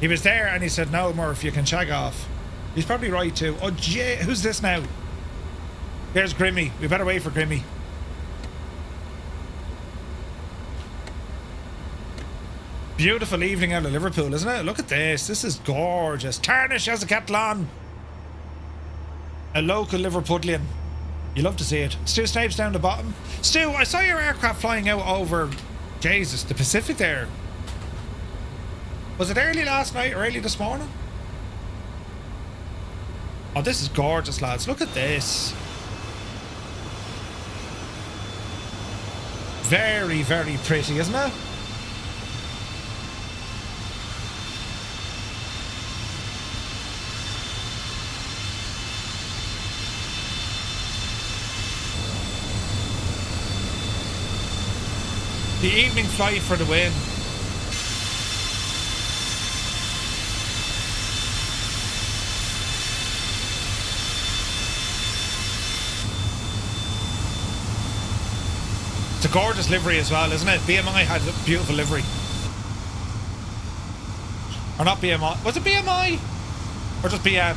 He was there and he said, no, Murph, you can shag off. He's probably right too. Oh, gee, who's this now? There's Grimmy. We better wait for Grimmy. Beautiful evening out of Liverpool, isn't it? Look at this. This is gorgeous. Tarnish as a kettle on. A local Liverpudlian. You love to see it. Stu Snape's down the bottom. Stu, I saw your aircraft flying out over, Jesus, the Pacific there. Was it early last night or early this morning? Oh, this is gorgeous, lads. Look at this. Very, very pretty, isn't it? The evening flight for the win. It's a gorgeous livery as well, isn't it? BMI had a beautiful livery. Or not BMI. Was it BMI? Or just BM?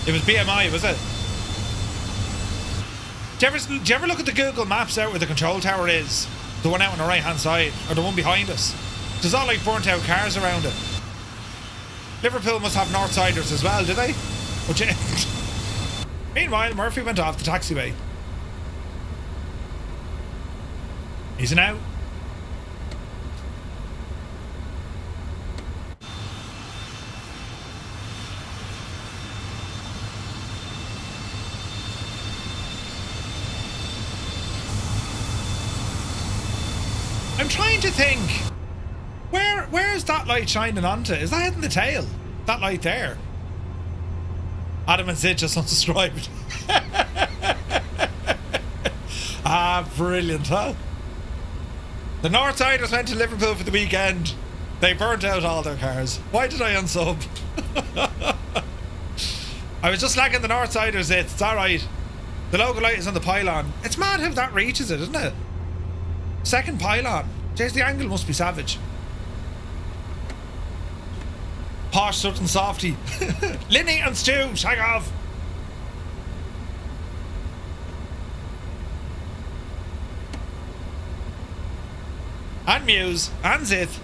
It was BMI, was it? Do you ever look at the Google Maps out where the control tower is? The one out on the right hand side, or the one behind us? There's all like burnt out cars around it. Liverpool must have Northsiders as well, do they? Meanwhile, Murphy went off the taxiway. He's an out. I'm trying to think. Where is that light shining onto? Is that hitting the tail? That light there? Adam and Sid just unsubscribed. Ah, brilliant, huh? The Northsiders went to Liverpool for the weekend. They burnt out all their cars. Why did I unsub? I was just slagging the Northsiders. It's alright. The logo light is on the pylon. It's mad how that reaches it, isn't it? Second pylon. Jeez, the angle must be savage. Posh Sutton Softy. Linny and Stu, shag off. And Muse, and Zith.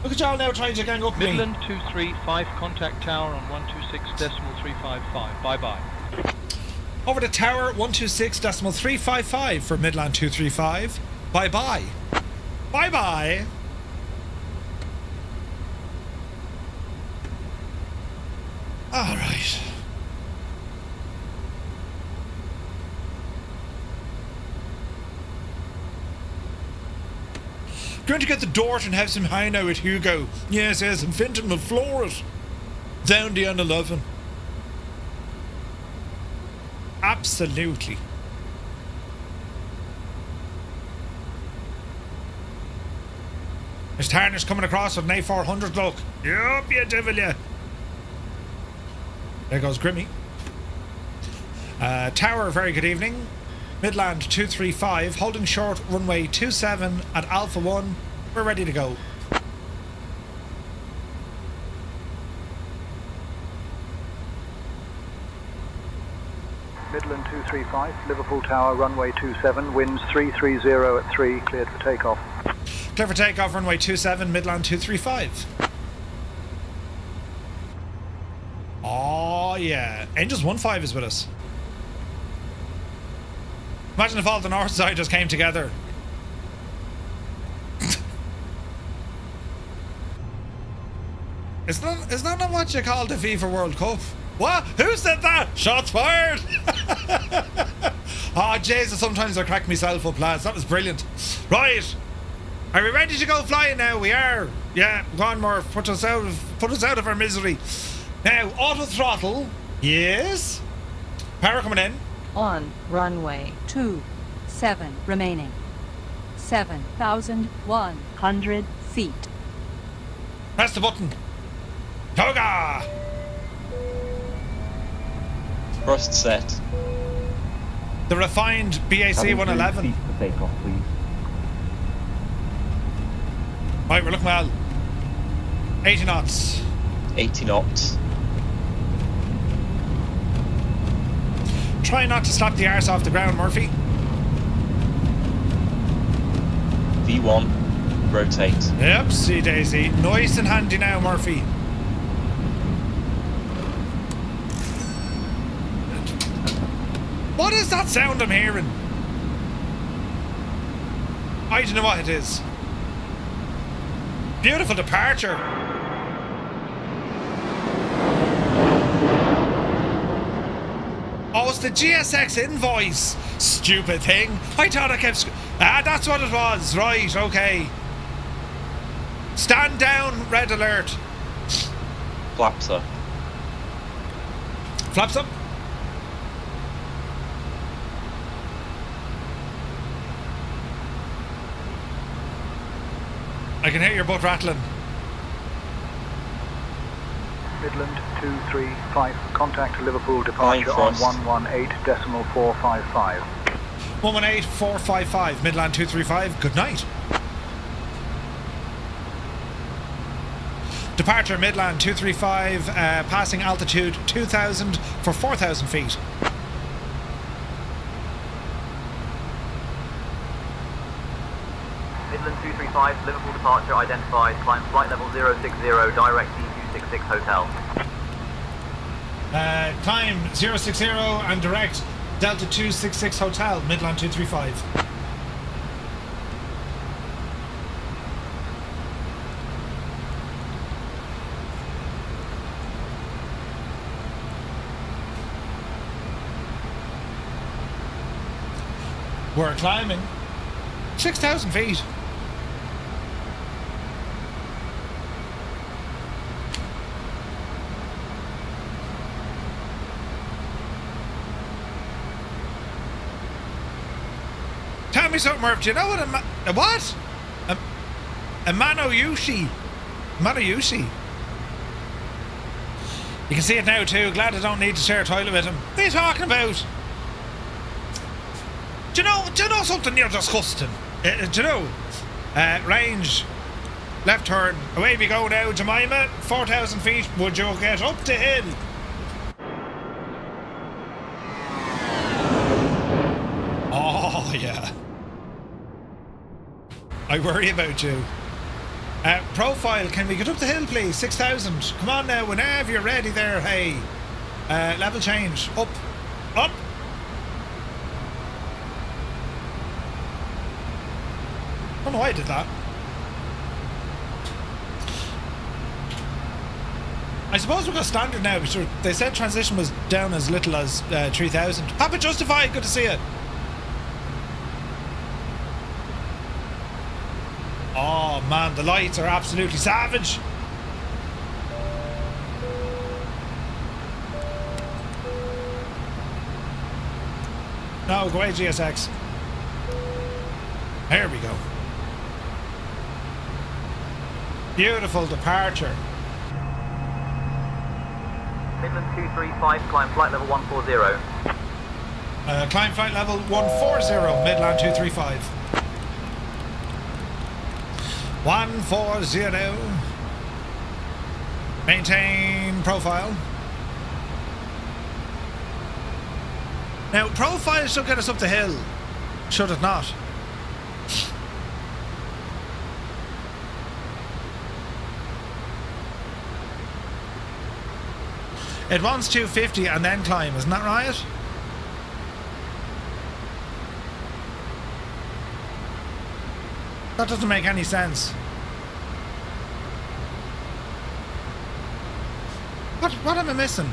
Look at y'all now trying to gang up me. Midland 235, contact tower on 126.355. Bye-bye. Over to tower 126.355 for Midland 235. Bye-bye. Bye-bye. All right. Going to get the Dort and have some high now with Hugo. Yes, and Finton will floor it. Down the N11. Absolutely. There's Tarnish coming across with an A400 look. Yup, you devil, ya. There goes Grimmy. Tower, very good evening. Midland 235, holding short runway 27 at Alpha 1. We're ready to go. Midland 235, Liverpool Tower, runway 27, winds 330 at 3, cleared for takeoff. Clear for takeoff, runway 27, Midland 235. Oh yeah, Angels 15 is with us. Imagine if all the north side just came together. Is that not what you call the FIFA World Cup? What? Who said that? Shots fired! Oh Jesus, sometimes I crack myself up, lads. That was brilliant. Right. Are we ready to go flying now? We are. Yeah, go on, Murph. Put us out of our misery. Now, auto throttle. Yes. Power coming in. On runway 27 remaining. 7,100 feet. Press the button. Toga! Thrust set. The refined BAC 111. Cease for takeoff, please. Right, we're looking well. 80 knots. 80 knots. Try not to slap the arse off the ground, Murphy. V1. Rotate. Yep, see Daisy. Nice and handy now, Murphy. What is that sound I'm hearing? I don't know what it is. Beautiful departure. Oh, it's the GSX invoice. Stupid thing. I thought I kept... that's what it was. Right, okay. Stand down, red alert. Flaps up. Flaps up. I can hear your butt rattling. Midland 235, contact Liverpool departure on 118.455. 118.455, Midland 235, good night. Departure Midland 235, passing altitude 2,000 for 4,000 feet. Midland 235, Liverpool departure identified, climb flight level 060, direct D266 hotel. Climb 060 and direct Delta 266 Hotel, Midland 235. We're climbing 6,000 feet. Tell me something, Murph. Do you know what a what? A Manoyushi. Manoyushi. You can see it now too. Glad I don't need to share a toilet with him. What are you talking about? Do you know something you're disgusting? Do you know? Range. Left turn. Away we go now, Jemima. 4,000 feet. Would you get up the hill? Oh, yeah. I worry about you. Profile, can we get up the hill, please? 6,000. Come on now, whenever you're ready there, hey. Level change. Up. Up. I don't know why I did that. I suppose we've got standard now, because they said transition was down as little as 3,000. Papa Justified, good to see you. Oh man, the lights are absolutely savage. No, go away, GSX. There we go. Beautiful departure. Midland 235, climb flight level 140. Climb flight level 140, Midland 235. 140. Maintain profile. Now, profile should get us up the hill. Should it not? It wants 250 and then climb, isn't that right? That doesn't make any sense. What am I missing?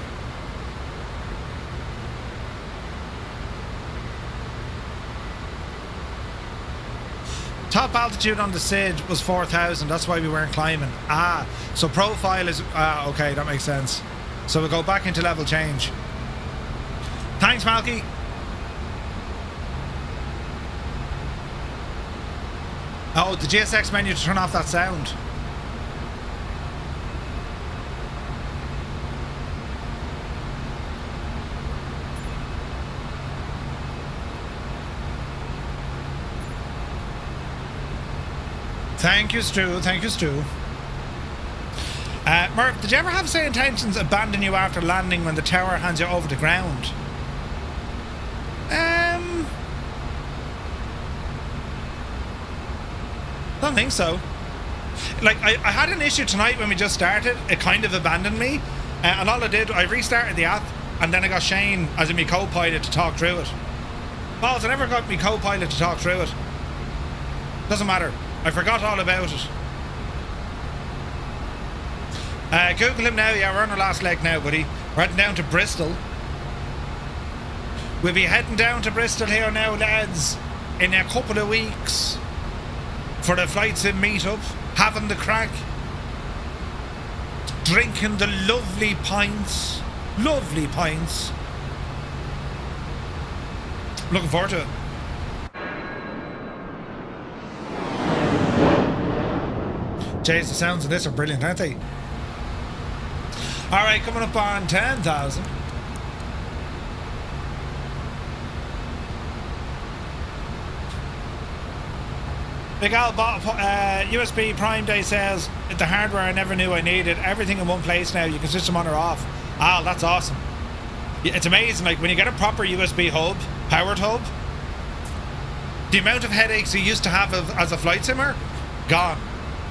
Top altitude on the SID was 4,000. That's why we weren't climbing. Ah, so profile is... Ah, okay, that makes sense. So we'll go back into level change. Thanks, Malky. Oh, the GSX menu to turn off that sound. Thank you, Stu. Thank you, Stu. Murph, did you ever have SayIntentions abandon you after landing when the tower hands you over the ground? Don't think so. Like, I had an issue tonight when we just started. It kind of abandoned me. And all I did, I restarted the app, and then I got Shane, as in my co-pilot, to talk through it. Balls, I never got my co-pilot to talk through it. Doesn't matter. I forgot all about it. Google him now. Yeah, we're on our last leg now, buddy. We're heading down to Bristol. We'll be heading down to Bristol here now, lads, in a couple of weeks for the Flight Sim meetup, having the crack, drinking the lovely pints. Lovely pints. Looking forward to it. Jeez, the sounds of this are brilliant, aren't they? Alright, coming up on 10,000. Big Al bought USB Prime Day says the hardware I never knew I needed. Everything in one place now. You can switch them on or off. Al, that's awesome. It's amazing. Like when you get a proper USB hub, powered hub, the amount of headaches you used to have as a flight simmer, gone.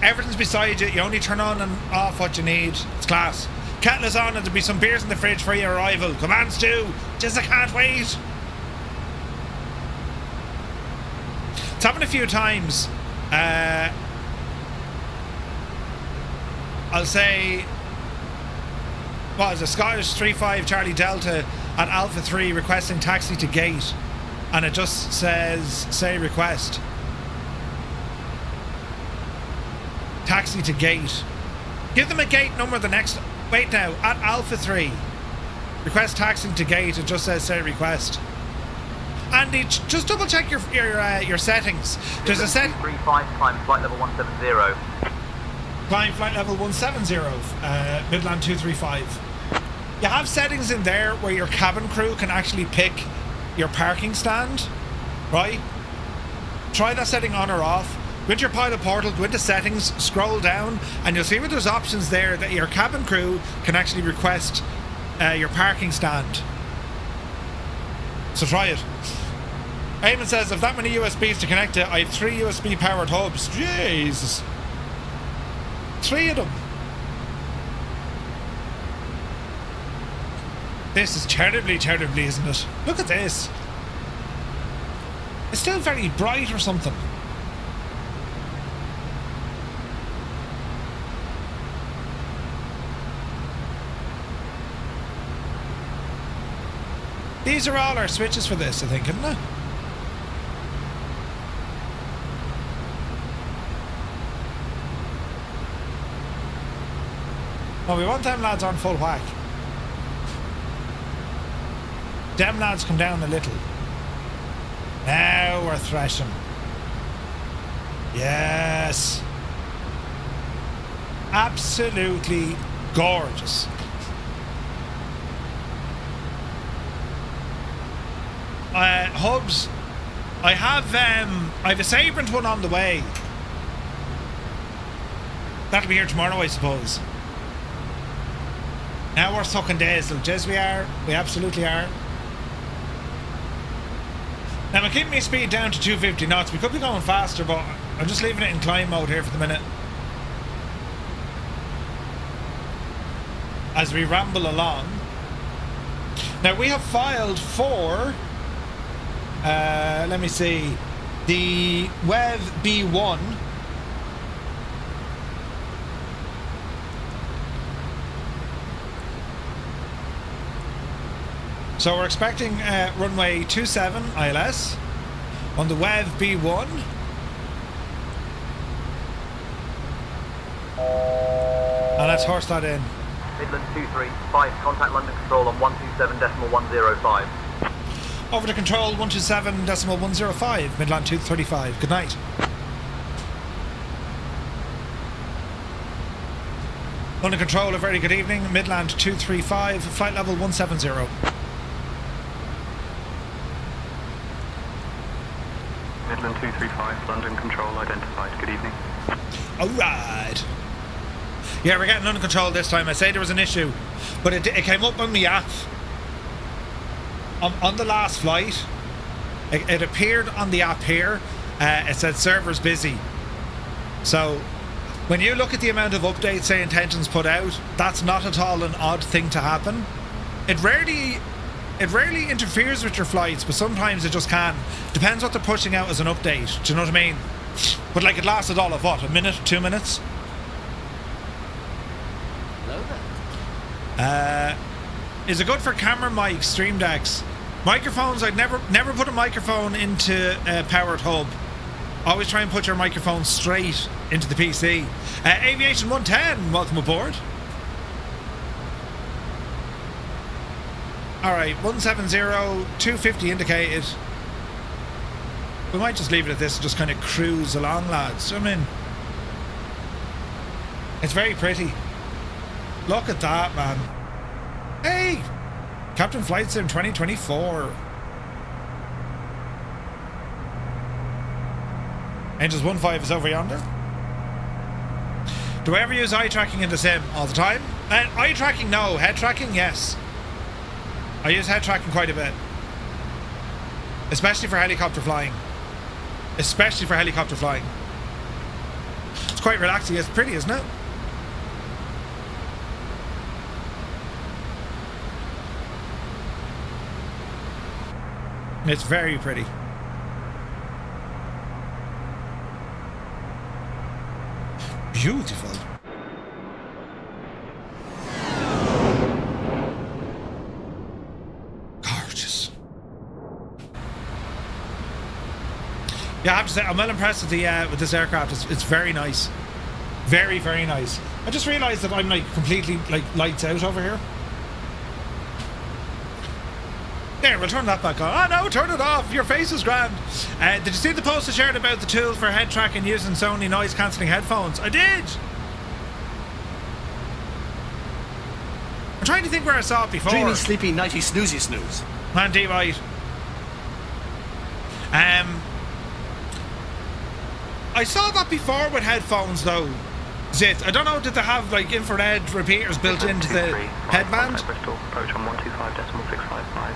Everything's beside you. You only turn on and off what you need. It's class. Kettle is on and there'll be some beers in the fridge for your arrival. Come on, Stu. Just I can't wait. It's happened a few times. I'll say, what is it, Scottish 35 Charlie Delta at Alpha 3 requesting taxi to gate, and it just says say request taxi to gate. Give them a gate number the next. Wait now, at Alpha 3 request taxi to gate. It just says say request. Andy, just double check your settings. There's a set. 235, climb flight level 170. Climb flight level 170, Midland 235. You have settings in there where your cabin crew can actually pick your parking stand, right? Try that setting on or off. Go into your pilot portal, go into settings, scroll down, and you'll see where there's options there that your cabin crew can actually request your parking stand. So try it. Eamon says, if that many USBs to connect to, I have 3 USB powered hubs. Jesus. 3 of them. This is terribly, terribly, isn't it? Look at this. It's still very bright or something. These are all our switches for this, I think, isn't it? Oh, we want them lads on full whack. Them lads come down a little. Now we're thrashing. Yes. Absolutely gorgeous. Hubs. I have a Sabrent one on the way. That'll be here tomorrow, I suppose. Now we're sucking diesel. Jez, we are. We absolutely are. Now I'm keeping my speed down to 250 knots. We could be going faster, but I'm just leaving it in climb mode here for the minute. As we ramble along. Now we have filed for, let me see, the WEV B1. So we're expecting runway 27 ILS on the WEV B1. And let's horse that in. Midland 235, contact London Control on 127.105. Over to Control 127.105, Midland 235. Good night. London Control, a very good evening. Midland 235, flight level 170. Midland 235, London Control identified. Good evening. Alright. Yeah, we're getting under control this time. I say there was an issue, but it came up on the app. On the last flight, it appeared on the app here. It said servers busy. So when you look at the amount of updates SayIntentions put out, that's not at all an odd thing to happen. It rarely interferes with your flights, but sometimes it just can. Depends what they're pushing out as an update. Do you know what I mean? But like, it lasted all of what, a minute, 2 minutes? Hello there. Is it good for camera mics, stream decks? Microphones, I'd never put a microphone into a powered hub. Always try and put your microphone straight into the PC. Aviation 110, welcome aboard. Alright, 170, 250 indicated. We might just leave it at this and just kind of cruise along, lads. I mean, it's very pretty. Look at that, man. Hey! Captain Flight Sim 2024. Angels 1.5 is over yonder. Do I ever use eye tracking in the sim? All the time? Eye tracking, no. Head tracking, yes. I use head tracking quite a bit. Especially for helicopter flying. Especially for helicopter flying. It's quite relaxing. It's pretty, isn't it? It's very pretty. Beautiful. Gorgeous. Yeah, I have to say, I'm well impressed with this aircraft. It's very nice. Very, very nice. I just realised that I'm like completely like lights out over here. There, we'll turn that back on. Oh no, turn it off. Your face is grand. Did you see the post I shared about the tool for head tracking using Sony noise cancelling headphones? I did. I'm trying to think where I saw it before. Dreamy, sleepy, nighty, snoozy, snooze. Man, D right. I saw that before with headphones though. Zit, I don't know, did they have like infrared repeaters built into the headband? Bristol, approach on 125.655.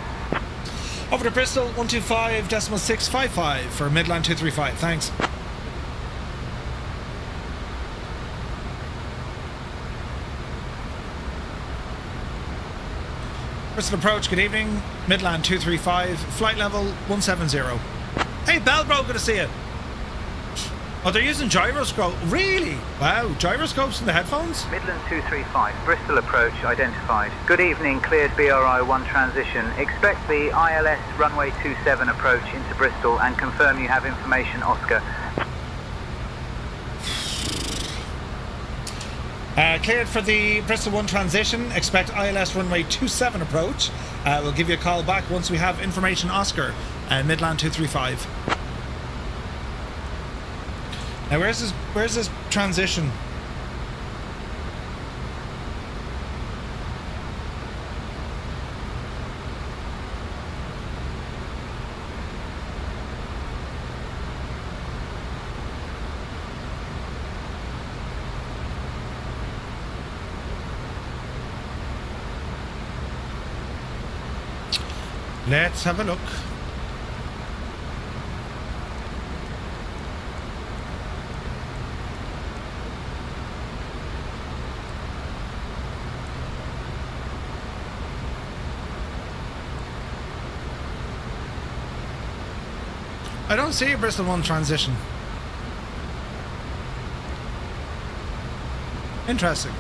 Over to Bristol, 125.655 for Midland 235, thanks. Bristol approach, good evening. Midland 235, flight level 170. Hey, Belbro, good to see you. Oh, they're using gyroscope. Really? Wow, gyroscopes in the headphones? Midland 235, Bristol approach identified. Good evening, cleared BRI 1 transition. Expect the ILS runway 27 approach into Bristol and confirm you have information, Oscar. Cleared for the Bristol 1 transition. Expect ILS runway 27 approach. We'll give you a call back once we have information, Oscar. Midland 235. Now where's this transition? Let's have a look. I don't see a Bristol 1 transition. Interesting.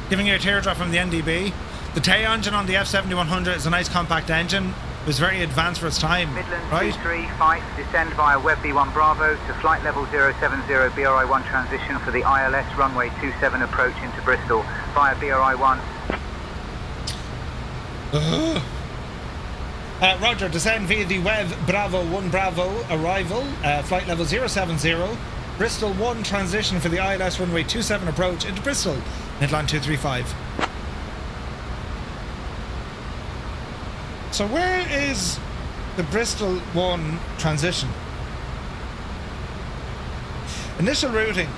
Giving you a teardrop from the NDB. The TAE engine on the F70-100 is a nice compact engine. It was very advanced for its time, Midland right? 235, descend via Webby 1 Bravo to flight level 070 BRI 1 transition for the ILS runway 27 approach into Bristol via BRI 1. Roger, descend via the Web Bravo 1 Bravo arrival, flight level 070, Bristol 1 transition for the ILS runway 27 approach into Bristol, Midland 235. So where is the Bristol 1 transition? Initial routing.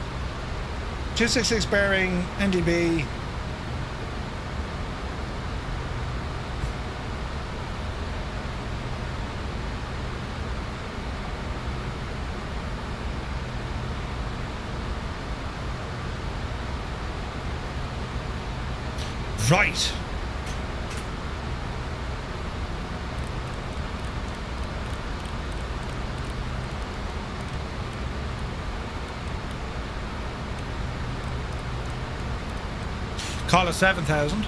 266 bearing, NDB. Right. Call it 7,000.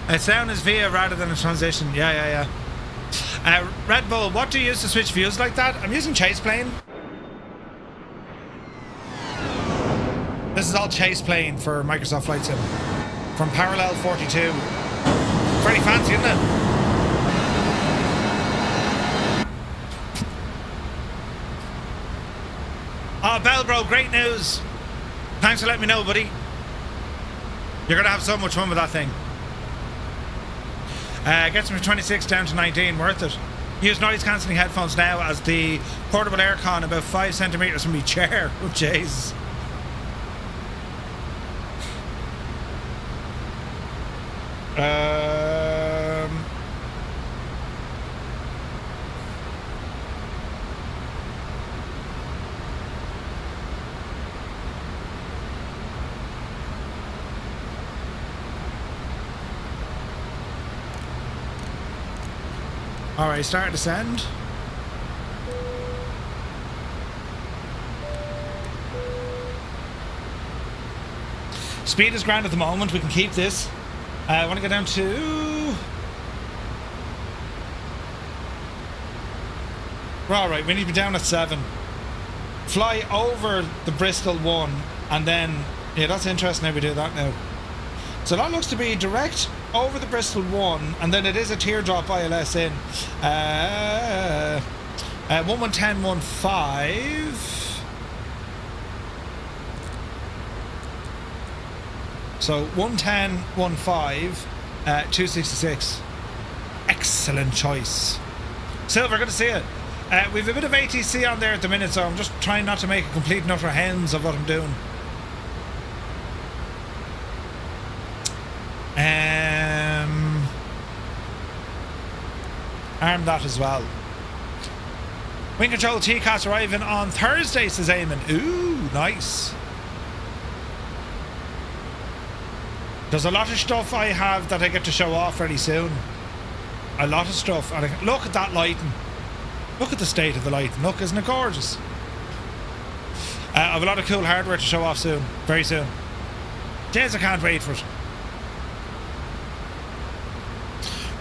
It's down as via rather than a transition. Yeah. Red Bull, what do you use to switch views like that? I'm using Chase Plane. This is all Chase Plane for Microsoft Flight Sim. From Parallel 42. Pretty fancy, isn't it? Oh, Bellbro, great news. Thanks for letting me know, buddy. You're going to have so much fun with that thing. Gets me from 26 down to 19. Worth it. Use noise cancelling headphones now as the portable aircon about 5 centimetres from my chair. Oh, jeez. Alright, start to descend. Speed is grand at the moment. We can keep this. I want to get down to... Alright, we need to be down at 7. Fly over the Bristol one and then... Yeah, that's interesting how we do that now. So that looks to be direct over the Bristol one, and then it is a teardrop ILS in. 111015. So 111015, 266. Excellent choice. Silver, good to see you. We've a bit of ATC on there at the minute, so I'm just trying not to make a complete and utter hens of what I'm doing. Arm that as well. Wing control TCAS arriving on Thursday, says Eamon. Ooh, nice. There's a lot of stuff I have that I get to show off very soon. A lot of stuff. And look at that lighting. Look at the state of the lighting. Look, isn't it gorgeous? I have a lot of cool hardware to show off soon. Very soon. Days, I can't wait for it.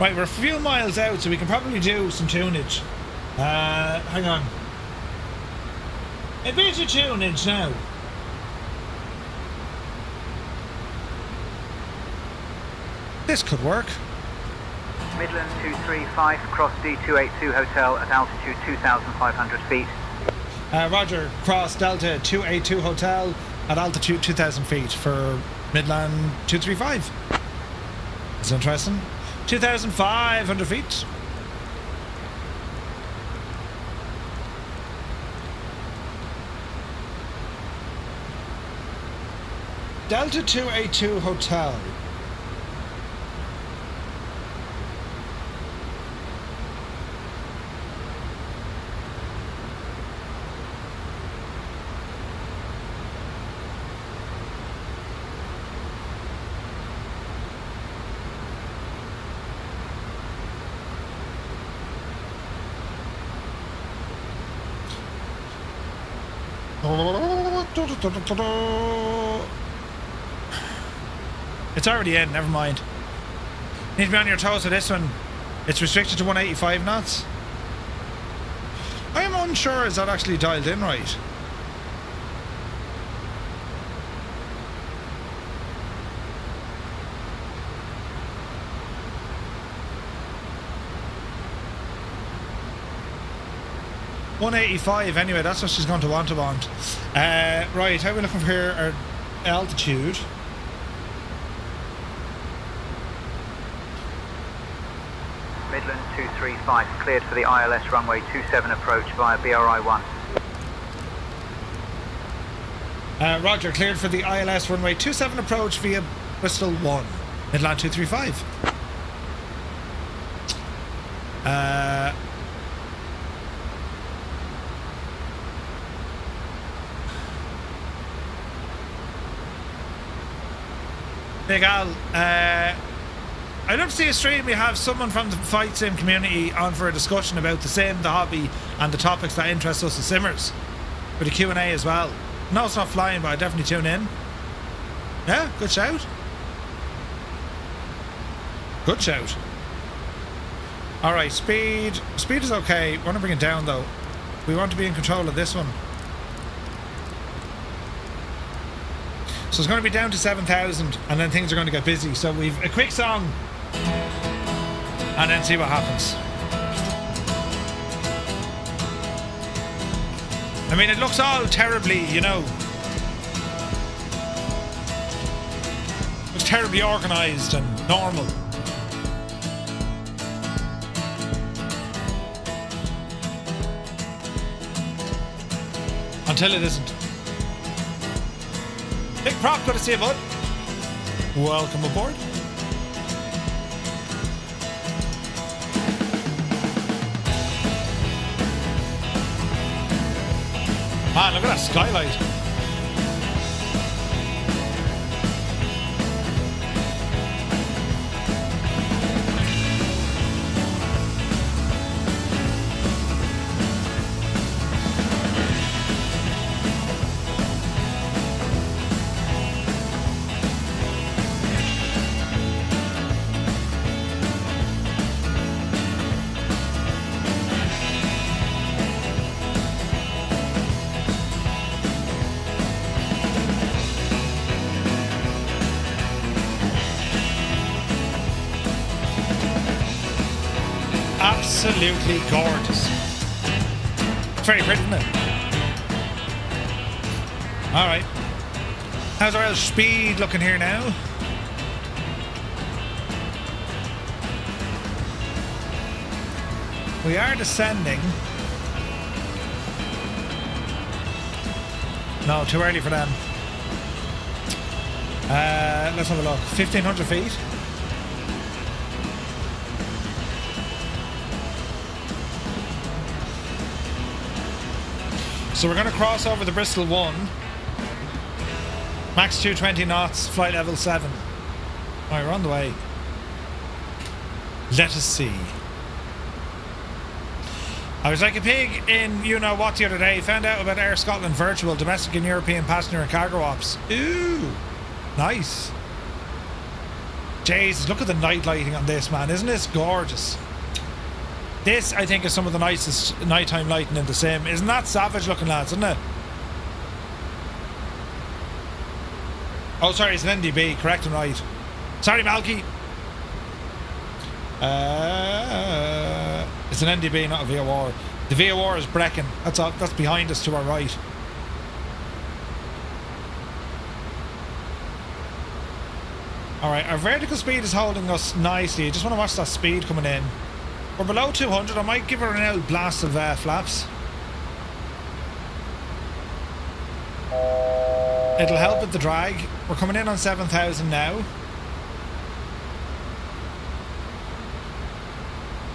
Right, we're a few miles out, so we can probably do some tunage. Hang on. A bit of tunage now. This could work. Midland 235, cross D282 Hotel at altitude 2,500 feet. Roger, cross Delta 282 Hotel at altitude 2,000 feet for Midland 235. That's interesting. 2,500 feet. Delta 282 Hotel. It's already in, never mind. Need to be on your toes for this one. It's restricted to 185 knots. I am unsure, is that actually dialed in right? .185 anyway, that's what she's going to want. Right, how are we looking for here? Our altitude. Midland 235, cleared for the ILS runway 27 approach via BRI 1. Roger, cleared for the ILS runway 27 approach via Bristol 1. Midland 235. Big Al, I'd love to see a stream. We have someone from the Flight Sim community on for a discussion about the sim, the hobby, and the topics that interest us as simmers. For the Q&A as well. No, it's not flying, but I definitely tune in. Yeah, good shout. Good shout. Alright, speed. Speed is okay. We want to bring it down though. We want to be in control of this one. So it's going to be down to 7,000 and then things are going to get busy. So we've a quick song and then see what happens. I mean, it looks all terribly, you know, it's terribly organised and normal. Until it isn't. Big prop, good to see you, bud. Welcome aboard. Man, look at that skylight. Absolutely gorgeous. Very pretty, isn't it? Alright. How's our speed looking here now? We are descending. No, too early for them. Let's have a look. 1,500 feet. So we're going to cross over the Bristol 1. Max 220 knots, flight level 7. Alright, we're on the way. Let us see. I was like a pig in you know what the other day. Found out about Air Scotland virtual domestic and European passenger and cargo ops. Ooh, nice. Jesus, look at the night lighting on this, man. Isn't this gorgeous? This, I think, is some of the nicest nighttime lighting in the sim. Isn't that savage looking, lads, isn't it? Oh, sorry, it's an NDB. Correct and right. Sorry, Malky. It's an NDB, not a VOR. The VOR is Brecon. That's behind us to our right. Alright, our vertical speed is holding us nicely. I just want to watch that speed coming in. We're below 200. I might give her an old blast of flaps. It'll help with the drag. We're coming in on 7,000 now.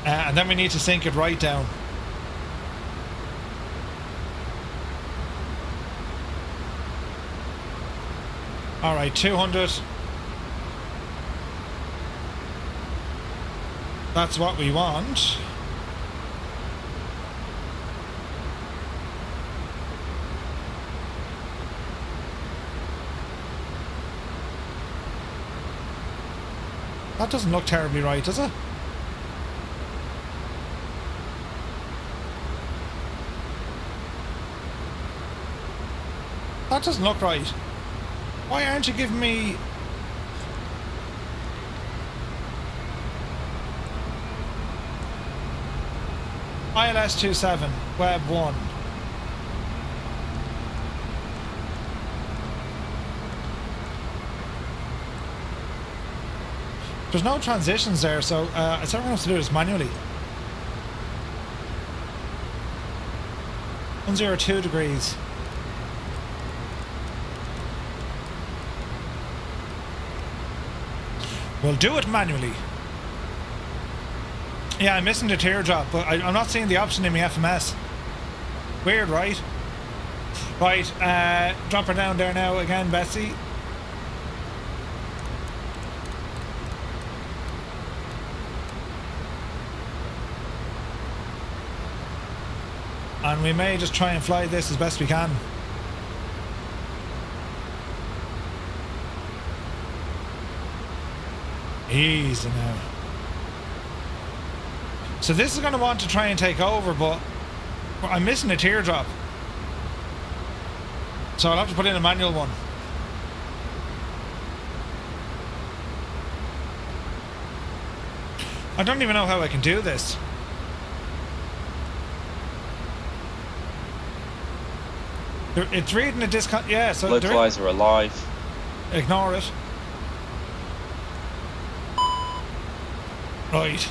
And then we need to sink it right down. Alright, 200. That's what we want. That doesn't look terribly right, does it? That doesn't look right. Why aren't you giving me... ILS 27, Web 1. There's no transitions there, so it's everyone has to do this manually. 102 degrees. We'll do it manually. Yeah, I'm missing the teardrop, but I'm not seeing the option in my FMS. Weird, right? Right, drop her down there now again, Betsy. And we may just try and fly this as best we can. Easy now. So this is going to want to try and take over, but I'm missing a teardrop. So I'll have to put in a manual one. I don't even know how I can do this. It's reading a discount. Yeah, so localizer alive. Ignore it. Right.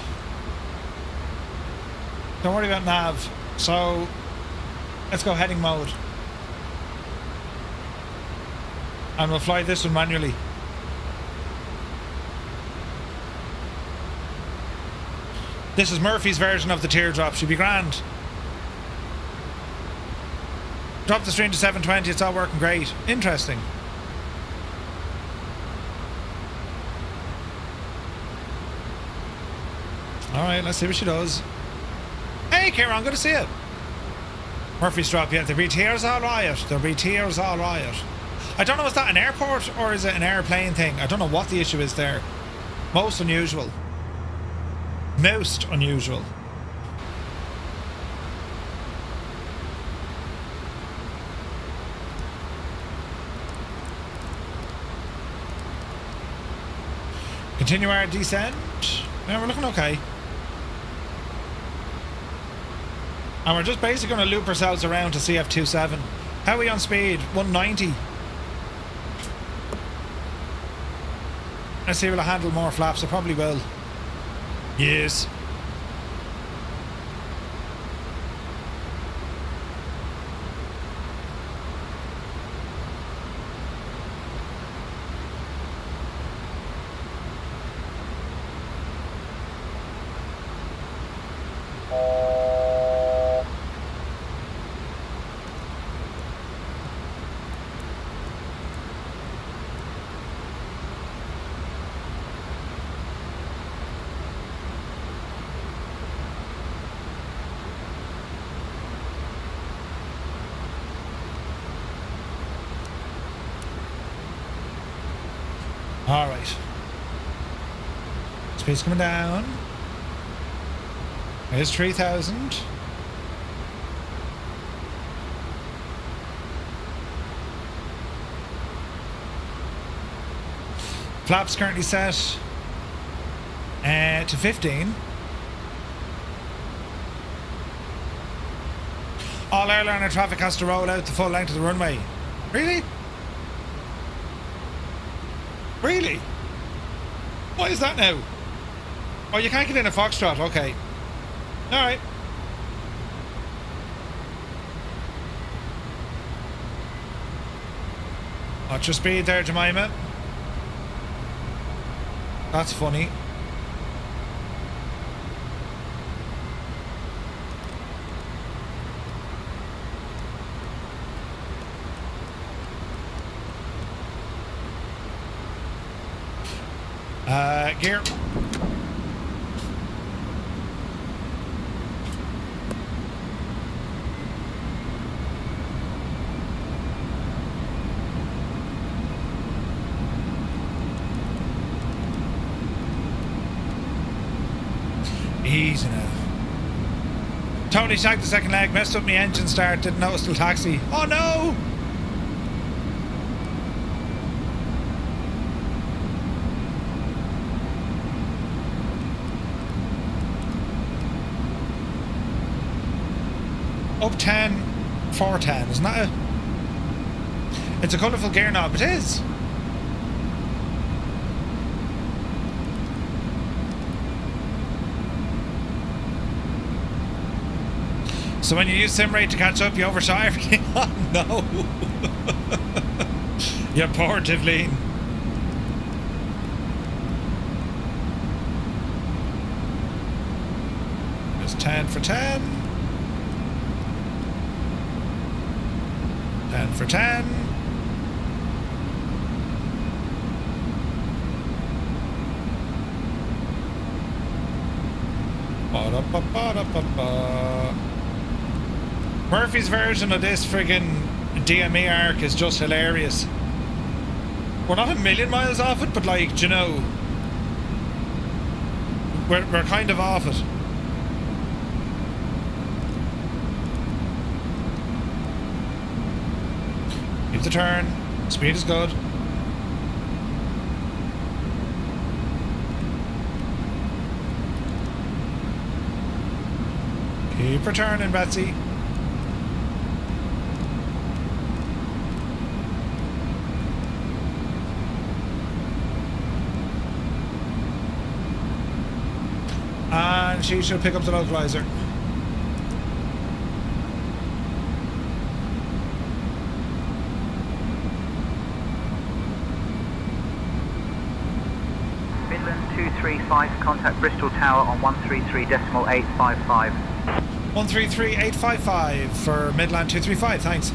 Don't worry about nav. So let's go heading mode. And we'll fly this one manually. This is Murphy's version of the teardrop. Should be grand. Drop the stream to 720. It's all working great. Interesting. Alright, let's see what she does. Hey, Kieran, good to see you. Murphy's drop, yeah. The BTR's alright. The BTR's alright. I don't know, is that an airport or is it an airplane thing? I don't know what the issue is there. Most unusual. Most unusual. Continue our descent. Yeah, we're looking okay. And we're just basically going to loop ourselves around to CF27. How are we on speed? 190. Let's see, will I handle more flaps? I probably will. Yes. Alright. Speed's coming down. There's 3,000. Flaps currently set to 15. All airliner traffic has to roll out the full length of the runway. Really? Really? Why is that now? Oh, you can't get in a Foxtrot. Okay. Alright. Watch your speed there, Jemima. That's funny. Gear. Easy now. Totally shagged the second leg, messed up my engine start, didn't notice till taxi. Oh no! Up 10, 410, isn't that it? It's a colourful gear knob, it is. So when you use SimRate to catch up, you overshot everything? Oh no! You poor Tivleen. 10 for 10. 10 for 10. Ba-da-ba-ba-da-ba-ba. Murphy's version of this friggin' DME arc is just hilarious. We're not a million miles off it, but like, you know, we're kind of off it. Keep the turn. Speed is good. Keep returning, Betsy. And she should pick up the localizer. Midland 235, contact Bristol Tower on 133.855. 133.855 for Midland 235, thanks.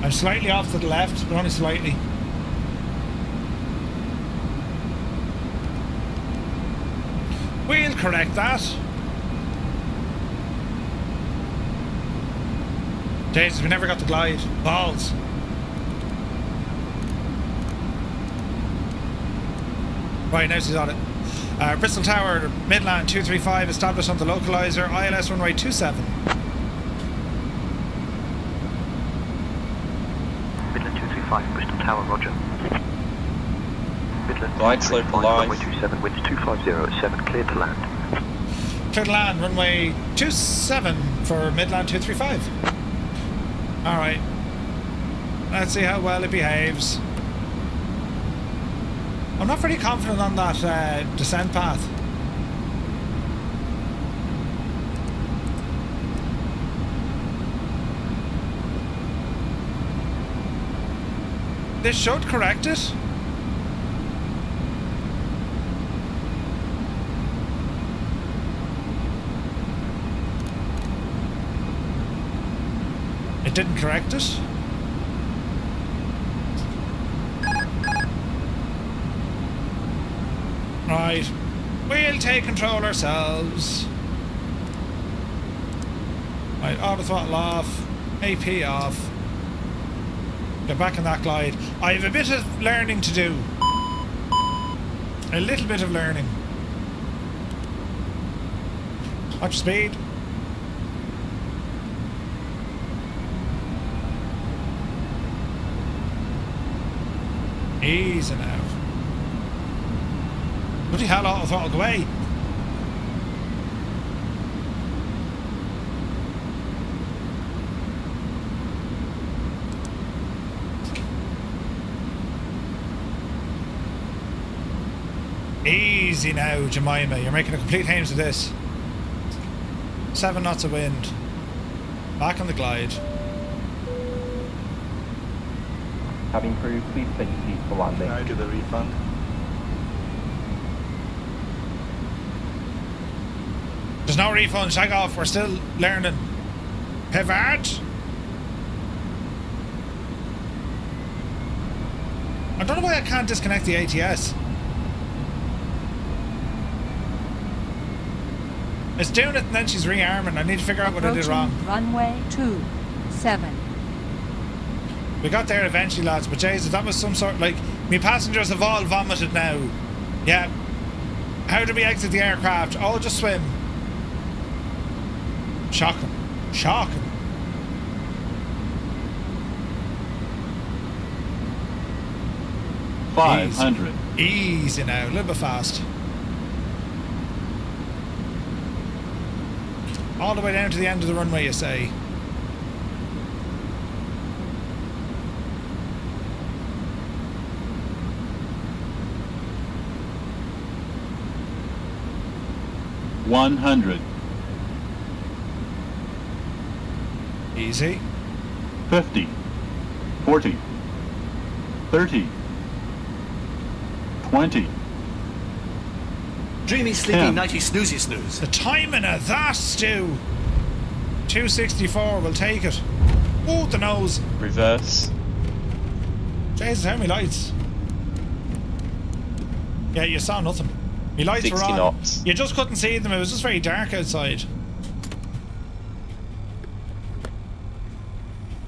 I'm slightly off to the left, but only slightly. We'll correct that. Jesus, we never got the glide. Balls. Right, now she's on it. Bristol Tower, Midland 235, established on the localizer, ILS runway 27. Midland 235, Bristol Tower, roger. Midland Glide slope alive. runway 27, winds 250 at 7, cleared to land. Clear to land, runway 27 for Midland 235. Alright. Let's see how well it behaves. I'm not very confident on that descent path. This should correct it. It didn't correct it. Right, we'll take control ourselves. Right, auto throttle off, AP off. Get back in that glide. I have a bit of learning to do. A little bit of learning. Watch speed. Easy now. Bloody hell, auto throttle, go away. Easy now, Jemima. You're making a complete hames of this. 7 knots of wind. Back on the glide. Cabin crew, please take your seats for landing. Now do the refund. There's no refund, shag off, we're still learning. Pivot! I don't know why I can't disconnect the ATS. It's doing it and then she's rearming. I need to figure out what I did wrong. Runway 27. We got there eventually, lads, but Jesus, that was some sort, like, me passengers have all vomited now. Yeah. How do we exit the aircraft? Oh, just swim. Shocking. Shocking. $500. Easy now, a little bit fast. All the way down to the end of the runway, you say. $100. Easy. 50. 40. 30. 20. Dreamy, sleepy, 10. nighty, snoozy, snooze. The timing of that, Stu. 264, we'll take it. Oh, the nose. Reverse. Jesus, how many lights? Yeah, you saw nothing. My lights were 60 on. knots. You just couldn't see them. It was just very dark outside.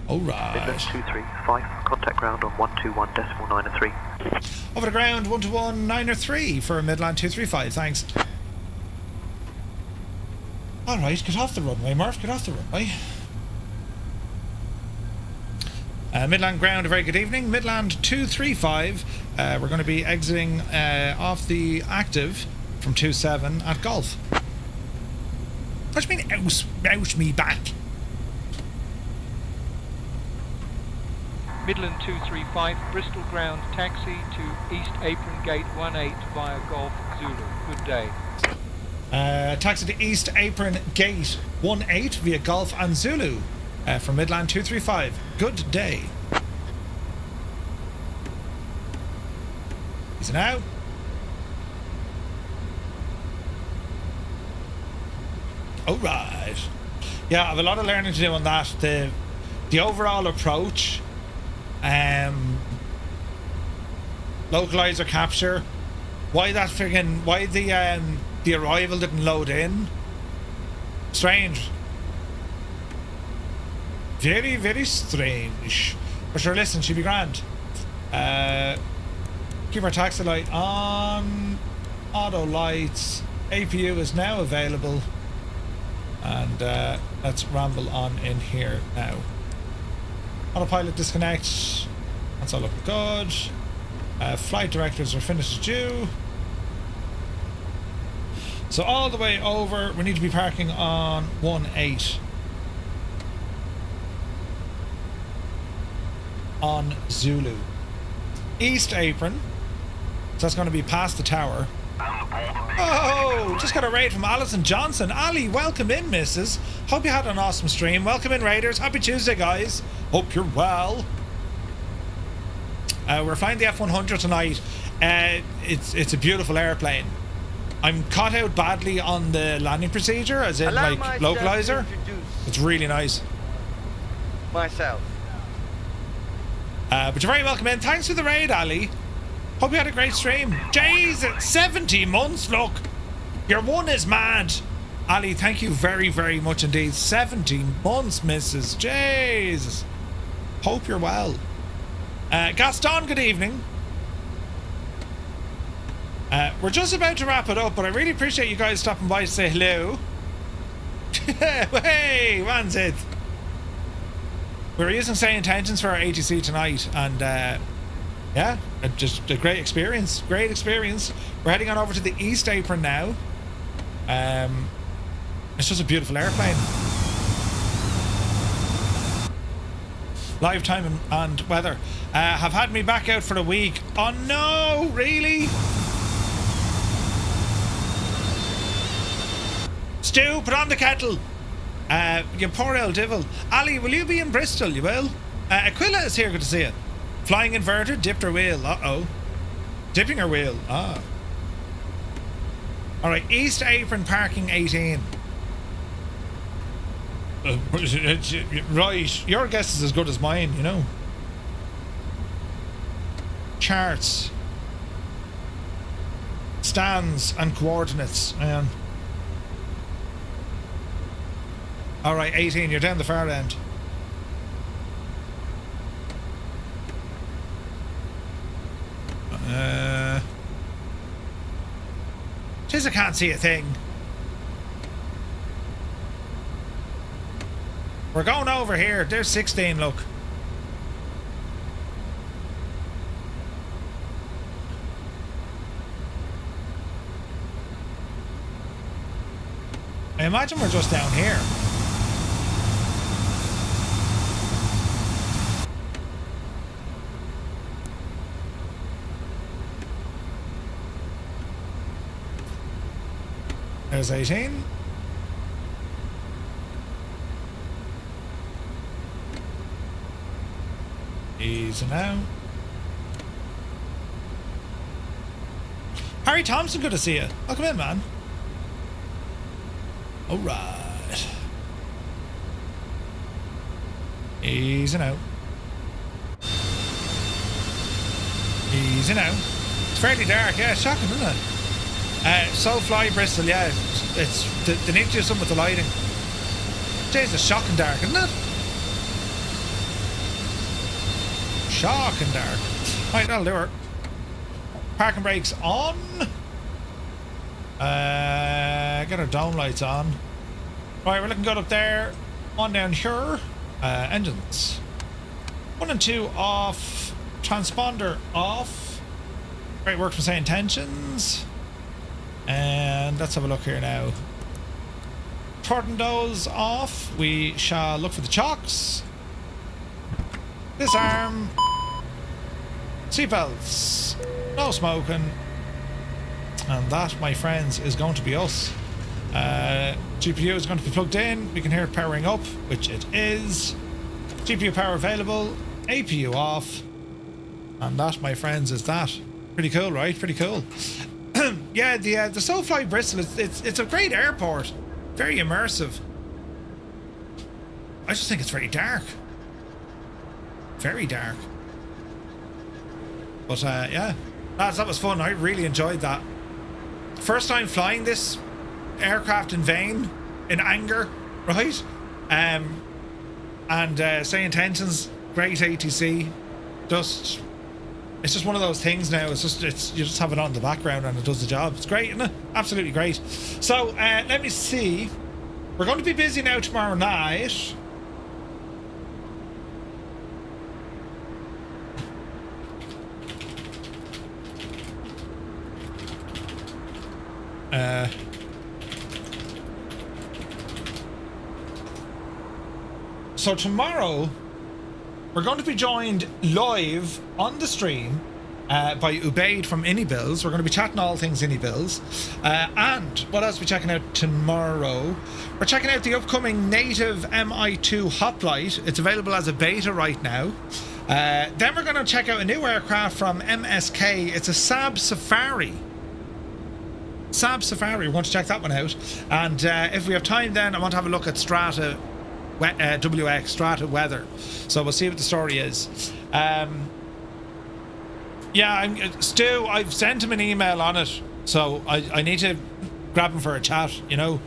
Alright. Midland 235, contact ground on 121.903. Over the ground, 121.903 for Midland 235, thanks. Alright, get off the runway, Murph, get off the runway. Midland ground, a very good evening. Midland 235, we're going to be exiting off the active from 27 at Golf. What do you mean, ouch me back? Midland 235, Bristol ground, taxi to East Apron Gate 18 via Golf Zulu. Good day. Taxi to East Apron Gate 18 via Golf and Zulu from Midland 235. Good day. Easy now. Alright. Yeah, I have a lot of learning to do on that. The overall approach, localizer capture, why the arrival didn't load in. Strange. Very, very strange. But sure, listen, she'll be grand. Keep our taxi light on. Auto lights. APU is now available. And let's ramble on in here now. Autopilot disconnect. That's all looking good. Flight directives are finished as due. So all the way over, we need to be parking on 18 on Zulu. East Apron. So that's going to be past the tower. Oh, just got a raid from Alison Johnson. Ali, welcome in, missus. Hope you had an awesome stream. Welcome in, Raiders. Happy Tuesday, guys. Hope you're well. We're flying the F100 tonight. It's a beautiful airplane. I'm caught out badly on the landing procedure, as in like localizer. It's really nice. Myself. But you're very welcome in. Thanks for the raid, Ali. Hope you had a great stream. Jeez, 70 months, look. Your one is mad. Ali, thank you very, very much indeed. 70 months, missus. Jesus. Hope you're well. Gaston, good evening. We're just about to wrap it up, but I really appreciate you guys stopping by to say hello. Hey, what's it? We're using SayIntentions for our ATC tonight, and yeah, just a great experience. Great experience. We're heading on over to the East Apron now. It's just a beautiful airplane. Live time and weather. Have had me back out for a week. Oh no, really? Stu, put on the kettle. You poor old devil. Ali, will you be in Bristol? You will. Aquila is here. Good to see you. Flying inverted, dipped her wheel. Uh-oh. Dipping her wheel. Ah. Alright, East Apron parking 18. Right, your guess is as good as mine, you know. Charts. Stands and coordinates. Alright, 18, you're down the far end. Jeez, I can't see a thing. We're going over here. There's 16, look. I imagine we're just down here. There's 18. Easy now. Harry Thompson, good to see you. Welcome in, man. All right. Easy now. Easy now. It's fairly dark, yeah, it's shocking, isn't it? So fly Bristol, yeah. They need to do something with the lighting. Jeez, it's shocking dark, isn't it? Shocking dark. Right, that'll do it. Parking brakes on. Get our dome lights on. Right, we're looking good up there. On down here. Engines. 1 and 2 off. Transponder off. Great work from SayIntentions. And let's have a look here now. Turning those off. We shall look for the chocks. Disarm. Seatbelts. No smoking. And that, my friends, is going to be us. GPU is going to be plugged in. We can hear it powering up, which it is. GPU power available. APU off. And that, my friends, is that. Pretty cool, right? Pretty cool. Yeah, the SoFly Bristol, it's a great airport. Very immersive. I just think it's very dark. Very dark. But yeah, lads, that was fun. I really enjoyed that. First time flying this aircraft in vain, in anger, right? And SayIntentions, great ATC. It's just one of those things now. You just have it on in the background and it does the job. It's great, isn't it? Absolutely great. So let me see. We're going to be busy now tomorrow night. So tomorrow we're going to be joined live on the stream by Ubaid from Inibills. We're going to be chatting all things Inibills. And what else are we checking out tomorrow? We're checking out the upcoming native Mi2 hoplite. It's available as a beta right now. Then we're going to check out a new aircraft from MSK. It's a Saab Safari. We want to check that one out. And if we have time then, I want to have a look at Strata WX, Strata Weather. So we'll see what the story is. Yeah, Stu, I've sent him an email on it, so I need to grab him for a chat, you know.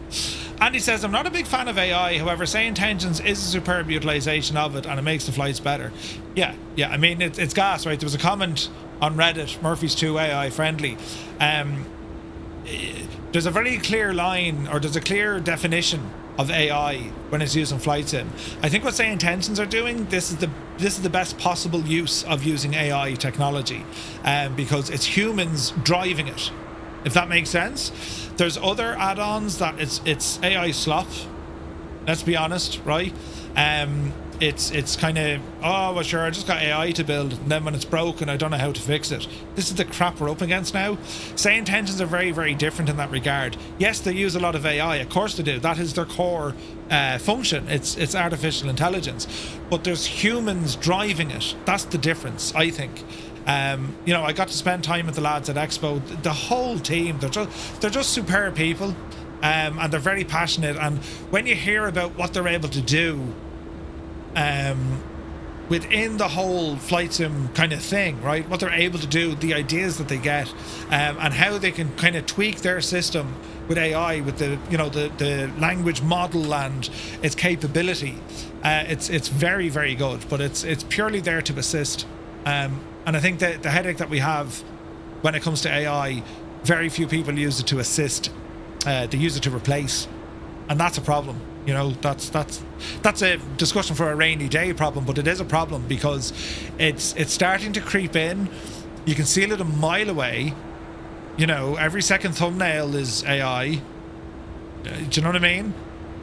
Andy says, I'm not a big fan of AI, however, SayIntentions is a superb utilization of it and it makes the flights better. Yeah, I mean, it's gas, right? There was a comment on Reddit, Murphy's 2 AI friendly. There's a very clear line, or there's a clear definition of AI when it's used in flight sim. I think what SayIntentions are doing, this is the best possible use of using AI technology, because it's humans driving it, if that makes sense. There's other add-ons that it's AI slop, let's be honest, right? It's kind of, oh well, sure, I just got AI to build, and then when it's broken I don't know how to fix it. This is the crap we're up against now. SayIntentions are very, very different in that regard. Yes, they use a lot of AI, of course they do. That is their core function. It's artificial intelligence, but there's humans driving it. That's the difference, I think. You know, I got to spend time with the lads at Expo. The whole team, they're just superb people, and they're very passionate. And when you hear about what they're able to do within the whole flight sim kind of thing, right, what they're able to do, the ideas that they get, and how they can kind of tweak their system with AI, with the, you know, the language model and its capability, it's very, very good, but it's purely there to assist. And I think that the headache that we have when it comes to AI, very few people use it to assist. They use it to replace, and that's a problem. You know, that's a discussion for a rainy day problem, but it is a problem because it's starting to creep in. You can see it a mile away. You know, every second thumbnail is AI. Do you know what I mean?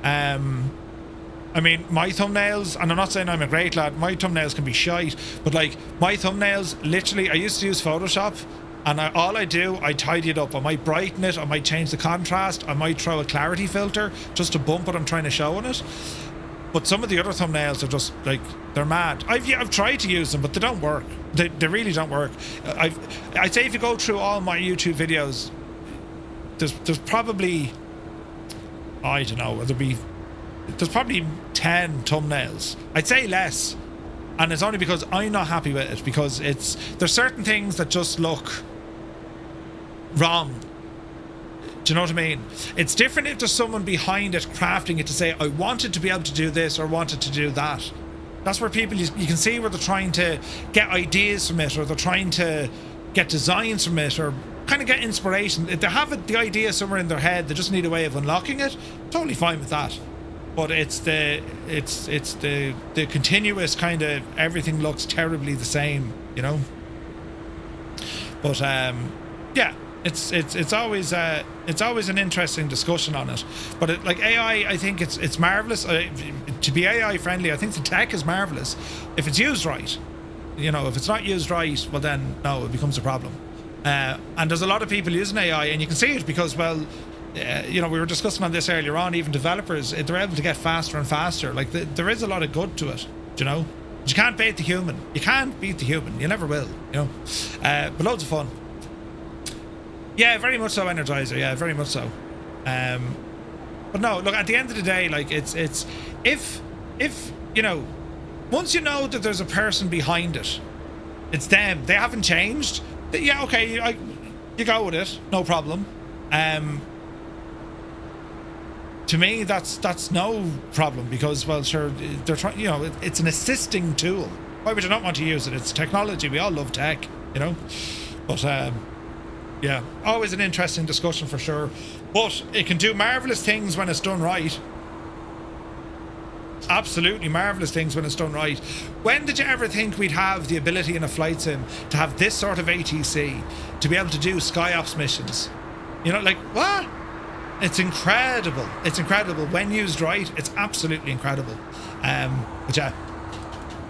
I mean, my thumbnails, and I'm not saying I'm a great lad, my thumbnails can be shite, but like, my thumbnails, literally, I used to use Photoshop, and all I do, I tidy it up. I might brighten it, I might change the contrast, I might throw a clarity filter just to bump what I'm trying to show on it. But some of the other thumbnails are just like, they're mad. I've tried to use them, but they don't work. They really don't work. I'd say if you go through all my YouTube videos, there's probably, I don't know, there's probably 10 thumbnails. I'd say less. And it's only because I'm not happy with it, because there's certain things that just look wrong. Do you know what I mean? It's different if there's someone behind it crafting it to say, I wanted to be able to do this or wanted to do that. That's where people, you can see where they're trying to get ideas from it, or they're trying to get designs from it, or kind of get inspiration. If they have the idea somewhere in their head, they just need a way of unlocking it. Totally fine with that. But it's the continuous kind of everything looks terribly the same, you know. But yeah, it's always an interesting discussion on it. But like AI, I think it's marvelous. To be AI friendly, I think the tech is marvelous if it's used right. You know, if it's not used right, well then no, it becomes a problem. And there's a lot of people using AI, and you can see it because, well, you know, we were discussing on this earlier on, even developers, they're able to get faster and faster. Like, there is a lot of good to it, you know. But you can't beat the human. You can't beat the human. You never will, you know. But loads of fun. Yeah, very much so, Energizer. Yeah, very much so. But no, look, at the end of the day, like, it's if you know, once you know that there's a person behind it, it's them. They haven't changed. Yeah, okay, you go with it, no problem. To me, that's no problem, because, well, sure, they're trying. You know, it's an assisting tool. Why would you not want to use it? It's technology. We all love tech, you know. But yeah, always an interesting discussion for sure. But it can do marvelous things when it's done right. Absolutely marvelous things when it's done right. When did you ever think we'd have the ability in a flight sim to have this sort of ATC, to be able to do SkyOps missions? You know, like, what? It's incredible. It's incredible. When used right, it's absolutely incredible. But yeah,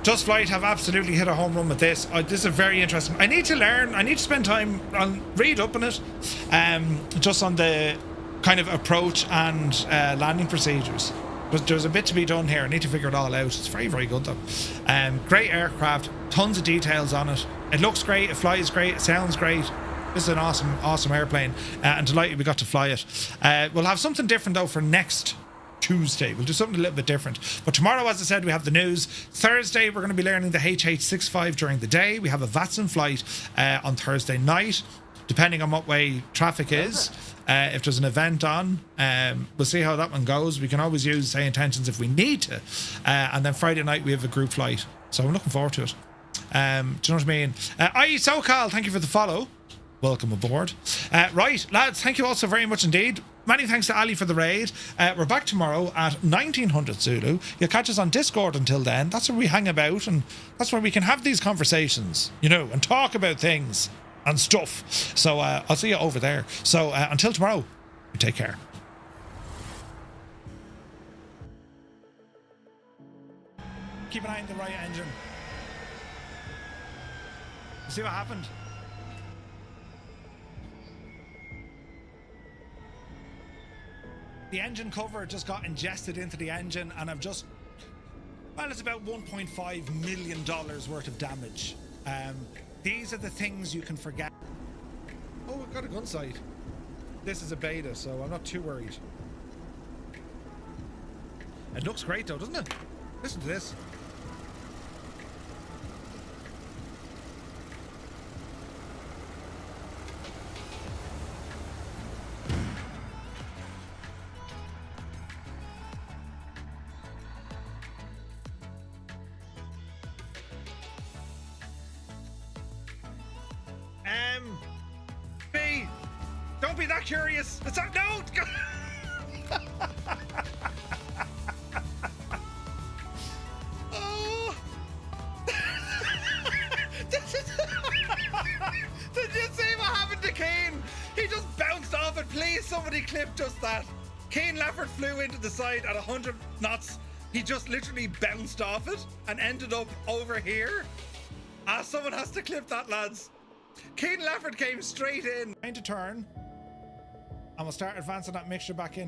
Just Flight have absolutely hit a home run with this. This is very interesting. I need to learn. I need to spend time on read up on it, just on the kind of approach and landing procedures. But there's a bit to be done here. I need to figure it all out. It's very, very good though. Great aircraft, tons of details on it. It looks great. It flies great. It sounds great. This is an awesome airplane, and delighted we got to fly it. We'll have something different though for next Tuesday. We'll do something a little bit different. But tomorrow, as I said, we have the news. Thursday, we're going to be learning the HH65 during the day. We have a VATSIM flight on Thursday night, depending on what way traffic is. If there's an event on, we'll see how that one goes. We can always use SayIntentions if we need to. And then Friday night, we have a group flight. So I'm looking forward to it. Do you know what I mean? SoCal, thank you for the follow. Welcome aboard. Right, lads, thank you all so very much indeed. Many thanks to Ali for the raid. We're back tomorrow at 1900 Zulu. You'll catch us on Discord until then. That's where we hang about, and that's where we can have these conversations, you know, and talk about things and stuff. So I'll see you over there. So until tomorrow, you take care. Keep an eye on the right engine. See what happened? The engine cover just got ingested into the engine, and I've just, well, it's about $1.5 million worth of damage. These are the things you can forget. Oh, we've got a gun sight. This is a beta, so I'm not too worried. It looks great though, doesn't it? Listen to this. B, don't be that curious. It's not, no. Oh. Did you see what happened to Kane? He just bounced off it. Please, somebody clip just that. Kane Lafford flew into the side at 100 knots. He just literally bounced off it and ended up over here. Someone has to clip that, lads. Kane Lafford came straight in. Trying to turn. And we'll start advancing that mixture back in.